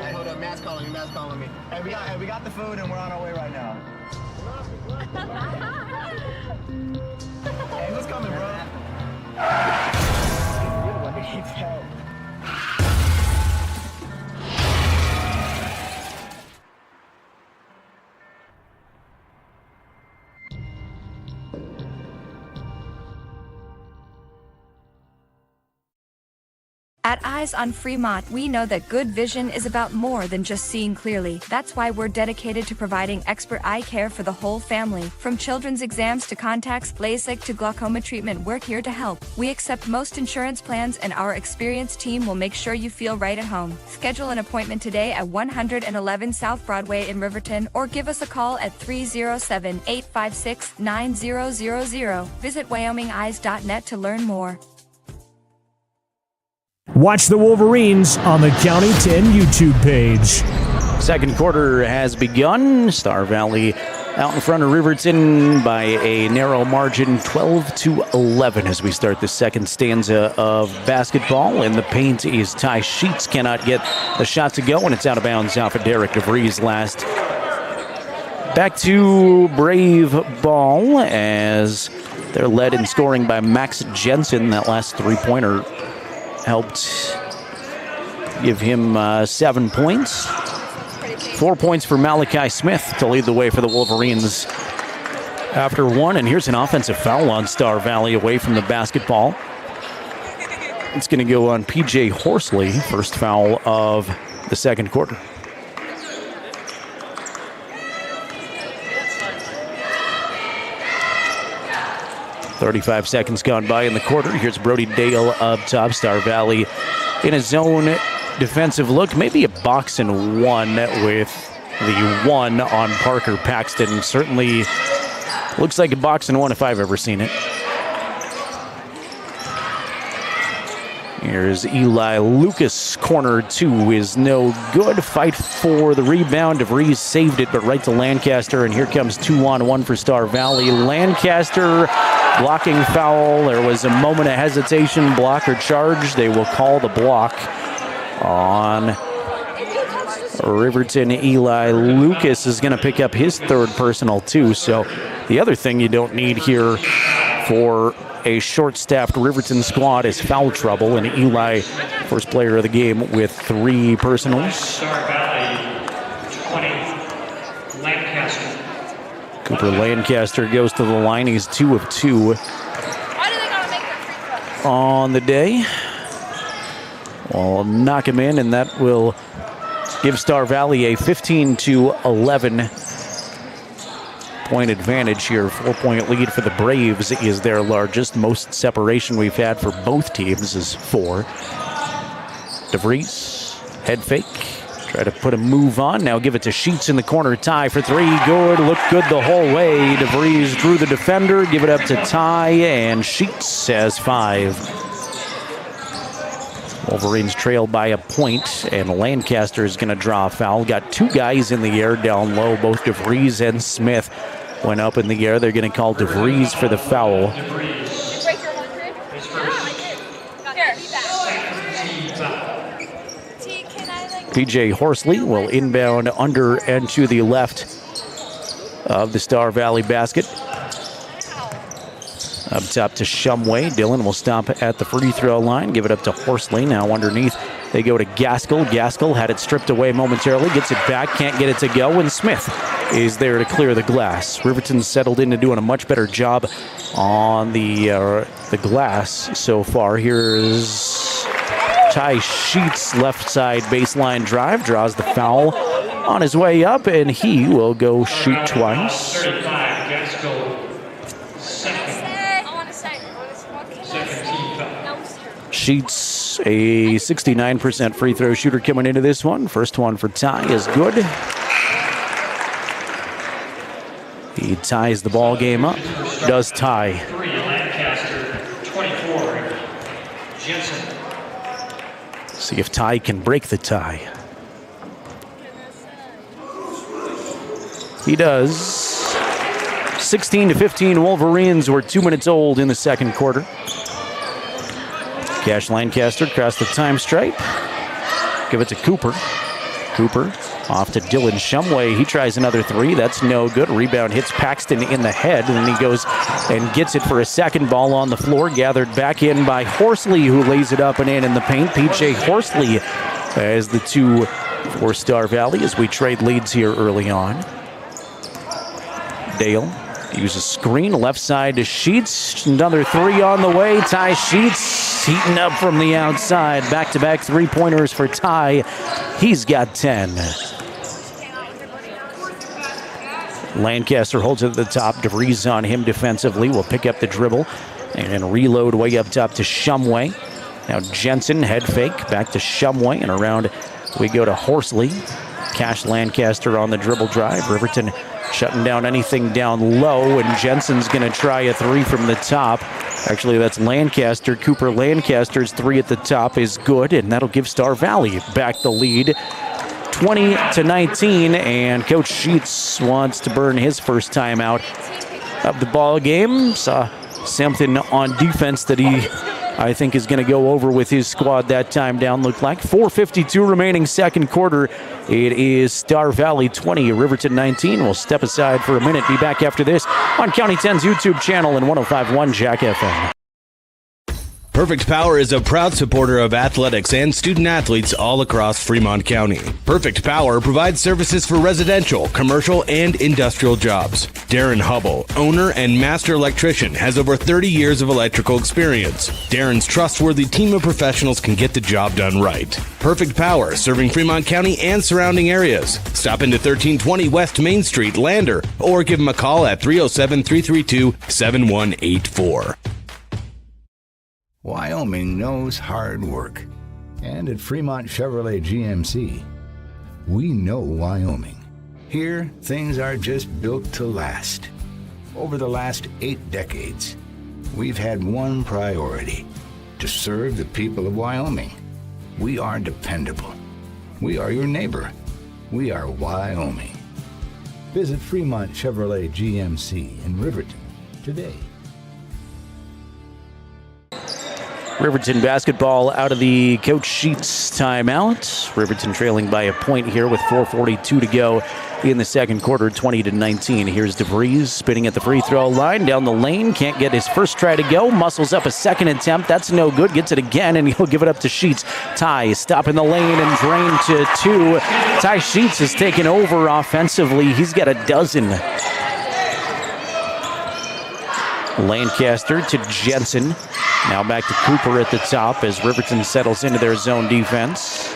Hey, hold up, Matt's calling me. Hey, we got the food and we're on our way right now. Hey, who's coming, bro? You need help. At Eyes on Fremont, we know that good vision is about more than just seeing clearly. That's why we're dedicated to providing expert eye care for the whole family. From children's exams to contacts, LASIK to glaucoma treatment, we're here to help. We accept most insurance plans, and our experienced team will make sure you feel right at home. Schedule an appointment today at 111 South Broadway in Riverton, or give us a call at 307-856-9000. Visit WyomingEyes.net to learn more. Watch the Wolverines on the County 10 YouTube page. Second quarter has begun. Star Valley out in front of Riverton by a narrow margin, 12-11 as we start the second stanza of basketball. And the paint is Ty Sheets, cannot get the shot to go, and it's out of bounds off of Derek DeVries last. Back to Brave ball as they're led in scoring by Max Jensen. That last three-pointer helped give him 7 points. 4 points for Malachi Smith to lead the way for the Wolverines after one. And here's an offensive foul on Star Valley away from the basketball. It's going to go on PJ Horsley, first foul of the second quarter. .35 seconds gone by in the quarter. Here's Brody Dale up top. Star Valley in a zone defensive look. Maybe a box and one with the one on Parker Paxton. Certainly looks like a box and one if I've ever seen it. Here's Eli Lucas. Corner two is no good. Fight for the rebound. DeVries saved it, but right to Lancaster. And here comes 2-on-1 for Star Valley. Lancaster blocking foul. There was a moment of hesitation. Block or charge. They will call the block on Riverton Eli Lucas is going to pick up his third personal too. So the other thing you don't need here for a short-staffed Riverton squad is foul trouble, and Eli, first player of the game with 3 personals. Star Valley, 20, Lancaster. Cooper Lancaster goes to the line. He's 2 of 2 on the day. Well, knock him in, and that will give Star Valley a 15-11 point advantage here. 4-point lead for the Braves is their largest. Most separation we've had for both teams is 4. DeVries, head fake. Try to put a move on. Now give it to Sheets in the corner. Ty for 3. Good. Looked good the whole way. DeVries drew the defender. Give it up to Ty, and Sheets has 5. Wolverines trail by a point, and Lancaster is going to draw a foul. Got 2 guys in the air down low. Both DeVries and Smith went up in the air. They're going to call DeVries for the foul. PJ Horsley will inbound under and to the left of the Star Valley basket. Up top to Shumway. Dillon will stop at the free throw line. Give it up to Horsley. Now underneath they go to Gaskell. Gaskell had it stripped away momentarily. Gets it back. Can't get it to go. And Smith is there to clear the glass. Riverton settled into doing a much better job on the glass so far. Here's Ty Sheets, left side baseline drive. Draws the foul on his way up, and he will go shoot twice. 35, Gaskell. Sheets, a 69% free throw shooter coming into this one. First one for Ty is good. He ties the ball game up. Does Ty. 3, Lancaster, 24, Jensen. See if Ty can break the tie. He does. 16-15 Wolverines were 2 minutes old in the second quarter. Cash Lancaster across the time stripe. Give it to Cooper. Cooper off to Dylan Shumway. He tries another 3. That's no good. Rebound hits Paxton in the head, and then he goes and gets it for a second. Ball on the floor. Gathered back in by Horsley, who lays it up and in the paint. PJ Horsley as the 2 for Star Valley as we trade leads here early on. Dale uses screen left side to Sheets. Another 3 on the way. Ty Sheets heating up from the outside. Back-to-back 3-pointers for Ty. He's got 10. Lancaster holds it at the top. DeVries on him defensively. Will pick up the dribble and reload way up top to Shumway. Now Jensen, head fake. Back to Shumway, and around we go to Horsley. Cash Lancaster on the dribble drive. Riverton shutting down anything down low, and Jensen's going to try a 3 from the top. Actually, that's Lancaster. Cooper Lancaster's 3 at the top is good, and that'll give Star Valley back the lead 20-19, and Coach Sheets wants to burn his first time out of the ball game. Saw something on defense that he, I think, is going to go over with his squad that time down. Looked like 4:52 remaining second quarter. It is Star Valley 20, Riverton 19. We'll step aside for a minute. Be back after this on County 10's YouTube channel and 105.1 Jack FM. Perfect Power is a proud supporter of athletics and student athletes all across Fremont County. Perfect Power provides services for residential, commercial, and industrial jobs. Darren Hubble, owner and master electrician, has over 30 years of electrical experience. Darren's trustworthy team of professionals can get the job done right. Perfect Power, serving Fremont County and surrounding areas. Stop into 1320 West Main Street, Lander, or give him a call at 307-332-7184. Wyoming knows hard work. And at Fremont Chevrolet GMC, we know Wyoming. Here, things are just built to last. Over the last 8 decades, we've had one priority: to serve the people of Wyoming. We are dependable. We are your neighbor. We are Wyoming. Visit Fremont Chevrolet GMC in Riverton today. Riverton basketball out of the Coach Sheets timeout. Riverton trailing by a point here with 4:42 to go in the second quarter, 20-19. Here's DeVries spinning at the free throw line, down the lane. Can't get his first try to go. Muscles up a second attempt. That's no good. Gets it again, and he'll give it up to Sheets. Ty stop in the lane and drain to 2. Ty Sheets has taken over offensively. He's got a dozen. Lancaster to Jensen. Now back to Cooper at the top as Riverton settles into their zone defense.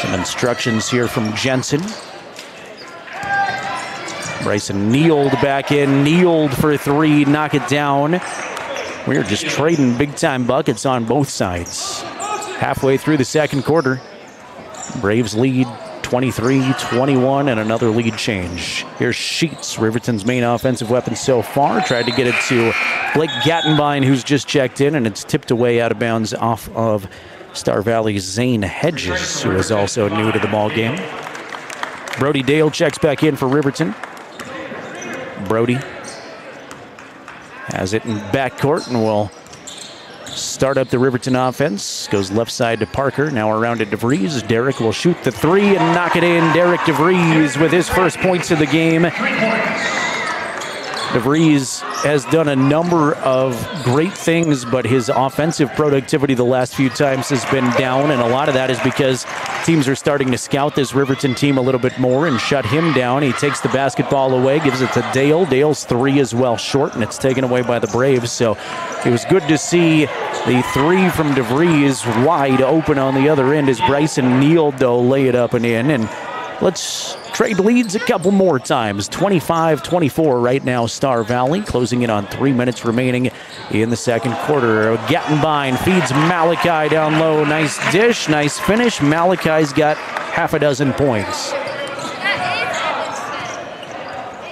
Some instructions here from Jensen. Bryson kneeled back in, kneeled for 3, knock it down. We're just trading big-time buckets on both sides. Halfway through the second quarter, Braves lead 23-21 and another lead change. Here's Sheets, Riverton's main offensive weapon so far. Tried to get it to Blake Gattenbein, who's just checked in, and it's tipped away out of bounds off of Star Valley's Zane Hedges, who is also new to the ball game. Brody Dale checks back in for Riverton. Brody has it in backcourt and will start up the Riverton offense. Goes left side to Parker, now around to DeVries. Derek will shoot the 3 and knock it in. Derek DeVries with his first points of the game. DeVries has done a number of great things, but his offensive productivity the last few times has been down, and a lot of that is because teams are starting to scout this Riverton team a little bit more and shut him down. He takes the basketball away, gives it to Dale. Dale's 3 is well short, and it's taken away by the Braves, so it was good to see the 3 from DeVries wide open on the other end as Bryson kneeled, though, lay it up and in, and let's trade leads a couple more times. 25-24 right now, Star Valley, closing in on 3 minutes remaining in the second quarter. Gattenbein feeds Malachi down low. Nice dish, nice finish. Malachi's got half a dozen points.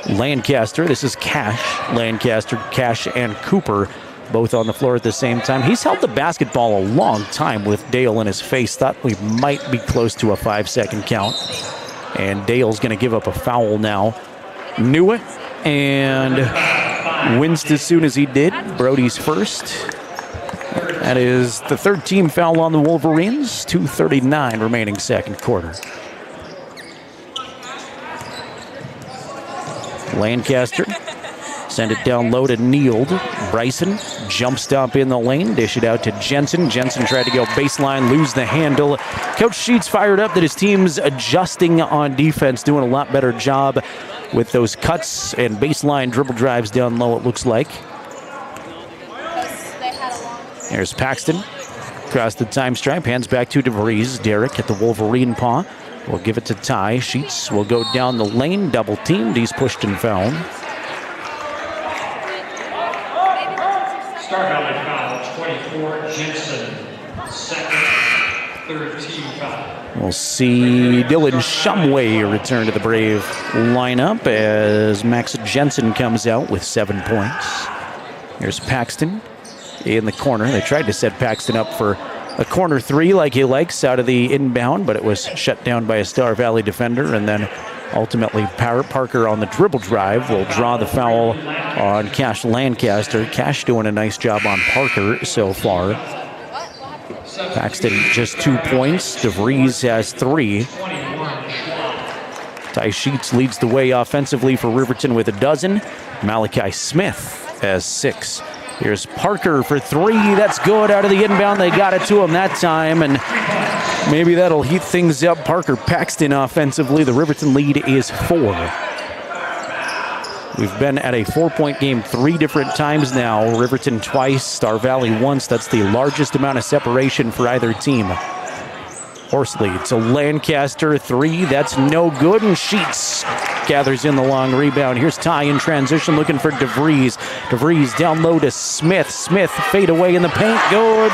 Lancaster, this is Cash. Lancaster, Cash, and Cooper both on the floor at the same time. He's held the basketball a long time with Dale in his face. Thought we might be close to a 5-second count. And Dale's going to give up a foul now. Knew it and winced as soon as he did. Brody's first. That is the third team foul on the Wolverines. 2:39 remaining second quarter. Lancaster send it down low to Neild. Bryson jump stop in the lane, dish it out to Jensen. Jensen tried to go baseline, lose the handle. Coach Sheets fired up that his team's adjusting on defense, doing a lot better job with those cuts and baseline dribble drives down low, it looks like. There's Paxton across the time stripe, hands back to DeVries. Derek at the Wolverine paw. We'll give it to Ty. Sheets will go down the lane, double teamed. He's pushed and fouled. Star Valley foul, 24, Jensen. Second, third team foul. We'll see Dylan Shumway return to the Brave lineup as Max Jensen comes out with 7 points. Here's Paxton in the corner. They tried to set Paxton up for a corner 3 like he likes out of the inbound, but it was shut down by a Star Valley defender, and then ultimately Parker on the dribble drive will draw the foul on Cash Lancaster. Cash doing a nice job on Parker so far. Paxton just 2 points. DeVries has 3. Ty Sheets leads the way offensively for Riverton with a dozen. Malachi Smith has 6. Here's Parker for 3. That's good out of the inbound. They got it to him that time, and maybe that'll heat things up. Parker Paxton offensively. The Riverton lead is 4. We've been at a 4-point game 3 different times now. Riverton twice, Star Valley once. That's the largest amount of separation for either team. Horsley to Lancaster, 3. That's no good, and Sheets gathers in the long rebound. Here's Ty in transition looking for DeVries. DeVries down low to Smith. Smith fade away in the paint. Good.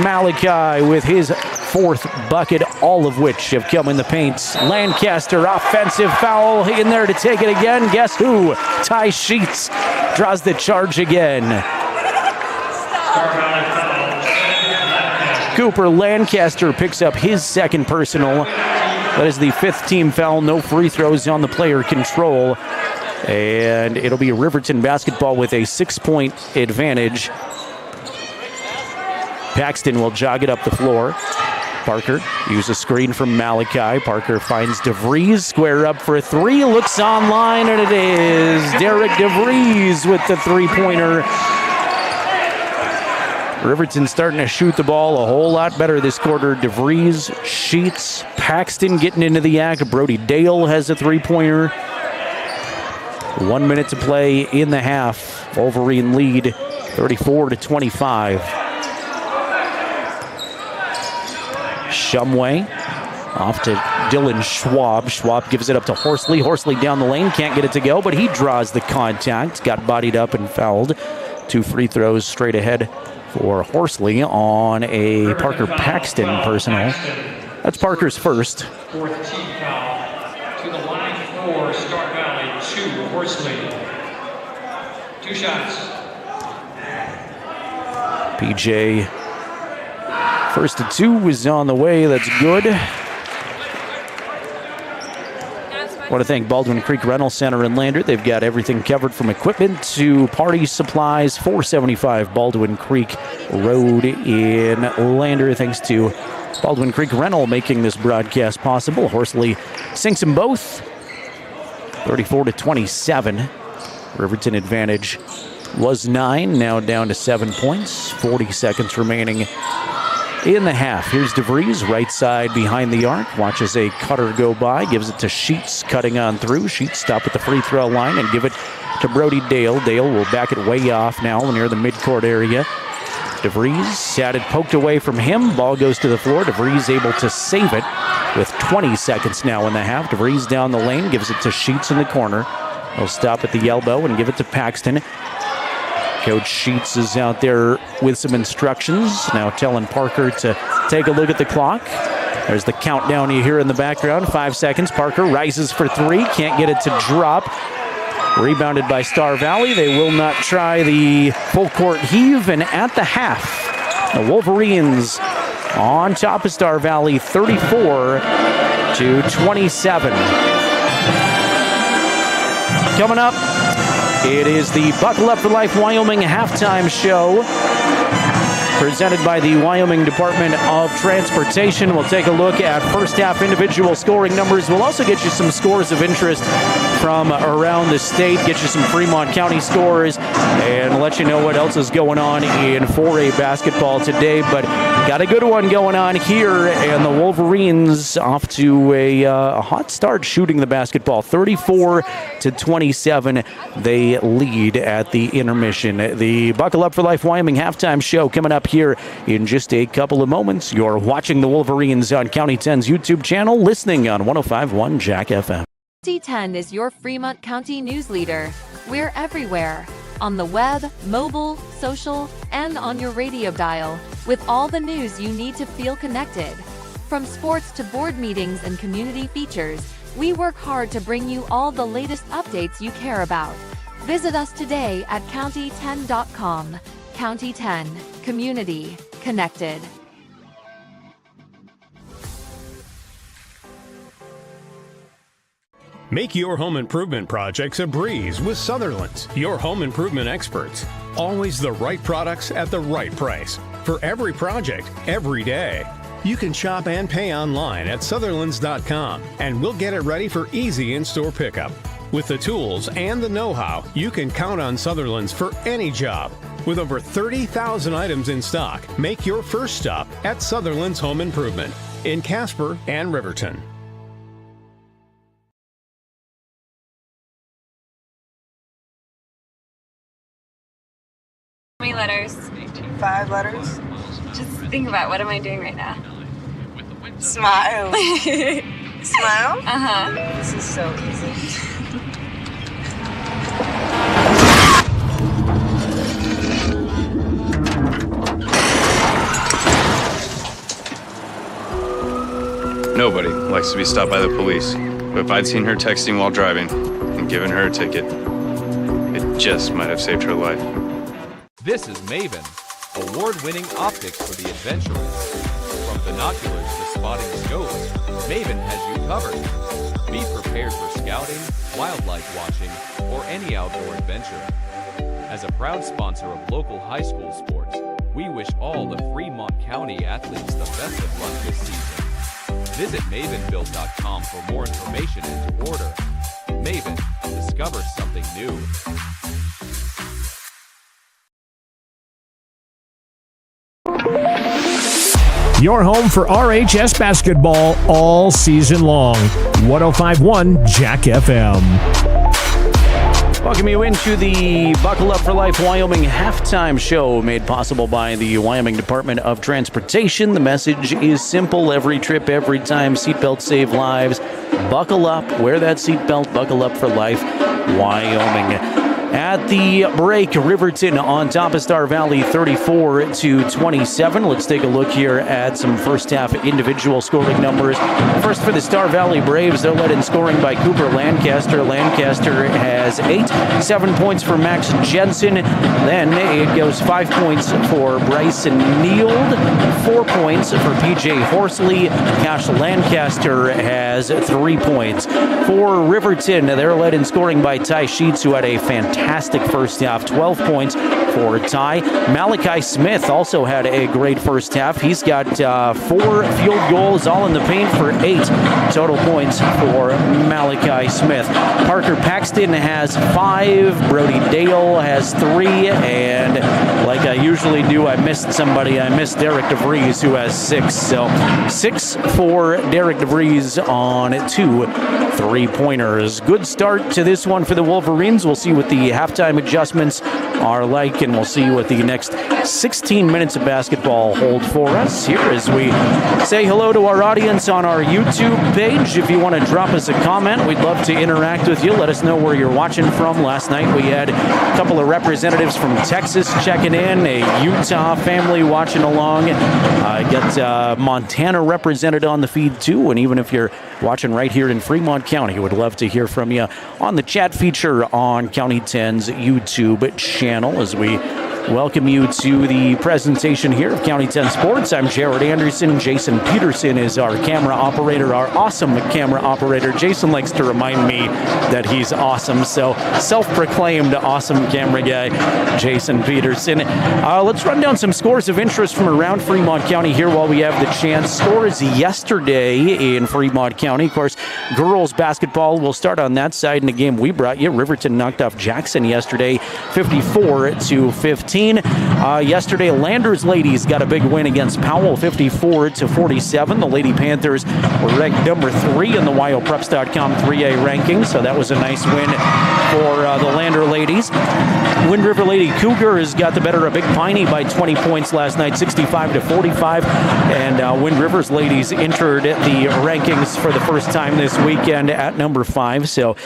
Malachi with his 4th bucket, all of which have come in the paint. Lancaster, offensive foul in there to take it again. Guess who? Ty Sheets draws the charge again. Cooper Lancaster picks up his 2nd personal. That is the 5th team foul. No free throws on the player control And it'll be Riverton basketball with a 6-point advantage. Paxton will jog it up the floor. Parker uses a screen from Malachi. Parker finds DeVries, square up for a three, looks online, and it is Derek DeVries with the three-pointer. Riverton starting to shoot the ball a whole lot better this quarter. DeVries, Sheets, Paxton getting into the act. Brody Dale has a three-pointer. 1 minute to play in the half. Wolverine lead 34-25. Shumway off to Dylan Schwab. Schwab gives it up to Horsley. Horsley down the lane, can't get it to go, but he draws the contact. Got bodied up and fouled. 2 free throws straight ahead for Horsley on a Parker Paxton personal. That's Parker's first. Fourth team foul. To the line for Star Valley, 2, Horsley. 2 shots. PJ, first to 2 is on the way. That's good. I want to thank Baldwin Creek Rental Center in Lander. They've got everything covered from equipment to party supplies. 475 Baldwin Creek Road in Lander. Thanks to Baldwin Creek Rental making this broadcast possible. Horsley sinks them both. 34-27. Riverton advantage was 9, now down to 7 points. 40 seconds remaining in the half. Here's DeVries, right side behind the arc. Watches a cutter go by, gives it to Sheets, cutting on through. Sheets stop at the free throw line and give it to Brody Dale. Dale will back it way off now near the midcourt area. DeVries had it poked away from him. Ball goes to the floor. DeVries able to save it with 20 seconds now in the half. DeVries down the lane, gives it to Sheets in the corner. He'll stop at the elbow and give it to Paxton. Coach Sheets is out there with some instructions, now telling Parker to take a look at the clock. There's the countdown you hear in the background. 5 seconds. Parker rises for 3, can't get it to drop. Rebounded by Star Valley. They will not try the full court heave, and at the half, the Wolverines on top of Star Valley, 34-27. Coming up, it is the Buckle Up for Life Wyoming halftime show presented by the Wyoming Department of Transportation. We'll take a look at first half individual scoring numbers. We'll also get you some scores of interest from around the state, get you some Fremont County scores, and let you know what else is going on in 4A basketball today. But got a good one going on here, and the Wolverines off to a hot start shooting the basketball. 34-27, they lead at the intermission. The Buckle Up for Life Wyoming halftime show coming up here in just a couple of moments. You're watching the Wolverines on County 10's YouTube channel, listening on 105.1 Jack FM. County 10 is your Fremont County news leader. We're everywhere. On the web, mobile, social, and on your radio dial, with all the news you need to feel connected. From sports to board meetings and community features, we work hard to bring you all the latest updates you care about. Visit us today at county10.com. County 10, community connected. Make your home improvement projects a breeze with Sutherland's, your home improvement experts. Always the right products at the right price. For every project, every day. You can shop and pay online at Sutherlands.com, and we'll get it ready for easy in-store pickup. With the tools and the know-how, you can count on Sutherlands for any job. With over 30,000 items in stock, make your first stop at Sutherland's Home Improvement in Casper and Riverton. How many letters? 5 letters. Just think about, what am I doing right now? Smile. Smile? Uh-huh. This is so easy. Nobody likes to be stopped by the police, but if I'd seen her texting while driving and given her a ticket, it just might have saved her life. This is Maven, award-winning optics for the adventurous. From binoculars to spotting scopes, Maven has you covered. Be prepared for scouting, wildlife watching, or any outdoor adventure. As a proud sponsor of local high school sports, we wish all the Fremont County athletes the best of luck this season. Visit mavenbuilt.com for more information and to order. Maven, discover something new. Your home for RHS basketball all season long. 105.1 Jack FM. Welcome you into the Buckle Up for Life Wyoming halftime show made possible by the Wyoming Department of Transportation. The message is simple. Every trip, every time. Seatbelts save lives. Buckle up. Wear that seatbelt. Buckle up for life. Wyoming. At the break, Riverton on top of Star Valley 34-27. Let's take a look here at some first half individual scoring numbers. First for the Star Valley Braves, they're led in scoring by Cooper Lancaster. Lancaster has 7 points for Max Jensen. Then it goes 5 points for Bryson Neild, 4 points for PJ Horsley. Cash Lancaster has 3 points. For Riverton, they're led in scoring by Ty Sheets, who had a fantastic first half, 12 points for Ty. Malachi Smith also had a great first half. He's got 4 field goals, all in the paint for 8 total points for Malachi Smith. Parker Paxton has 5. Brody Dale has 3. And like I usually do, I missed somebody. I missed Derek DeVries, who has 6. So 6 for Derek DeVries on 2 3-pointers. Good start to this one for the Wolverines. We'll see what the halftime adjustments are like, and we'll see what the next 16 minutes of basketball hold for us here as we say hello to our audience on our YouTube page. If you want to drop us a comment, we'd love to interact with you. Let us know where you're watching from. Last night we had a couple of representatives from Texas checking in, a Utah family watching along. Got Montana represented on the feed too, and even if you're watching right here in Fremont County, would love to hear from you on the chat feature on County 10's YouTube channel as we welcome you to the presentation here of County 10 Sports. I'm Jared Anderson. Jason Peterson is our camera operator, our awesome camera operator. Jason likes to remind me that he's awesome, so self-proclaimed awesome camera guy, Jason Peterson. Let's run down some scores of interest from around Fremont County here while we have the chance. Scores yesterday in Fremont County. Of course, girls basketball will start on that side in the game we brought you. Riverton knocked off Jackson yesterday, 54-15. Yesterday, Landers ladies got a big win against Powell, 54-47. The Lady Panthers were ranked number 3 in the WyoPreps.com 3A rankings, so that was a nice win for the Lander ladies. Wind River Lady Cougars got the better of Big Piney by 20 points last night, 65-45. And Wind River's ladies entered the rankings for the first time this weekend at number 5. So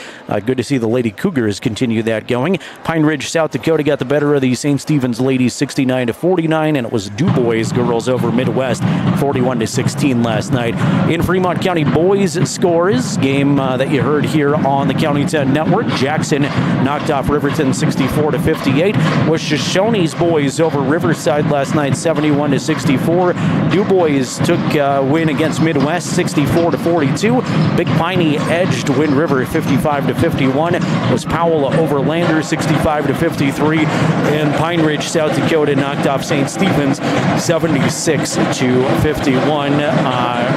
good to see the Lady Cougars continue that going. Pine Ridge, South Dakota got the better of the St. Stephen's ladies, 69-49. And it was DuBois girls over Midwest, 41-16 last night. In Fremont County boys scores, game that you heard here on the County 10 Network. Jackson knocked off Riverton 64-58. Was Shoshone's boys over Riverside last night, 71-64. DuBois took a win against Midwest, 64-42. Big Piney edged Wind River, 55-51. Was Powell over Lander, 65-53. And Pine Ridge, South Dakota knocked off St. Stephen's, 76-51.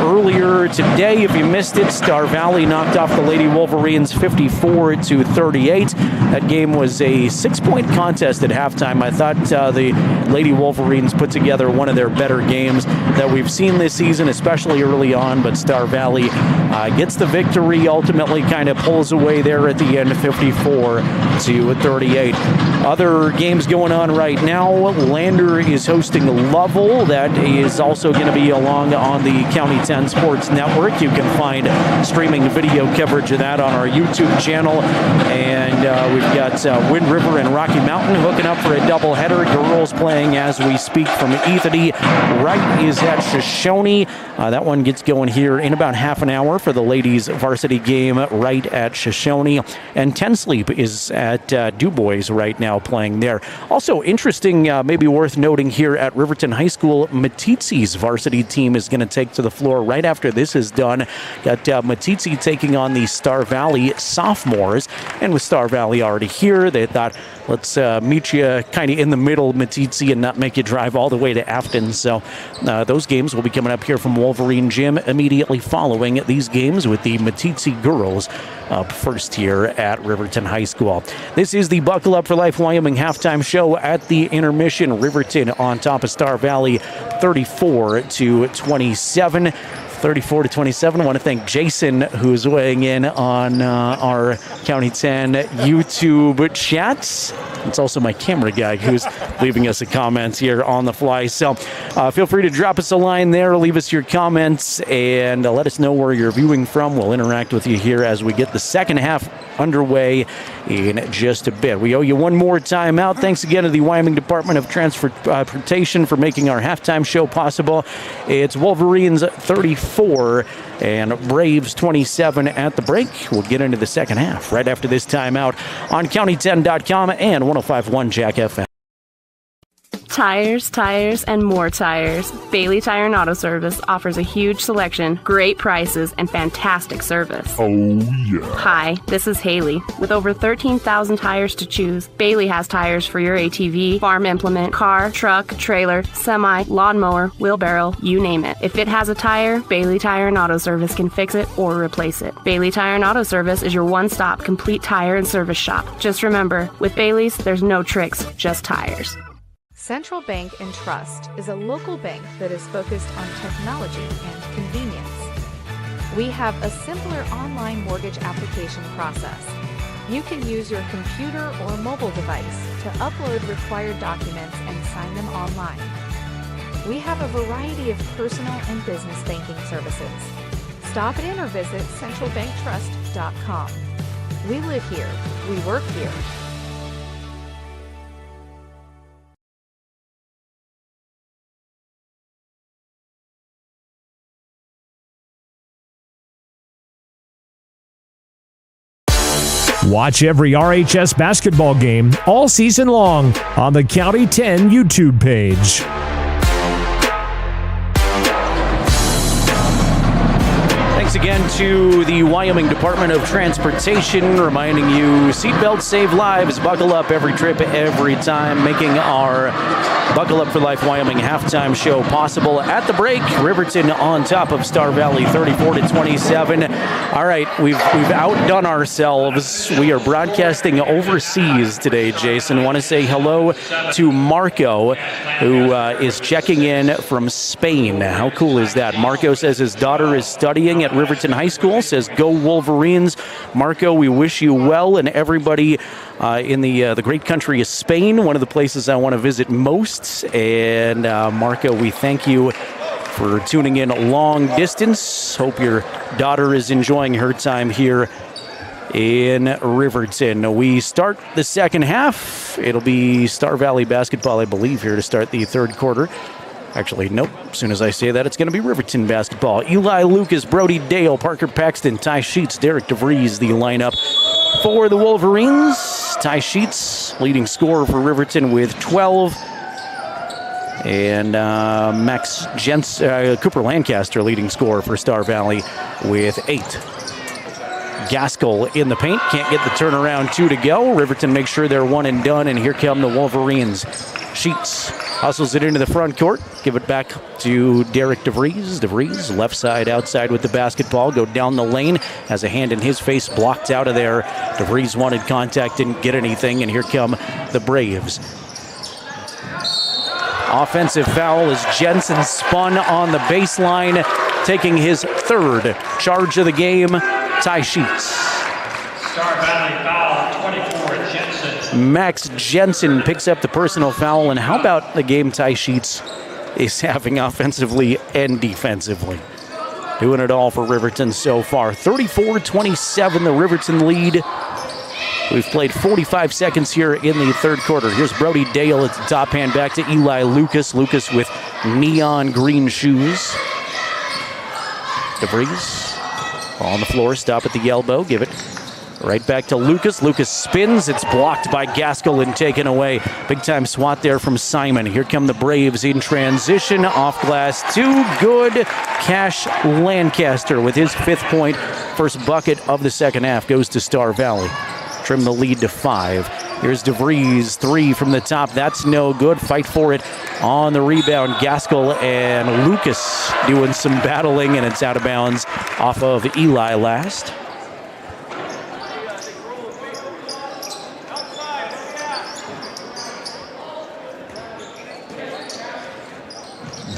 Earlier today, if you missed it, Star Valley knocked off the Lady Wolverines, 54-38. That game was a 6-point contest at halftime. I thought the Lady Wolverines put together one of their better games that we've seen this season, especially early on, but Star Valley gets the victory, ultimately kind of pulls away there at the end, 54-38. Other games going on right now. Lander is hosting Lovell. That is also going to be along on the County 10 Sports Network. You can find streaming video coverage of that on our YouTube channel. And we've got Wind River and Rocky Mountain hooking up for a doubleheader. Girls playing as we speak from Ethity. Wright is at Shoshone. That one gets going here in about half an hour for the ladies' varsity game right at Shoshone. And Ten Sleep is at DuBois right now playing there. Also interesting, maybe worth noting here at Riverton High School, Matizzi's varsity team is going to take to the floor right after this is done. Got Matizzi taking on the Star Valley sophomores. And with Star Valley already here, they thought, let's meet you kind of in the middle, Matizzi, and not make you drive all the way to Afton. So those games will be coming up here from Wolverine Gym immediately following these games, with the Matizzi girls up first here at Riverton High School. This is the Buckle Up for Life Wyoming halftime show at the intermission. Riverton on top of Star Valley 34-27. 34-27. I want to thank Jason, who's weighing in on our County 10 YouTube chats. It's also my camera guy who's leaving us a comment here on the fly. So feel free to drop us a line there, leave us your comments, and let us know where you're viewing from. We'll interact with you here as we get the second half underway in just a bit. We owe you one more time out. Thanks again to the Wyoming Department of Transportation for making our halftime show possible. It's Wolverines 34 and Braves 27 at the break. We'll get into the second half right after this timeout on county10.com and 105.1 Jack FM. Tires, tires, and more tires. Bailey Tire and Auto Service offers a huge selection, great prices, and fantastic service. Oh, yeah. Hi, this is Haley. With over 13,000 tires to choose, Bailey has tires for your ATV, farm implement, car, truck, trailer, semi, lawnmower, wheelbarrow, you name it. If it has a tire, Bailey Tire and Auto Service can fix it or replace it. Bailey Tire and Auto Service is your one-stop complete tire and service shop. Just remember, with Bailey's, there's no tricks, just tires. Central Bank and Trust is a local bank that is focused on technology and convenience. We have a simpler online mortgage application process. You can use your computer or mobile device to upload required documents and sign them online. We have a variety of personal and business banking services. Stop in or visit centralbanktrust.com. We live here. We work here. Watch every RHS basketball game all season long on the County 10 YouTube page. Thanks again to the Wyoming Department of Transportation, reminding you seatbelts save lives. Buckle up every trip, every time, making our Buckle Up for Life Wyoming halftime show possible. At the break, Riverton on top of Star Valley 34-27. All right, we've outdone ourselves. We are broadcasting overseas today, Jason. Want to say hello to Marco, who is checking in from Spain. How cool is that? Marco says his daughter is studying at Riverton High School, says go Wolverines. Marco, we wish you well, and everybody in the great country of Spain, one of the places I want to visit most. And Marco, we thank you for tuning in long distance. Hope your daughter is enjoying her time here in Riverton. We start the second half. It'll be Star Valley basketball, I believe, here to start the third quarter. Actually, nope. As soon as I say that, it's going to be Riverton basketball. Eli Lucas, Brody Dale, Parker Paxton, Ty Sheets, Derek DeVries, the lineup for the Wolverines. Ty Sheets, leading scorer for Riverton with 12. And Cooper Lancaster, leading scorer for Star Valley with 8. Gaskell in the paint, can't get the turnaround, 2 to go. Riverton makes sure they're one and done, and here come the Wolverines. Sheets hustles it into the front court, give it back to Derek DeVries. DeVries, left side, outside with the basketball, go down the lane, has a hand in his face, blocked out of there. DeVries wanted contact, didn't get anything, and here come the Braves. Offensive foul as Jensen spun on the baseline, taking his third charge of the game. Ty Sheets. Star Valley foul, 24, Jensen. Max Jensen picks up the personal foul, and how about the game Ty Sheets is having offensively and defensively? Doing it all for Riverton so far. 34-27, the Riverton lead. We've played 45 seconds here in the third quarter. Here's Brody Dale at the top hand, back to Eli Lucas. Lucas with neon green shoes. DeVries on the floor, stop at the elbow, give it Right back to Lucas. Lucas spins. It's blocked by Gaskell and taken away. Big time swat there from Simon. Here come the Braves in transition. Off glass. Too good. Cash Lancaster with his 5th point. First bucket of the second half goes to Star Valley. Trim the lead to 5. Here's DeVries. 3 from the top. That's no good. Fight for it on the rebound. Gaskell and Lucas doing some battling, and it's out of bounds off of Eli last.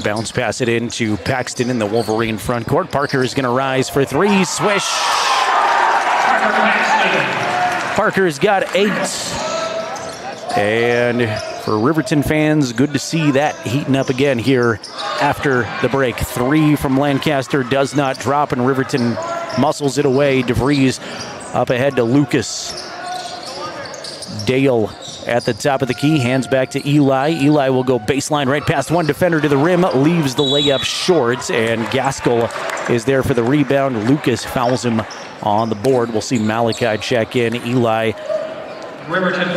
Bounce pass it into Paxton in the Wolverine front court. Parker is going to rise for 3. Swish. Parker's got 8. And for Riverton fans, good to see that heating up again here after the break. 3 from Lancaster does not drop, and Riverton muscles it away. DeVries up ahead to Lucas. Dale at the top of the key, hands back to Eli. Eli will go baseline right past one defender to the rim, leaves the layup short, and Gaskell is there for the rebound. Lucas fouls him on the board. We'll see Malachi check in. Eli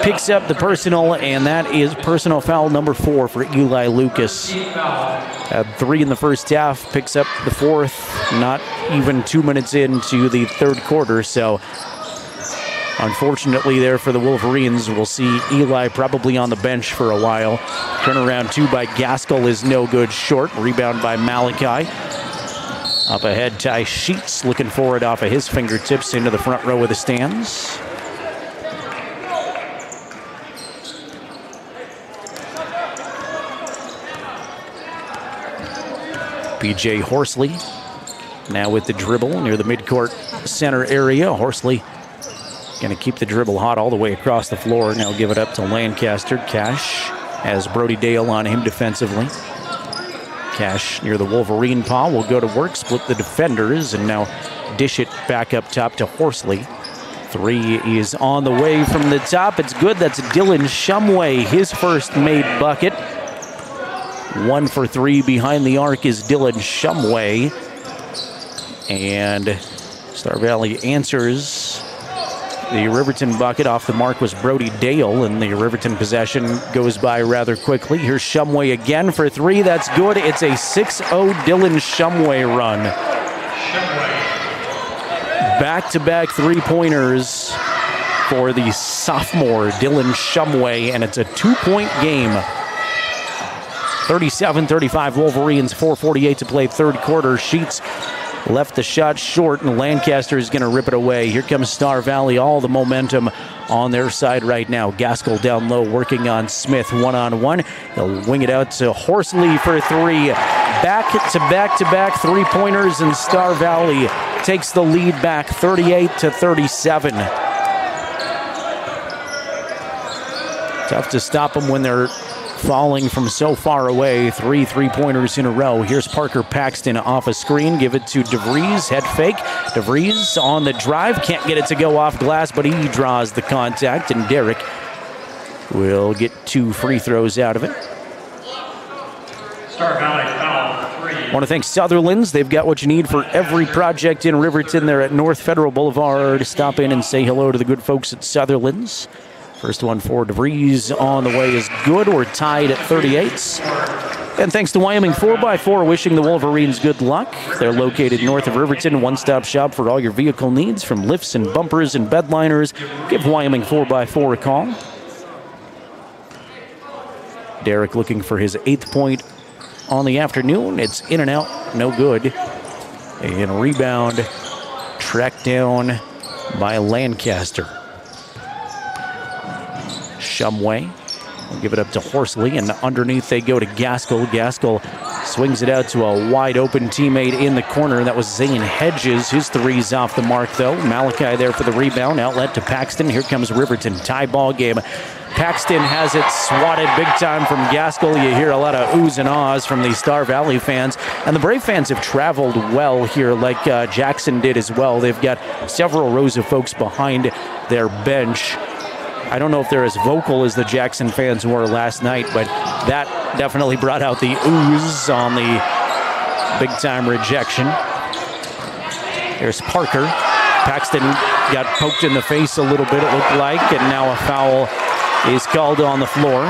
picks up the personal, and that is personal foul number 4 for Eli Lucas. 3 in the first half, picks up the 4th, not even 2 minutes into the third quarter, so unfortunately there for the Wolverines, we'll see Eli probably on the bench for a while. Turnaround 2 by Gaskell is no good, short. Rebound by Malachi. Up ahead, Ty Sheets looking for it off of his fingertips into the front row of the stands. BJ Horsley now with the dribble near the midcourt center area. Horsley going to keep the dribble hot all the way across the floor. Now give it up to Lancaster. Cash has Brody Dale on him defensively. Cash near the Wolverine paw will go to work, split the defenders, and now dish it back up top to Horsley. 3 is on the way from the top. It's good. That's Dylan Shumway, his first made bucket. 1 for 3 behind the arc is Dylan Shumway. And Star Valley answers. The Riverton bucket off the mark was Brody Dale, and the Riverton possession goes by rather quickly. Here's Shumway again for 3. That's good. It's a 6-0 Dylan Shumway run. Back-to-back 3-pointers for the sophomore Dylan Shumway, and it's a 2-point game. 37-35 Wolverines, 4:48 to play third quarter. Sheets left the shot short, and Lancaster is going to rip it away. Here comes Star Valley, all the momentum on their side right now. Gaskell down low working on Smith one-on-one. He'll wing it out to Horsley for 3. Back-to-back 3-pointers, and Star Valley takes the lead back 38-37. Tough to stop them when they're falling from so far away. 3 3-pointers in a row. Here's Parker Paxton off a screen. Give it to DeVries. Head fake. DeVries on the drive. Can't get it to go off glass, but he draws the contact, and Derek will get 2 free throws out of it. Star Valley foul 3. Want to thank Sutherland's. They've got what you need for every project in Riverton. They're at North Federal Boulevard. Stop in and say hello to the good folks at Sutherland's. First one for DeVries on the way is good. We're tied at 38. And thanks to Wyoming 4x4, wishing the Wolverines good luck. They're located north of Riverton, one-stop shop for all your vehicle needs, from lifts and bumpers and bedliners. Give Wyoming 4x4 a call. Derek looking for his 8th point on the afternoon. It's in and out, no good. And rebound tracked down by Lancaster. Shumway will give it up to Horsley, and underneath they go to Gaskell. Gaskell swings it out to a wide-open teammate in the corner. That was Zane Hedges. His 3's off the mark, though. Malachi there for the rebound. Outlet to Paxton. Here comes Riverton. Tie ball game. Paxton has it swatted big time from Gaskell. You hear a lot of oohs and ahs from the Star Valley fans. And the Brave fans have traveled well here, like Jackson did as well. They've got several rows of folks behind their bench. I don't know if they're as vocal as the Jackson fans were last night, but that definitely brought out the oohs on the big-time rejection. There's Parker. Paxton got poked in the face a little bit, it looked like, and now a foul is called on the floor.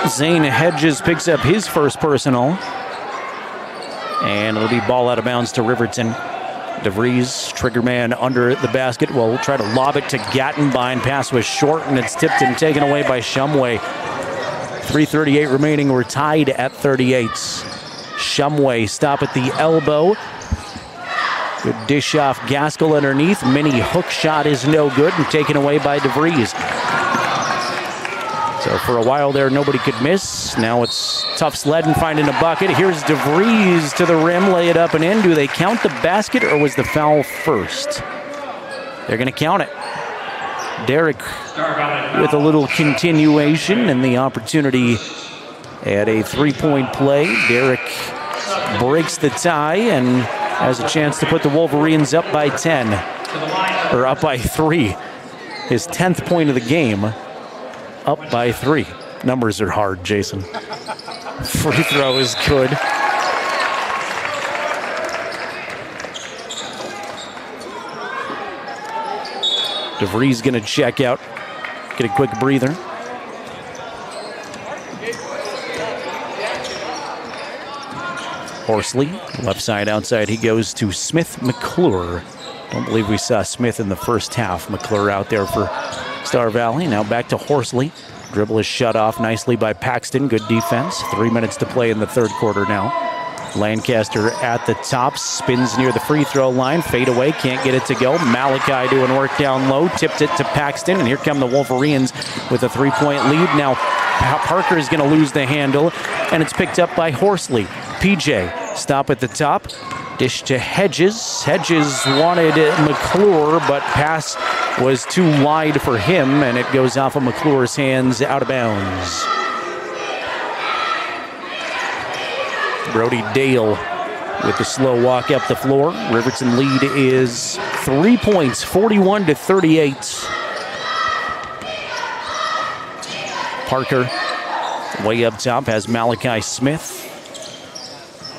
Zane Hedges picks up his first personal. And it'll be ball out of bounds to Riverton. DeVries, trigger man under the basket, will try to lob it to Gattenbein. Pass was short, and it's tipped and taken away by Shumway. 3:38 remaining. We're tied at 38. Shumway stop at the elbow. Good dish off Gaskell underneath. Mini hook shot is no good and taken away by DeVries. So for a while there, nobody could miss. Now it's tough sledding, finding a bucket. Here's DeVries to the rim, lay it up and in. Do they count the basket or was the foul first? They're going to count it. Derek with a little continuation and the opportunity at a three-point play. Derek breaks the tie and has a chance to put the Wolverines up by 10, or up by 3. His 10th point of the game, up by 3. Numbers are hard, Jason. Free throw is good. DeVries going to check out, get a quick breather. Horsley, left side outside, he goes to Smith McClure. Don't believe we saw Smith in the first half. McClure out there for Star Valley. Now back to Horsley. Dribble is shut off nicely by Paxton. Good defense. 3 minutes to play in the third quarter now. Lancaster at the top, spins near the free throw line. Fade away, can't get it to go. Malachi doing work down low, tipped it to Paxton, and here come the Wolverines with a 3-point lead. Now Parker is going to lose the handle, and it's picked up by Horsley. PJ, stop at the top. Dish to Hedges. Hedges wanted McClure, but pass was too wide for him, and it goes off of McClure's hands, out of bounds. Brody Dale with the slow walk up the floor. Riverton lead is 3 points, 41-38. Parker way up top has Malachi Smith.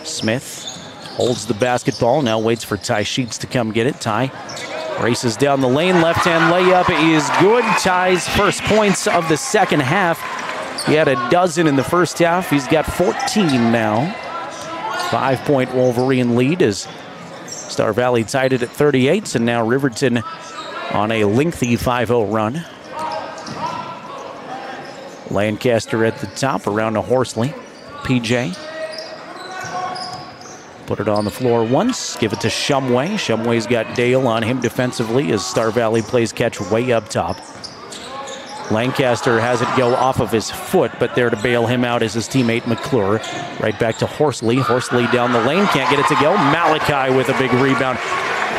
Smith holds the basketball, now waits for Ty Sheets to come get it. Ty races down the lane, left-hand layup is good. Ty's first points of the second half. He had a dozen in the first half. He's got 14 now. 5-point Wolverine lead as Star Valley tied it at 38, and now Riverton on a lengthy 5-0 run. Lancaster at the top, around to Horsley. PJ. Put it on the floor once, give it to Shumway. Shumway's got Dale on him defensively as Star Valley plays catch way up top. Lancaster has it go off of his foot, but there to bail him out is his teammate McClure. Right back to Horsley. Horsley down the lane, can't get it to go. Malachi with a big rebound.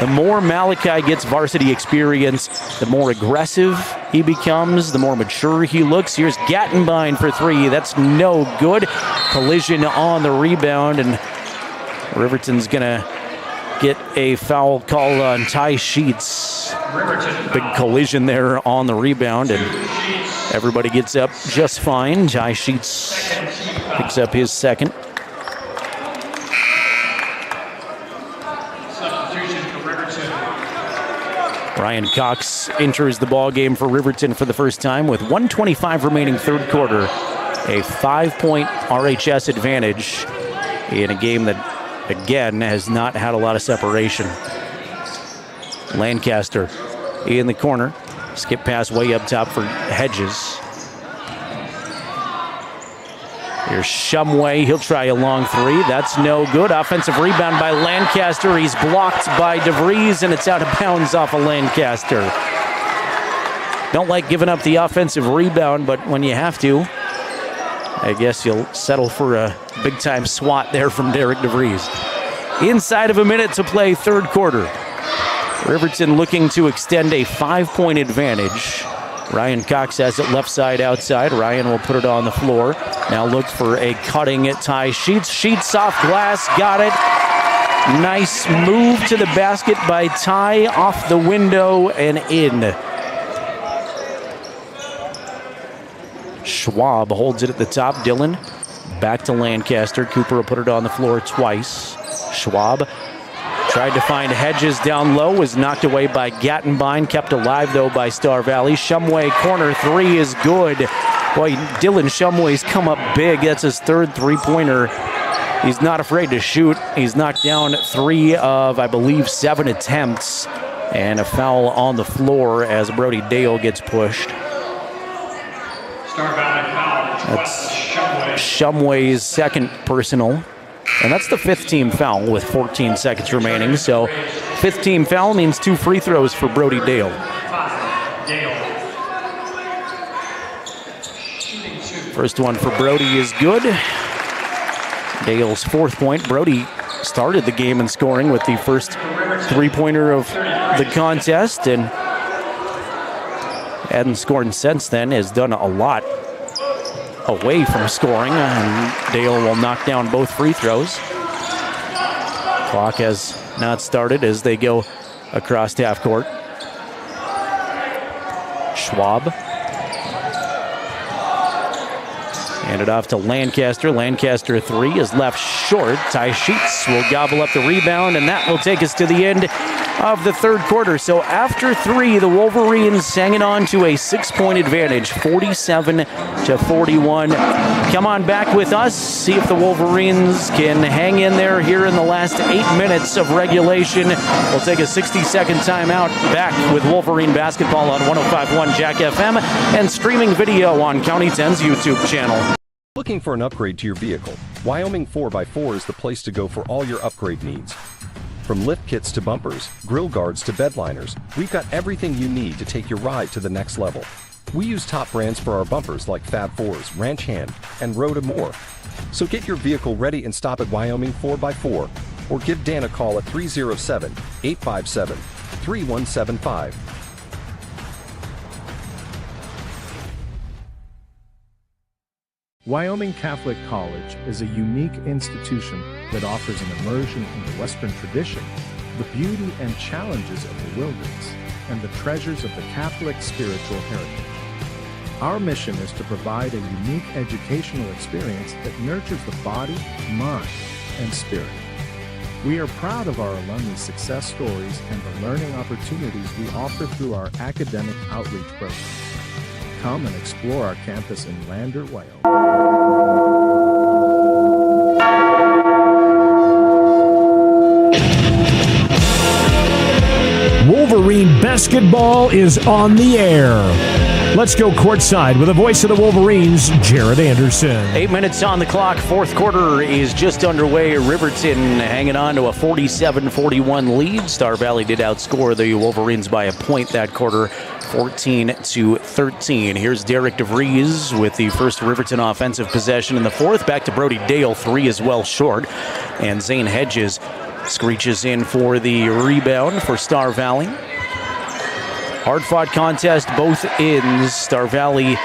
The more Malachi gets varsity experience, the more aggressive he becomes, the more mature he looks. Here's Gattenbein for 3. That's no good. Collision on the rebound, and Riverton's going to get a foul call on Ty Sheets. Big collision there on the rebound, and everybody gets up just fine. Ty Sheets picks up his second. Ryan Cox enters the ball game for Riverton for the first time with 1:25 remaining third quarter. A 5-point RHS advantage in a game that, again, has not had a lot of separation. Lancaster in the corner. Skip pass way up top for Hedges. Here's Shumway. He'll try a long 3. That's no good. Offensive rebound by Lancaster. He's blocked by DeVries, and it's out of bounds off of Lancaster. Don't like giving up the offensive rebound, but when you have to, I guess you'll settle for a big-time swat there from Derek DeVries. Inside of a minute to play third quarter. Riverton looking to extend a 5-point advantage. Ryan Cox has it left side outside. Ryan will put it on the floor. Now look for a cutting at Ty Sheets. Sheets off glass, got it. Nice move to the basket by Ty, off the window and in. Schwab holds it at the top. Dylan Back to Lancaster. Cooper will put it on the floor twice. Schwab tried to find Hedges down low, was knocked away by Gattenbein, kept alive though by Star Valley. Shumway corner three is good. Boy, Dylan Shumway's come up big. That's his third three-pointer. He's not afraid to shoot. He's knocked down 3 of, I believe, 7 attempts. And a foul on the floor as Brody Dale gets pushed. Star Valley foul. That's Shumway's second personal. And that's the 5th team foul with 14 seconds remaining. So 5th team foul means 2 free throws for Brody Dale. First one for Brody is good. Dale's 4th point. Brody started the game in scoring with the first three-pointer of the contest and hadn't scored since then. Has done a lot away from scoring, and Dale will knock down both free throws. Clock has not started as they go across half court. Schwab. Hand it off to Lancaster. Lancaster 3 is left short. Ty Sheets will gobble up the rebound, and that will take us to the end of the third quarter. So after 3, the Wolverines hanging on to a 6-point advantage, 47-41. Come on back with us, see if the Wolverines can hang in there here in the last 8 minutes of regulation. We'll take a 60-second timeout. Back with Wolverine basketball on 105.1 Jack FM and streaming video on County 10's YouTube channel. Looking for an upgrade to your vehicle? Wyoming 4x4 is the place to go for all your upgrade needs. From lift kits to bumpers, grill guards to bed liners, we've got everything you need to take your ride to the next level. We use top brands for our bumpers like Fab 4s, Ranch Hand, and Rhoda Moore. So get your vehicle ready and stop at Wyoming 4x4 or give Dan a call at 307-857-3175. Wyoming Catholic College is a unique institution that offers an immersion into Western tradition, the beauty and challenges of the wilderness, and the treasures of the Catholic spiritual heritage. Our mission is to provide a unique educational experience that nurtures the body, mind, and spirit. We are proud of our alumni success stories and the learning opportunities we offer through our academic outreach program. Come and explore our campus in Lander, Wyoming. Wolverine basketball is on the air. Let's go courtside with the voice of the Wolverines, Jared Anderson. 8 minutes on the clock. Fourth quarter is just underway. Riverton hanging on to a 47-41 lead. Star Valley did outscore the Wolverines by a point that quarter, 14-13. Here's Derek DeVries with the first Riverton offensive possession in the fourth. Back to Brody Dale, 3 is well short. And Zane Hedges screeches in for the rebound for Star Valley. Hard-fought contest, both ends. Star Valley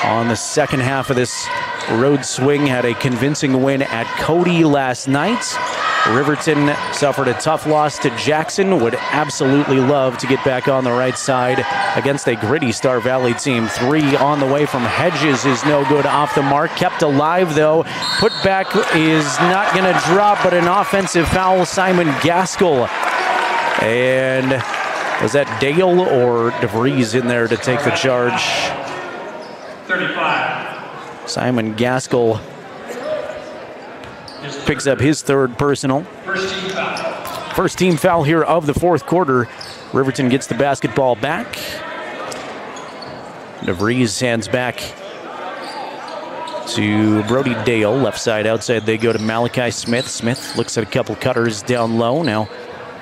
on the second half of this road swing had a convincing win at Cody last night. Riverton suffered a tough loss to Jackson. Would absolutely love to get back on the right side against a gritty Star Valley team. 3 on the way from Hedges is no good, off the mark. Kept alive though. Put back is not going to drop, but an offensive foul. Simon Gaskell. And was that Dale or DeVries in there to take the charge? 35. Simon Gaskell picks up his third personal. First team foul here of the fourth quarter. Riverton gets the basketball back. DeVries hands back to Brody Dale. Left side, outside they go to Malachi Smith. Smith looks at a couple cutters down low. Now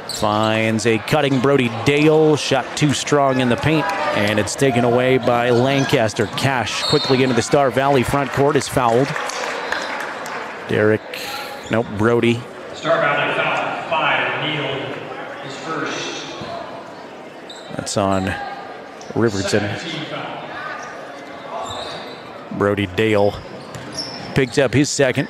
finds a cutting Brody Dale. Shot too strong in the paint, and it's taken away by Lancaster. Cash quickly into the Star Valley front court is fouled. Brody. Star Valley foul, 5. Neal is first. That's on Riverton. Brody Dale picked up his second.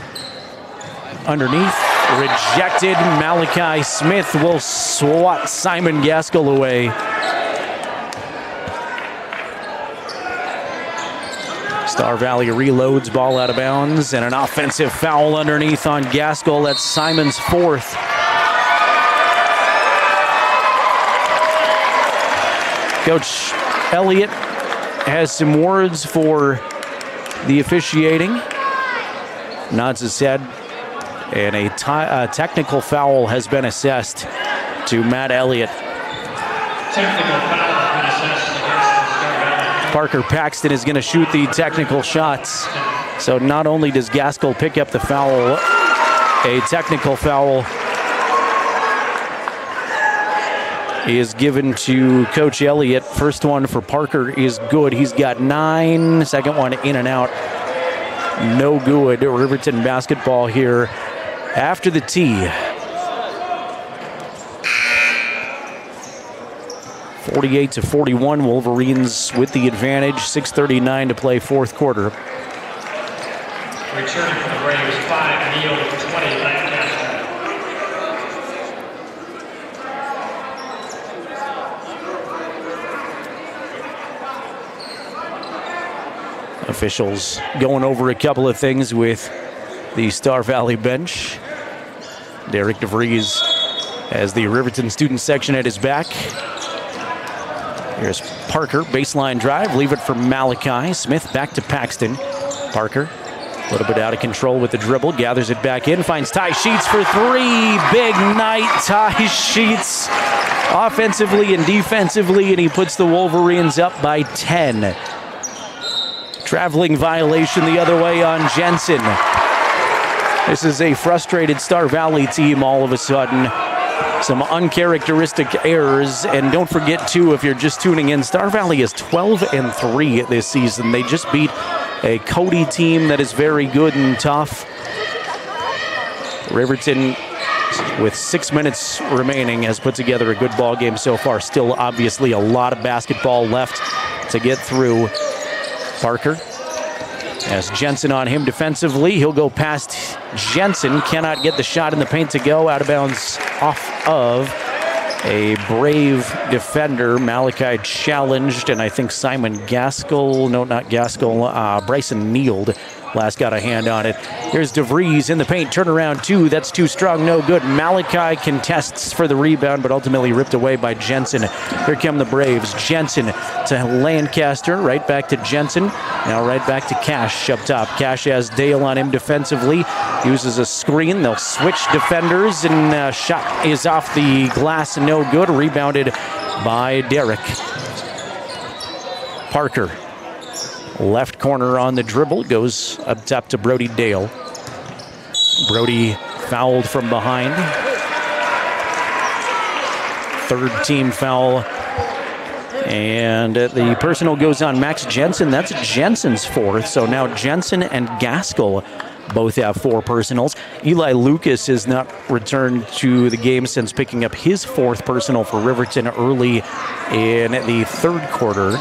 Underneath, rejected. Malachi Smith will swat Simon Gaskell Star Valley reloads, ball out of bounds, and an offensive foul underneath on Gaskell. That's Simon's fourth. Coach Elliott has some words for the officiating. Nods his head, and a technical foul has been assessed to Matt Elliott. Technical foul has been assessed against the Star Valley. Parker Paxton is going to shoot the technical shots. So not only does Gaskell pick up the foul, a technical foul is given to Coach Elliott. First one for Parker is good. He's got 9. Second one in and out. No good. Riverton basketball here after the tee. 48-41, Wolverines with the advantage. 6:39 to play, fourth quarter. Returning from the Braves, 5, Neal, 20, Lancaster. Officials going over a couple of things with the Star Valley bench. Derek DeVries has the Riverton student section at his back. Here's Parker, baseline drive, leave it for Malachi. Smith back to Paxton. Parker, a little bit out of control with the dribble, gathers it back in, finds Ty Sheets for 3. Big night, Ty Sheets, offensively and defensively, and he puts the Wolverines up by 10. Traveling violation the other way on Jensen. This is a frustrated Star Valley team all of a sudden. Some uncharacteristic errors, and don't forget too, if you're just tuning in, Star Valley is 12-3 this season. They just beat a Cody team that is very good and tough. Riverton, with 6 minutes remaining, has put together a good ball game so far. Still, obviously, a lot of basketball left to get through. Parker has Jensen on him defensively. He'll go past Jensen. Cannot get the shot in the paint to go. Out of bounds off of a Brave defender. Malachi challenged, and I think Simon Gaskell, no, not Gaskell, Bryson Neald last got a hand on it. Here's DeVries in the paint. Turnaround 2. That's too strong. No good. Malachi contests for the rebound, but ultimately ripped away by Jensen. Here come the Braves. Jensen to Lancaster. Right back to Jensen. Now right back to Cash up top. Cash has Dale on him defensively. Uses a screen. They'll switch defenders, and shot is off the glass. No good. Rebounded by Derek. Parker. Left corner on the dribble, goes up top to Brody Dale. Brody fouled from behind. Third team foul. And the personal goes on Max Jensen. That's Jensen's fourth. So now Jensen and Gaskell both have 4 personals. Eli Lucas has not returned to the game since picking up his 4th personal for Riverton early in the third quarter.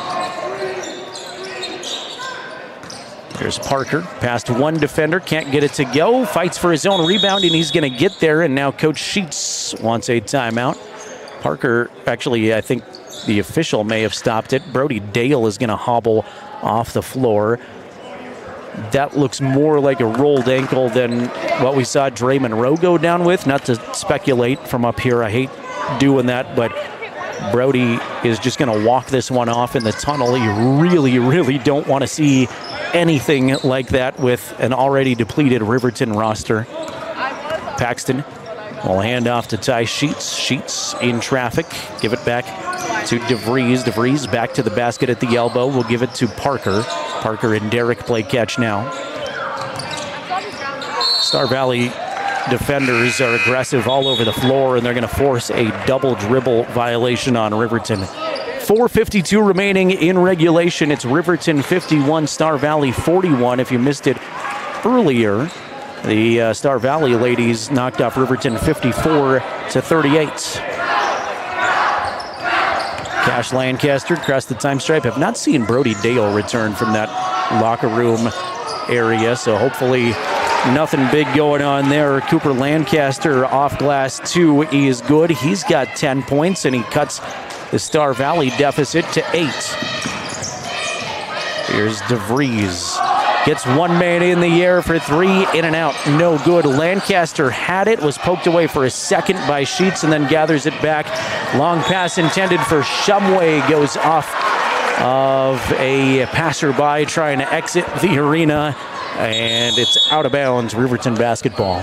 There's Parker, past one defender, can't get it to go, fights for his own rebound, and he's going to get there, and now Coach Sheets wants a timeout. Parker, actually, I think the official may have stopped it. Brody Dale is going to hobble off the floor. That looks more like a rolled ankle than what we saw Dre Monroe go down with. Not to speculate from up here, I hate doing that, but Brody is just going to walk this one off in the tunnel. You really, really don't want to see anything like that with an already depleted Riverton roster. Paxton will hand off to Ty Sheets. Sheets in traffic. Give it back to DeVries. DeVries back to the basket at the elbow. We'll give it to Parker. Parker and Derek play catch now. Star Valley defenders are aggressive all over the floor, and they're going to force a double dribble violation on Riverton. 4:52 remaining in regulation. It's Riverton 51, Star Valley 41. If you missed it earlier, the Star Valley ladies knocked off Riverton 54-38. Cash Lancaster across the time stripe. Have not seen Brody Dale return from that locker room area, so hopefully nothing big going on there. Cooper Lancaster off glass 2 is good. He's got 10 points, and he cuts the Star Valley deficit to 8. Here's DeVries. Gets one man in the air for three, in and out, no good. Lancaster had it, was poked away for a second by Sheets, and then gathers it back. Long pass intended for Shumway, goes off of a passerby trying to exit the arena, and it's out of bounds. Riverton basketball.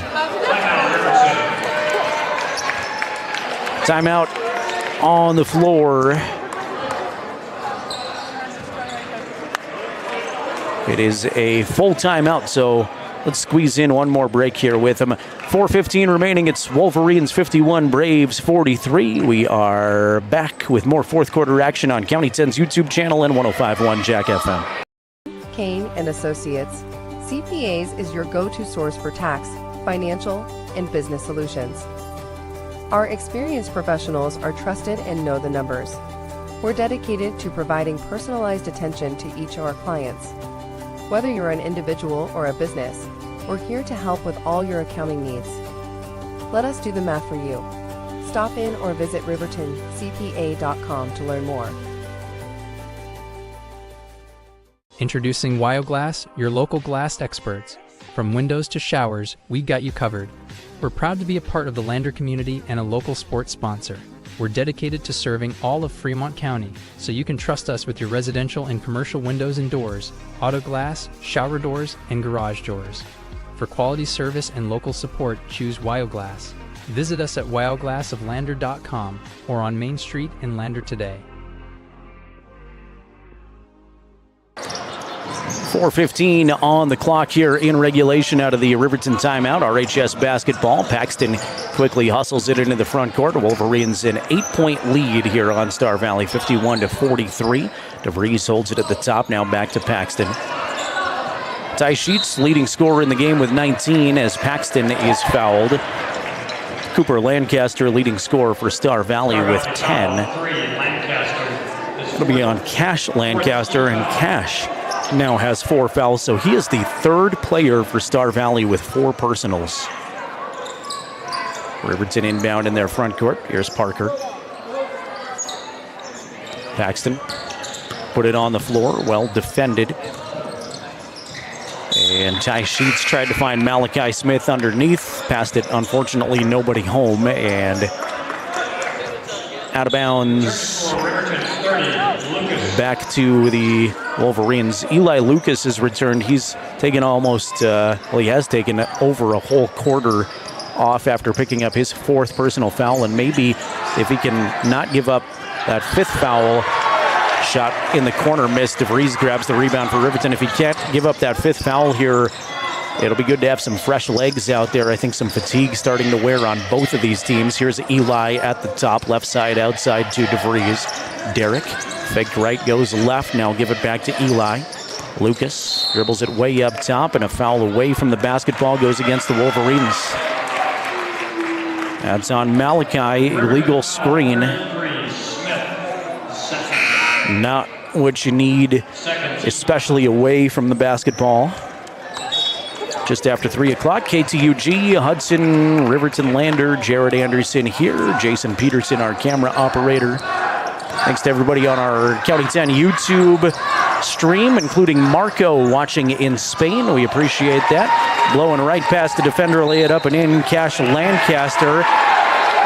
Timeout on the floor. It is a full timeout, so let's squeeze in one more break here with them. 4:15 remaining. It's Wolverines 51, Braves 43. We are back with more fourth quarter action on County 10's YouTube channel and 105.1 Jack FM. Kane and Associates. CPAs is your go-to source for tax, financial, and business solutions. Our experienced professionals are trusted and know the numbers. We're dedicated to providing personalized attention to each of our clients. Whether you're an individual or a business, we're here to help with all your accounting needs. Let us do the math for you. Stop in or visit rivertoncpa.com to learn more. Introducing WyoGlass, your local glass experts. From windows to showers, we got you covered. We're proud to be a part of the Lander community and a local sports sponsor. We're dedicated to serving all of Fremont County, so you can trust us with your residential and commercial windows and doors, auto glass, shower doors, and garage doors. For quality service and local support, choose WyoGlass. Visit us at wyoglassoflander.com or on Main Street in Lander today. 4:15 on the clock here in regulation out of the Riverton timeout. RHS basketball. Paxton quickly hustles it into the front court. Wolverines an 8-point lead here on Star Valley, 51-43. DeVries holds it at the top. Now back to Paxton. Ty Sheets, leading scorer in the game with 19 as Paxton is fouled. Cooper Lancaster, leading scorer for Star Valley with 10. It'll be on Cash Lancaster, and Cash now has 4 fouls, so he is the third player for Star Valley with 4 personals. Riverton inbound in their front court. Here's Parker. Paxton put it on the floor, well defended. And Ty Sheets tried to find Malachi Smith underneath. Passed it, unfortunately, nobody home, and out of bounds. Back to the Wolverines. Eli Lucas has returned. He's taken he has taken over a whole quarter off after picking up his 4th personal foul, and maybe if he can not give up that 5th foul, shot in the corner missed. DeVries grabs the rebound for Riverton. If he can't give up that 5th foul here, it'll be good to have some fresh legs out there. I think some fatigue starting to wear on both of these teams. Here's Eli at the top, left side, outside to DeVries. Derek, faked right, goes left. Now give it back to Eli. Lucas dribbles it way up top, and a foul away from the basketball goes against the Wolverines. That's on Malachi, illegal screen. Not what you need, especially away from the basketball. Just after 3 o'clock, KTUG, Hudson, Riverton, Lander, Jared Anderson here, Jason Peterson, our camera operator. Thanks to everybody on our County 10 YouTube stream, including Marco watching in Spain. We appreciate that. Blowing right past the defender, lay it up and in. Cash Lancaster,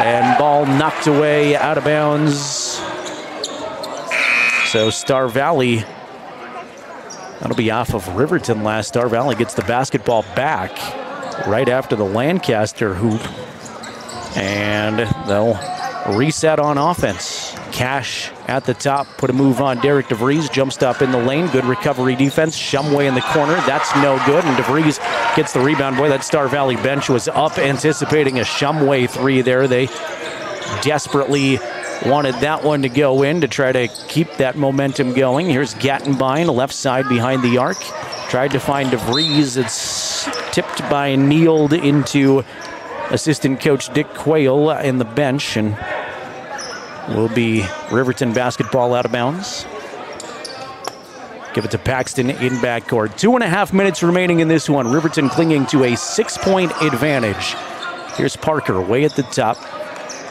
and ball knocked away out of bounds. So Star Valley, that'll be off of Riverton last. Star Valley gets the basketball back right after the Lancaster hoop, and they'll reset on offense. Cash at the top, put a move on Derek DeVries, jump stop in the lane, good recovery defense. Shumway in the corner, that's no good, and DeVries gets the rebound. Boy, that Star Valley bench was up anticipating a Shumway 3 there. They desperately wanted that one to go in to try to keep that momentum going. Here's Gattenbein, left side behind the arc. Tried to find DeVries. It's tipped by Kneeled into assistant coach Dick Quayle in the bench, and will be Riverton basketball out of bounds. Give it to Paxton in backcourt. 2.5 minutes remaining in this one. Riverton clinging to a 6-point advantage. Here's Parker way at the top.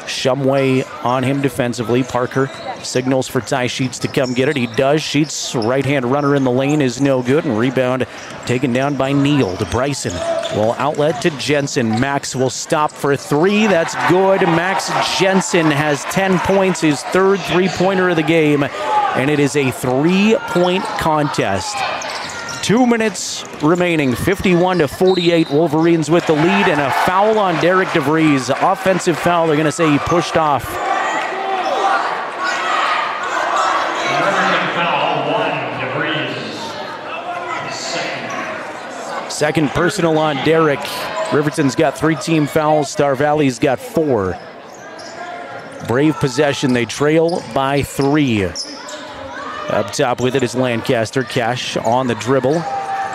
Shumway on him defensively. Parker signals for Ty Sheets to come get it. He does. Sheets, right-hand runner in the lane, is no good. And rebound taken down by Neal to Bryson. Will outlet to Jensen. Max will stop for three. That's good. Max Jensen has 10 points, his third three-pointer of the game. And it is a three-point contest. 2 minutes remaining, 51-48. Wolverines with the lead, and a foul on Derek DeVries. Offensive foul. They're going to say he pushed off. Second personal on Derek. Riverton's got 3 team fouls. Star Valley's got 4. Brave possession. They trail by 3. Up top with it is Lancaster. Cash on the dribble.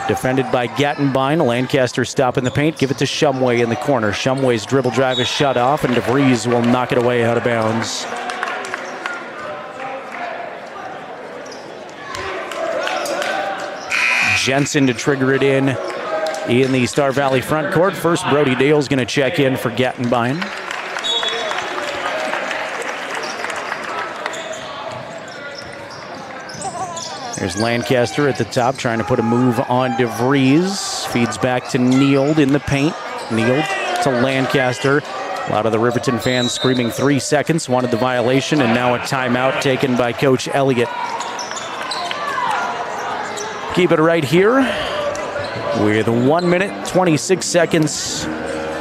Defended by Gattenbein. Lancaster stop in the paint. Give it to Shumway in the corner. Shumway's dribble drive is shut off, and DeVries will knock it away out of bounds. Jensen to trigger it in the Star Valley front court. First, Brody Dale's going to check in for Gattenbein. There's Lancaster at the top, trying to put a move on DeVries. Feeds back to Neal in the paint. Neal to Lancaster. A lot of the Riverton fans screaming 3 seconds, wanted the violation, and now a timeout taken by Coach Elliott. Keep it right here with 1 minute, 26 seconds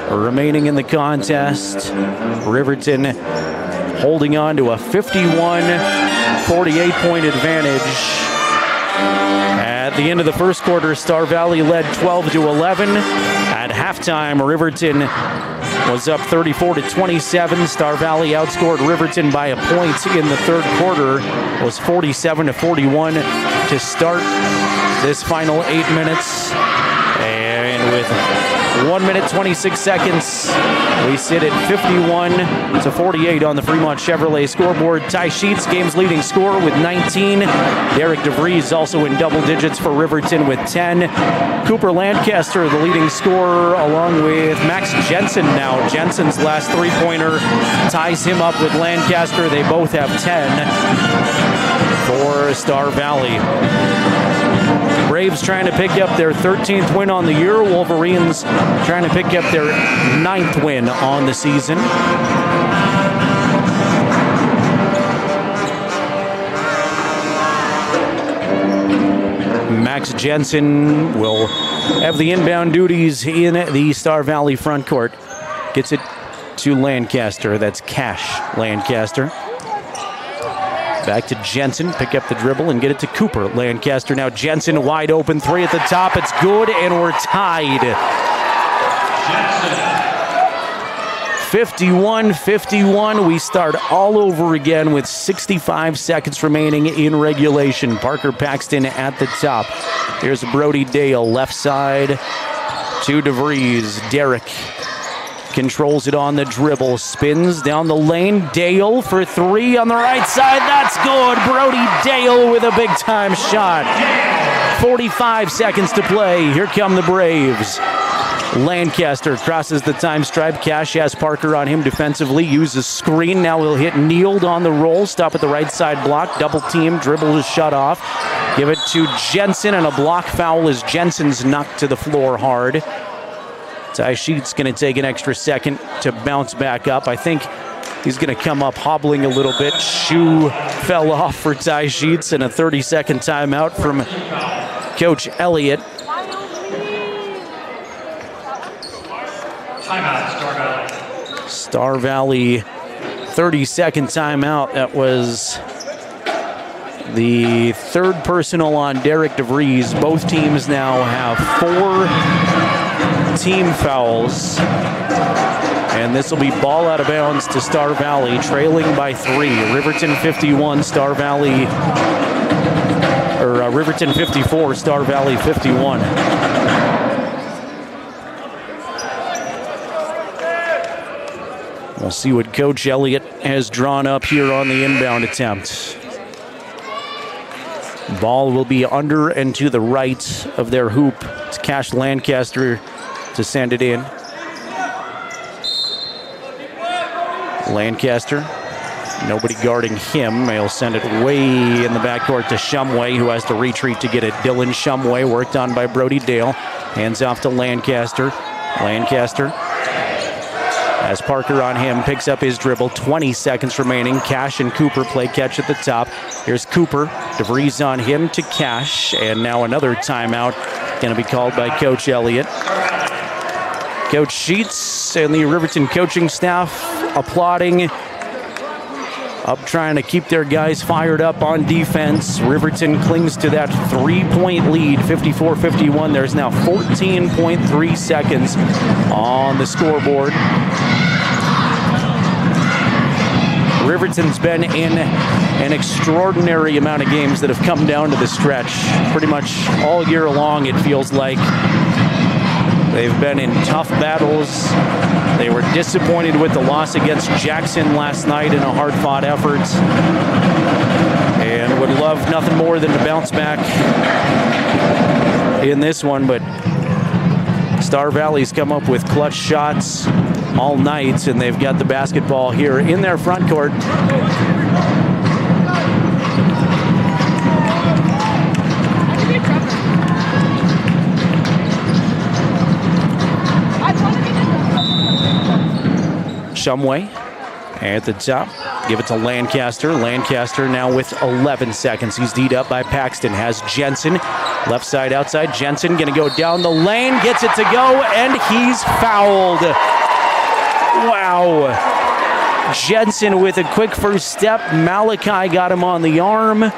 remaining in the contest. Riverton holding on to a 51-48 point advantage. At the end of the first quarter, Star Valley led 12-11. At halftime, Riverton was up 34-27. Star Valley outscored Riverton by a point in the third quarter. It was 47-41 to start this final 8 minutes. And with 1 minute, 26 seconds, we sit at 51-48 on the Fremont Chevrolet scoreboard. Ty Sheets, game's leading scorer with 19. Derek DeVries also in double digits for Riverton with 10. Cooper Lancaster, the leading scorer, along with Max Jensen now. Jensen's last three-pointer ties him up with Lancaster. They both have 10 for Star Valley. Braves trying to pick up their 13th win on the year. Wolverines trying to pick up their 9th win on the season. Max Jensen will have the inbound duties in the Star Valley front court. Gets it to Lancaster. That's Cash Lancaster. Back to Jensen, pick up the dribble and get it to Cooper. Lancaster now, Jensen wide open, 3 at the top. It's good, and we're tied. 51-51. We start all over again with 65 seconds remaining in regulation. Parker Paxton at the top. Here's Brody Dale, left side to DeVries. Derek controls it on the dribble, spins down the lane. Dale for 3 on the right side. That's good. Brody Dale with a big-time shot. 45 seconds to play. Here come the Braves. Lancaster crosses the time stripe. Cash has Parker on him defensively. Uses screen. Now he'll hit Neal on the roll. Stop at the right side block. Double team. Dribble is shut off. Give it to Jensen, and a block foul as Jensen's knocked to the floor hard. Ty Sheets going to take an extra second to bounce back up. I think he's going to come up hobbling a little bit. Shoe fell off for Ty Sheets, and a 30-second timeout from Coach Elliott. Timeout, Star Valley. Star Valley, 30-second timeout. That was the third personal on Derek DeVries. Both teams now have 4 team fouls, and this will be ball out of bounds to Star Valley, trailing by 3. Riverton 51, Star Valley, or Riverton 54, Star Valley 51. We'll see what Coach Elliott has drawn up here on the inbound attempt. Ball will be under and to the right of their hoop. It's Cash Lancaster to send it in. Lancaster, nobody guarding him. He'll send it way in the backcourt to Shumway, who has to retreat to get it. Dylan Shumway, worked on by Brody Dale. Hands off to Lancaster. Lancaster has Parker on him, picks up his dribble. 20 seconds remaining. Cash and Cooper play catch at the top. Here's Cooper. DeVries on him to Cash. And now another timeout going to be called by Coach Elliott. Coach Sheets and the Riverton coaching staff applauding, up trying to keep their guys fired up on defense. Riverton clings to that 3-point lead, 54-51. There's now 14.3 seconds on the scoreboard. Riverton's been in an extraordinary amount of games that have come down to the stretch. Pretty much all year long, it feels like. They've been in tough battles. They were disappointed with the loss against Jackson last night in a hard-fought effort, and would love nothing more than to bounce back in this one. But Star Valley's come up with clutch shots all night, and they've got the basketball here in their front court. Shumway at the top. Give it to Lancaster. Lancaster now with 11 seconds. He's D'd up by Paxton. Has Jensen. Left side outside. Jensen going to go down the lane. Gets it to go, and he's fouled. Wow. Jensen with a quick first step. Malachi got him on the arm.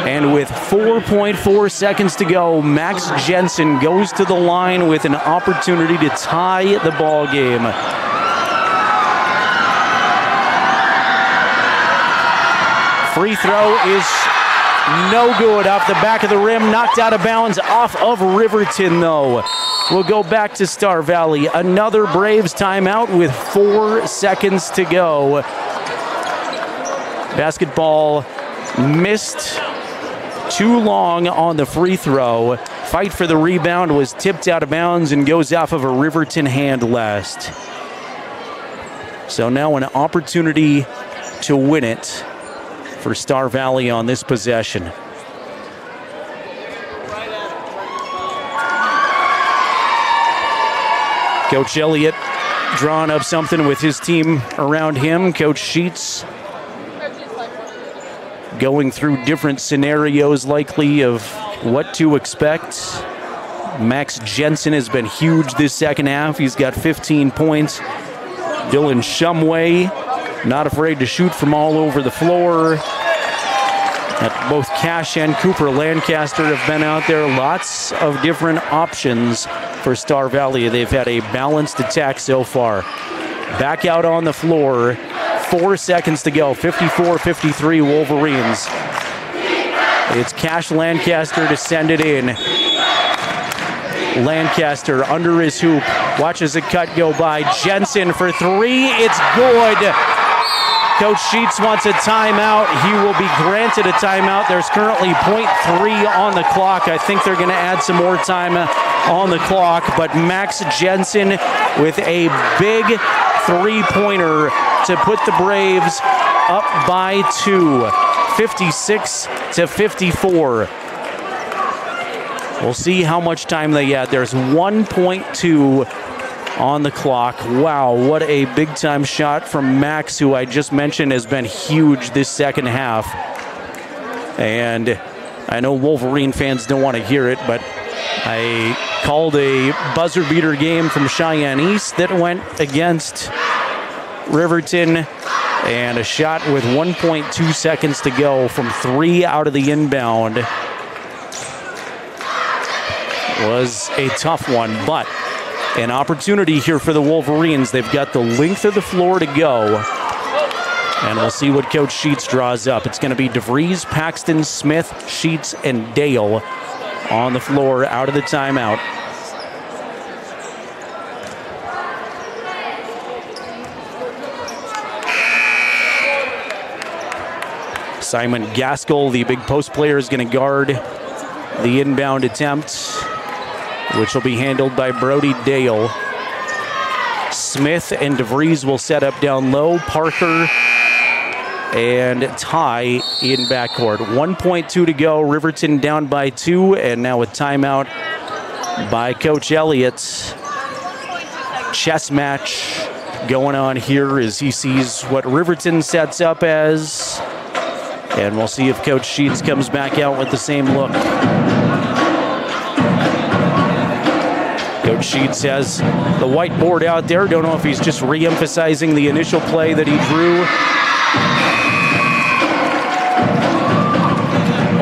And with 4.4 seconds to go, Max Jensen goes to the line with an opportunity to tie the ball game. Free throw is no good off the back of the rim, knocked out of bounds off of Riverton though. We'll go back to Star Valley. Another Braves timeout with 4 seconds to go. Basketball missed too long on the free throw. Fight for the rebound, was tipped out of bounds and goes off of a Riverton hand last. So now an opportunity to win it for Star Valley on this possession. Coach Elliott drawing up something with his team around him. Coach Sheets going through different scenarios likely of what to expect. Max Jensen has been huge this second half. He's got 15 points. Dylan Shumway, not afraid to shoot from all over the floor. Both Cash and Cooper Lancaster have been out there. Lots of different options for Star Valley. They've had a balanced attack so far. Back out on the floor. 4 seconds to go. 54-53 Wolverines. It's Cash Lancaster to send it in. Lancaster under his hoop. Watches a cut go by. Jensen for three. It's good. Coach Sheets wants a timeout. He will be granted a timeout. There's currently 0.3 on the clock. I think they're going to add some more time on the clock. But Max Jensen with a big three-pointer to put the Braves up by 2, 56-54. We'll see how much time they add. There's 1.2 on the clock. Wow, what a big-time shot from Max, who I just mentioned has been huge this second half. And I know Wolverine fans don't want to hear it, but I called a buzzer-beater game from Cheyenne East that went against Riverton, and a shot with 1.2 seconds to go from 3 out of the inbound was a tough one, but an opportunity here for the Wolverines. They've got the length of the floor to go, and we'll see what Coach Sheets draws up. It's going to be DeVries, Paxton, Smith, Sheets, and Dale on the floor out of the timeout. Simon Gaskell, the big post player, is going to guard the inbound attempt, which will be handled by Brody Dale. Smith and DeVries will set up down low. Parker and Ty in backcourt. 1.2 to go. Riverton down by 2, and now a timeout by Coach Elliott. Chess match going on here as he sees what Riverton sets up as. And we'll see if Coach Sheets comes back out with the same look. Coach Sheets has the whiteboard out there. Don't know if he's just re-emphasizing the initial play that he drew,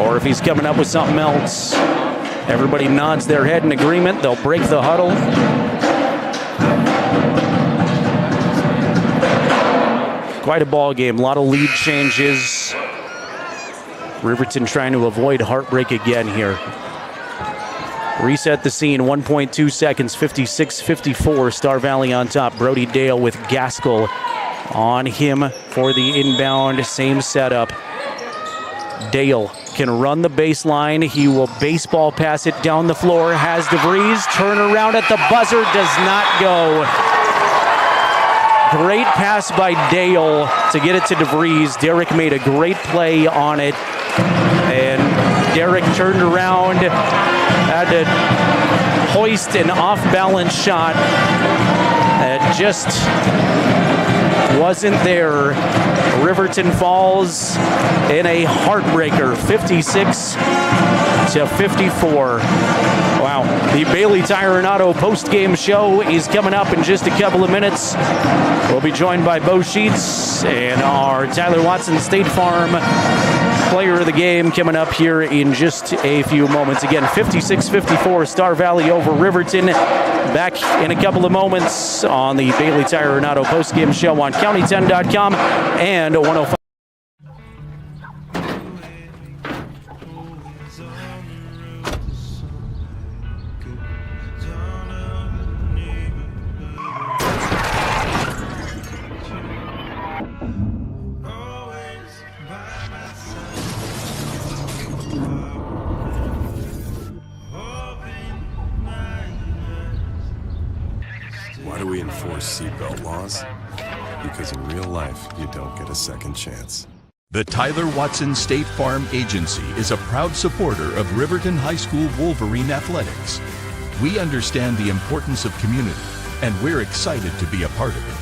or if he's coming up with something else. Everybody nods their head in agreement. They'll break the huddle. Quite a ball game. A lot of lead changes. Riverton trying to avoid heartbreak again here. Reset the scene, 1.2 seconds, 56-54. Star Valley on top. Brody Dale with Gaskell on him for the inbound. Same setup. Dale can run the baseline. He will baseball pass it down the floor. Has DeVries. Turn around at the buzzer. Does not go. Great pass by Dale to get it to DeVries. Derek made a great play on it. And Derek turned around, had to hoist an off-balance shot that just wasn't there. Riverton falls in a heartbreaker, 56-54. Wow. The Bailey Tire and Auto post-game show is coming up in just a couple of minutes. We'll be joined by Bo Sheets and our Tyler Watson State Farm player of the game coming up here in just a few moments. Again, 56-54, Star Valley over Riverton. Back in a couple of moments on the Bailey Tire and Auto post-game show on county10.com and 105. Why do we enforce seatbelt laws? Because in real life, you don't get a second chance. The Tyler Watson State Farm Agency is a proud supporter of Riverton High School Wolverine athletics. We understand the importance of community, and we're excited to be a part of it.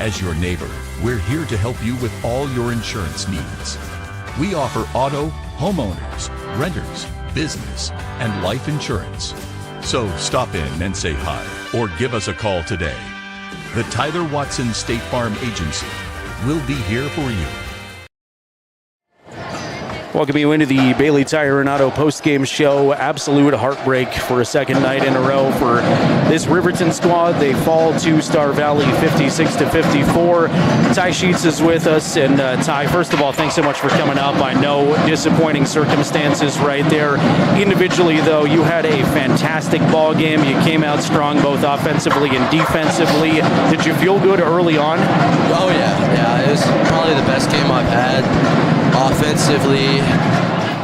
As your neighbor, we're here to help you with all your insurance needs. We offer auto, homeowners, renters, business, and life insurance. So stop in and say hi, or give us a call today. The Tyler Watson State Farm Agency will be here for you. Welcome you into the Bailey Tire and Auto post-game show. Absolute heartbreak for a second night in a row for this Riverton squad. They fall to Star Valley 56-54. Ty Sheets is with us. And Ty, first of all, thanks so much for coming up. I know disappointing circumstances right there. Individually, though, you had a fantastic ball game. You came out strong both offensively and defensively. Did you feel good early on? Oh, yeah. It was probably the best game I've had. Offensively,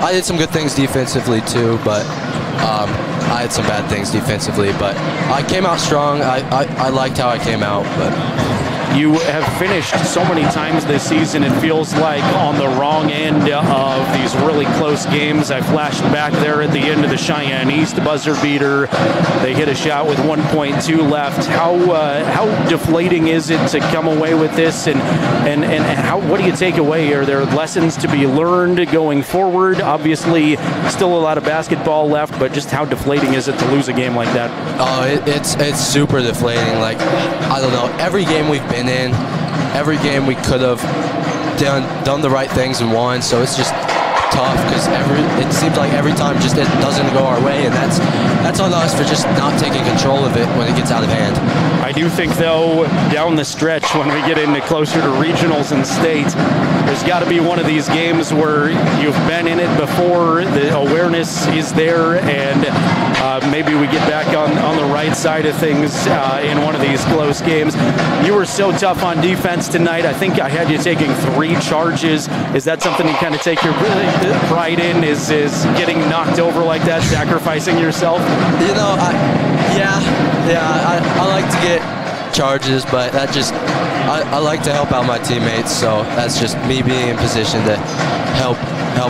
I did some good things defensively too, but I had some bad things defensively. But I came out strong. I liked how I came out. But you have finished so many times this season, it feels like, on the wrong end of these really close games. I flashed back there at the end of the Cheyenne East buzzer beater. They hit a shot with 1.2 left. How deflating is it to come away with this, and what do you take away? Are there lessons to be learned going forward? Obviously, still a lot of basketball left, but just how deflating is it to lose a game like that? Oh, it's super deflating. Like, I don't know, every game we've been in, every game we could have done the right things and won, so it's just tough because it seems like every time just it doesn't go our way, and that's on us for just not taking control of it when it gets out of hand. I do think, though, down the stretch when we get into closer to regionals and state, there's got to be one of these games where you've been in it before, the awareness is there, and maybe we get back on the right side of things in one of these close games. You were so tough on defense tonight. I think I had you taking 3 charges. Is that something you kind of take your pride in, is getting knocked over like that, sacrificing yourself? You know, I like to get charges, but that just, I like to help out my teammates, so that's just me being in position to help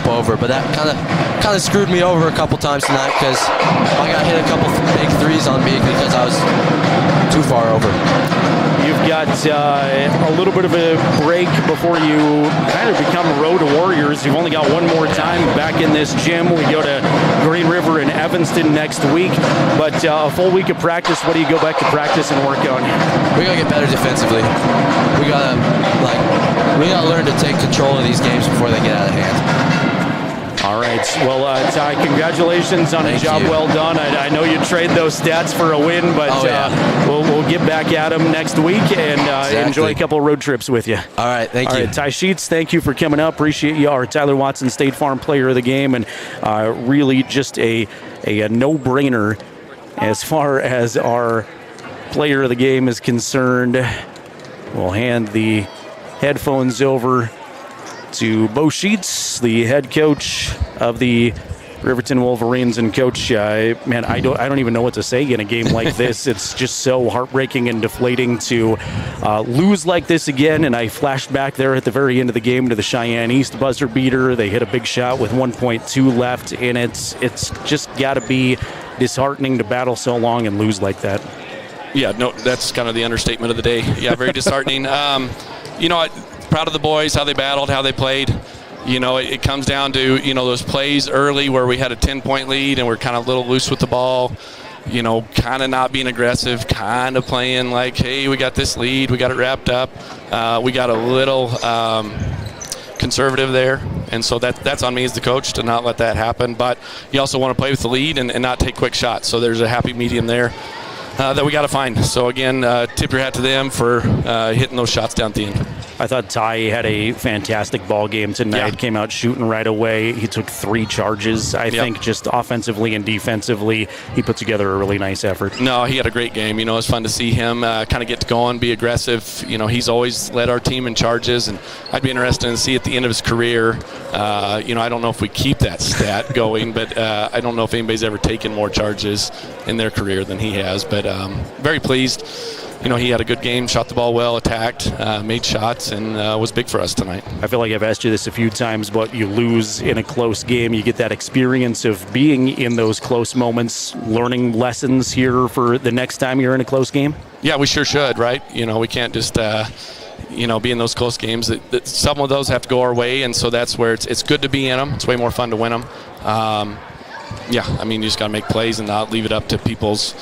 over. But that kind of screwed me over a couple times tonight because I got hit a couple big threes on me because I was too far over. You've got a little bit of a break before you kind of become road warriors. You've only got one more time back in this gym. We go to Green River and Evanston next week, but a full week of practice. What do you go back to practice and work on? We gotta get better defensively. We gotta learn to take control of these games before they get out of hand. All right. Well, Ty, congratulations on a job well done. I know you trade those stats for a win, but we'll get back at them next week and enjoy a couple road trips with you. All right. Thank you. All right, Ty Sheets, thank you for coming up. Appreciate you. Our Tyler Watson State Farm Player of the Game, and really just a no-brainer as far as our Player of the Game is concerned. We'll hand the headphones over to Bo Sheets, the head coach of the Riverton Wolverines. And Coach, man, I don't even know what to say in a game like this. It's just so heartbreaking and deflating to lose like this again. And I flashed back there at the very end of the game to the Cheyenne East buzzer beater. They hit a big shot with 1.2 left, and it's just got to be disheartening to battle so long and lose like that. Yeah, no, that's kind of the understatement of the day. Yeah, very disheartening. Proud of the boys, how they battled, how they played. It comes down to, those plays early where we had a 10-point lead and we're kind of a little loose with the ball, kind of not being aggressive, kind of playing like, hey, we got this lead, we got it wrapped up. We got a little conservative there, and so that's on me as the coach to not let that happen. But you also want to play with the lead and not take quick shots, so there's a happy medium there that we got to find. So again, tip your hat to them for hitting those shots down at the end. I thought Ty had a fantastic ball game tonight. Yeah. Came out shooting right away. He took 3 charges. I think just offensively and defensively, he put together a really nice effort. No, he had a great game. It was fun to see him kind of get going, be aggressive. He's always led our team in charges, and I'd be interested to see at the end of his career. I don't know if we keep that stat going, but I don't know if anybody's ever taken more charges in their career than he has. But very pleased. He had a good game, shot the ball well, attacked, made shots, and was big for us tonight. I feel like I've asked you this a few times, but you lose in a close game. You get that experience of being in those close moments, learning lessons here for the next time you're in a close game? Yeah, we sure should, right? We can't just, be in those close games. Some of those have to go our way, and so that's where it's good to be in them. It's way more fun to win them. You just got to make plays and not leave it up to people's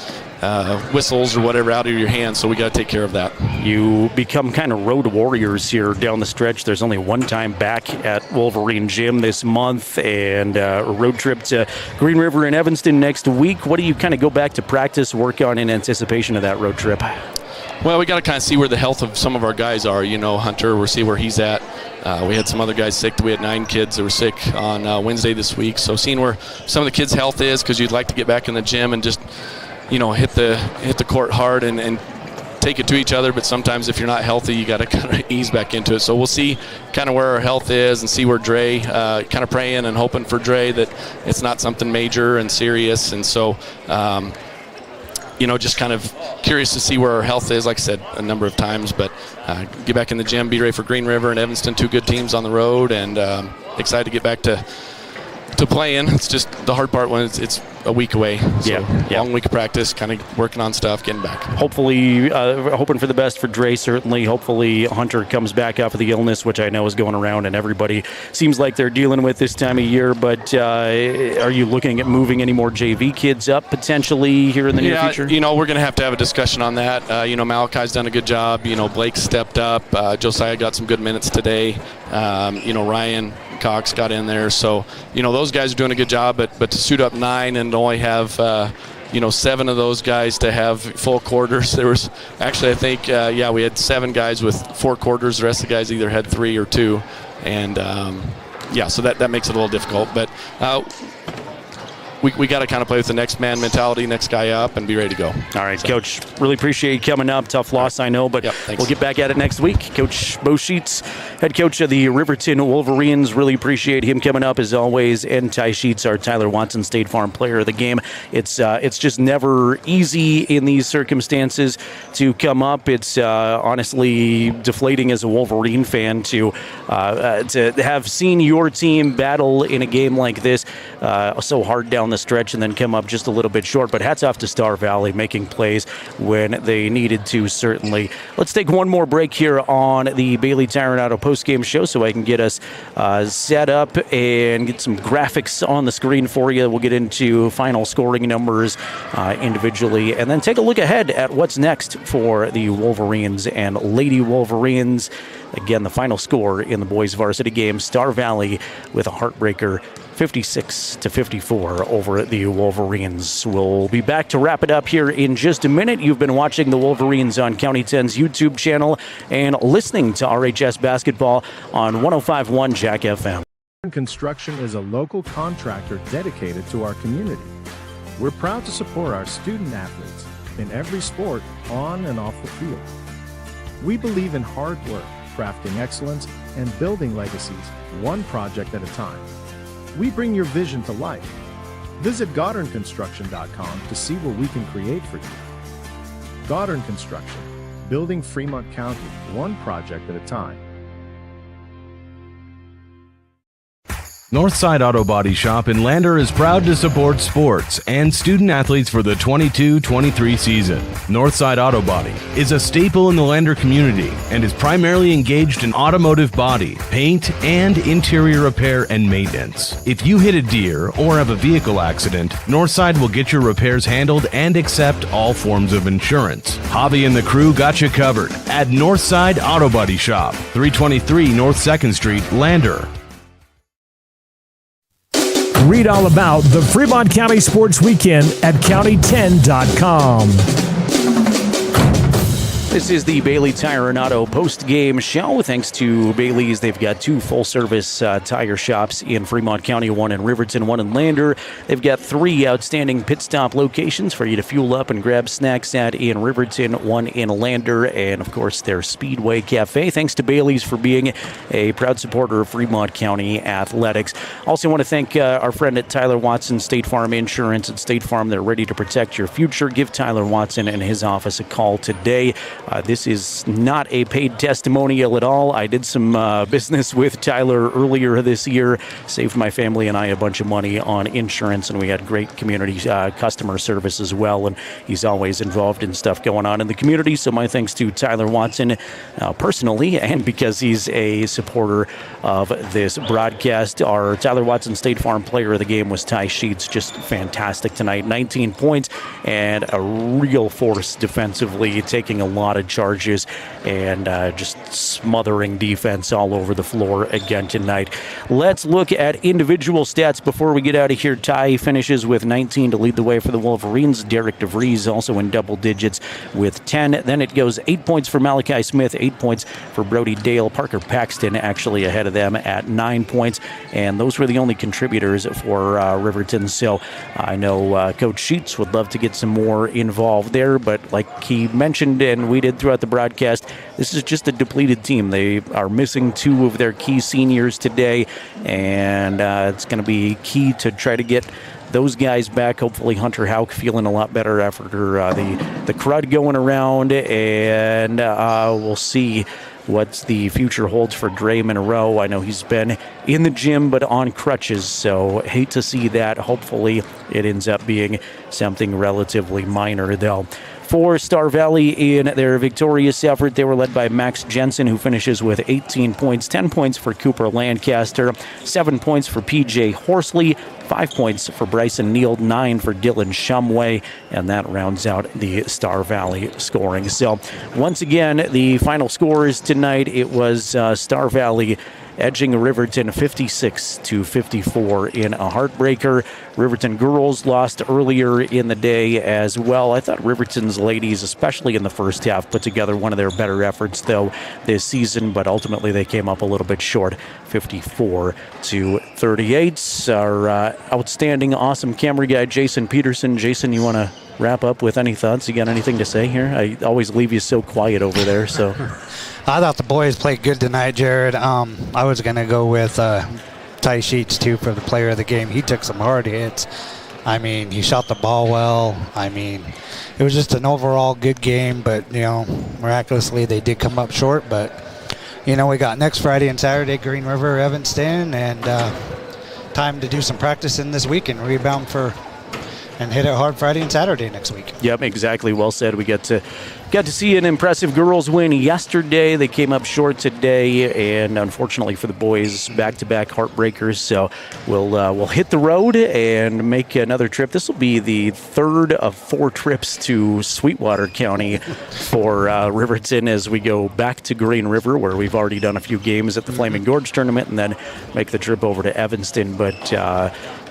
whistles or whatever out of your hands, so we got to take care of that. You become kind of road warriors here down the stretch. There's only one time back at Wolverine Gym this month, and a road trip to Green River and Evanston next week. What do you kind of go back to practice, work on in anticipation of that road trip? Well, we got to kind of see where the health of some of our guys are. Hunter, we'll see where he's at. We had some other guys sick. We had 9 kids that were sick on Wednesday this week, so seeing where some of the kids' health is, because you'd like to get back in the gym and just hit the court hard and take it to each other, but sometimes if you're not healthy, you got to kind of ease back into it. So we'll see kind of where our health is and see where Dre, kind of praying and hoping for Dre that it's not something major and serious. And so, just kind of curious to see where our health is, like I said a number of times, but get back in the gym, be ready for Green River and Evanston, 2 good teams on the road, and excited to get back to playing. It's just the hard part when it's a week away. So long week of practice, kind of working on stuff, getting back. Hopefully, hoping for the best for Dre, certainly. Hopefully Hunter comes back off of the illness, which I know is going around and everybody seems like they're dealing with this time of year. But are you looking at moving any more JV kids up potentially here in the near future? We're going to have a discussion on that. Malachi's done a good job. Blake stepped up. Josiah got some good minutes today. Ryan Cox got in there. So, those guys are doing a good job, but to suit up 9 and only have, 7 of those guys to have full quarters. There was actually, I think, we had 7 guys with 4 quarters. The rest of the guys either had 3 or 2. And, so that makes it a little difficult. But we got to kind of play with the next man mentality, next guy up, and be ready to go. All right, Coach, really appreciate you coming up. Tough loss, I know, but we'll get back at it next week. Coach Bo Sheets, head coach of the Riverton Wolverines, really appreciate him coming up as always. And Ty Sheets, our Tyler Watson State Farm player of the game. It's just never easy in these circumstances to come up. It's honestly deflating as a Wolverine fan to have seen your team battle in a game like this so hard down the stretch and then come up just a little bit short. But hats off to Star Valley making plays when they needed to, certainly. Let's take one more break here on the Bailey Tire and Auto postgame show so I can get us set up and get some graphics on the screen for you. We'll get into final scoring numbers individually and then take a look ahead at what's next for the Wolverines and Lady Wolverines. Again, the final score in the boys varsity game, Star Valley with a heartbreaker 56-54 over the Wolverines. We'll be back to wrap it up here in just a minute. You've been watching the Wolverines on County 10's YouTube channel and listening to RHS Basketball on 105.1 Jack FM. Construction is a local contractor dedicated to our community. We're proud to support our student athletes in every sport, on and off the field. We believe in hard work, crafting excellence, and building legacies, one project at a time. We bring your vision to life. Visit GoddardConstruction.com to see what we can create for you. Goddard Construction, building Fremont County, one project at a time. Northside Auto Body Shop in Lander is proud to support sports and student athletes for the 22-23 season. Northside Auto Body is a staple in the Lander community and is primarily engaged in automotive body, paint, and interior repair and maintenance. If you hit a deer or have a vehicle accident, Northside will get your repairs handled and accept all forms of insurance. Hobby and the crew got you covered at Northside Auto Body Shop, 323 North 2nd Street, Lander. Read all about the Fremont County Sports Weekend at county10.com. This is the Bailey Tire and Auto post-game show. Thanks to Bailey's, they've got two full-service tire shops in Fremont County, one in Riverton, one in Lander. They've got three outstanding pit stop locations for you to fuel up and grab snacks at in Riverton, one in Lander, and, of course, their Speedway Cafe. Thanks to Bailey's for being a proud supporter of Fremont County athletics. Also want to thank our friend at Tyler Watson State Farm Insurance at State Farm. They're ready to protect your future. Give Tyler Watson and his office a call today. This is not a paid testimonial at all. I did some business with Tyler earlier this year, saved my family and I a bunch of money on insurance, and we had great community customer service as well, and he's always involved in stuff going on in the community, so my thanks to Tyler Watson personally, and because he's a supporter of this broadcast. Our Tyler Watson State Farm player of the game was Ty Sheets, just fantastic tonight. 19 points and a real force defensively, taking a lot of charges and just smothering defense all over the floor again tonight. Let's look at individual stats before we get out of here. Ty finishes with 19 to lead the way for the Wolverines. Derek DeVries also in double digits with 10. Then it goes 8 points for Malachi Smith, 8 points for Brody Dale. Parker Paxton actually ahead of them at 9 points, and those were the only contributors for Riverton. So I know Coach Sheets would love to get some more involved there, but like he mentioned and we did throughout the broadcast, this is just a depleted team. They are missing two of their key seniors today, and it's going to be key to try to get those guys back. Hopefully Hunter Houck feeling a lot better after the crud going around, and we'll see what the future holds for Dre Monroe. I know he's been in the gym but on crutches, so hate to see that. Hopefully it ends up being something relatively minor, though. For Star Valley in their victorious effort, they were led by Max Jensen, who finishes with 18 points, 10 points for Cooper Lancaster, 7 points for PJ Horsley, 5 points for Bryson Neal, 9 for Dylan Shumway, and that rounds out the Star Valley scoring. So once again, the final scores tonight, it was Star Valley edging Riverton 56-54 in a heartbreaker. Riverton girls lost earlier in the day as well. I thought Riverton's ladies, especially in the first half, put together one of their better efforts, though, this season, but ultimately they came up a little bit short, 54-38. Our outstanding, awesome camera guy, Jason Peterson. Jason, you want to wrap up with any thoughts? You got anything to say here? I always leave you so quiet over there. So, I thought the boys played good tonight, Jared. I was going to go with Ty Sheets, too, for the player of the game. He took some hard hits. I mean, he shot the ball well. I mean, it was just an overall good game, but, miraculously they did come up short. But, we got next Friday and Saturday, Green River, Evanston, and time to do some practicing this week and rebound and hit it hard Friday and Saturday next week. Yep, exactly. Well said. We got to see an impressive girls win yesterday. They came up short today, and unfortunately for the boys, back-to-back heartbreakers. So we'll hit the road and make another trip. This will be the third of 4 trips to Sweetwater County for Riverton as we go back to Green River, where we've already done a few games at the Flaming Gorge tournament, and then make the trip over to Evanston. But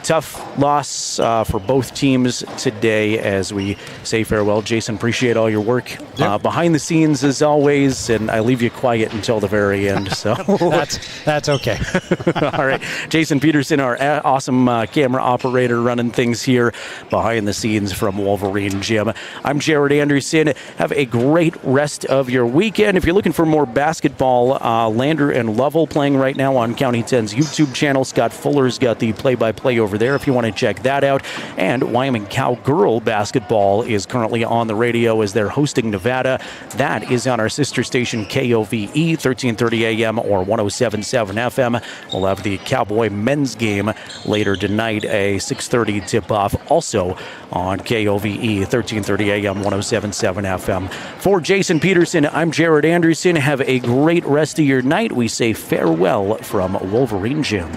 tough loss for both teams today as we say farewell. Jason, appreciate all your work behind the scenes as always, and I leave you quiet until the very end. So that's okay. All right, Jason Peterson, our awesome camera operator, running things here behind the scenes from Wolverine Gym. I'm Jared Anderson. Have a great rest of your weekend. If you're looking for more basketball, Lander and Lovell playing right now on County 10's YouTube channel. Scott Fuller's got the play-by-play over there if you want to check that out. And Wyoming Cowgirl basketball is currently on the radio as they're hosting Nevada. That is on our sister station KOVE, 1330 AM or 107.7 FM. We'll have the Cowboy men's game later tonight, a 6:30 tip-off, also on KOVE, 1330 AM, 107.7 FM. For Jason Peterson, I'm Jared Anderson. Have a great rest of your night. We say farewell from Wolverine Gym.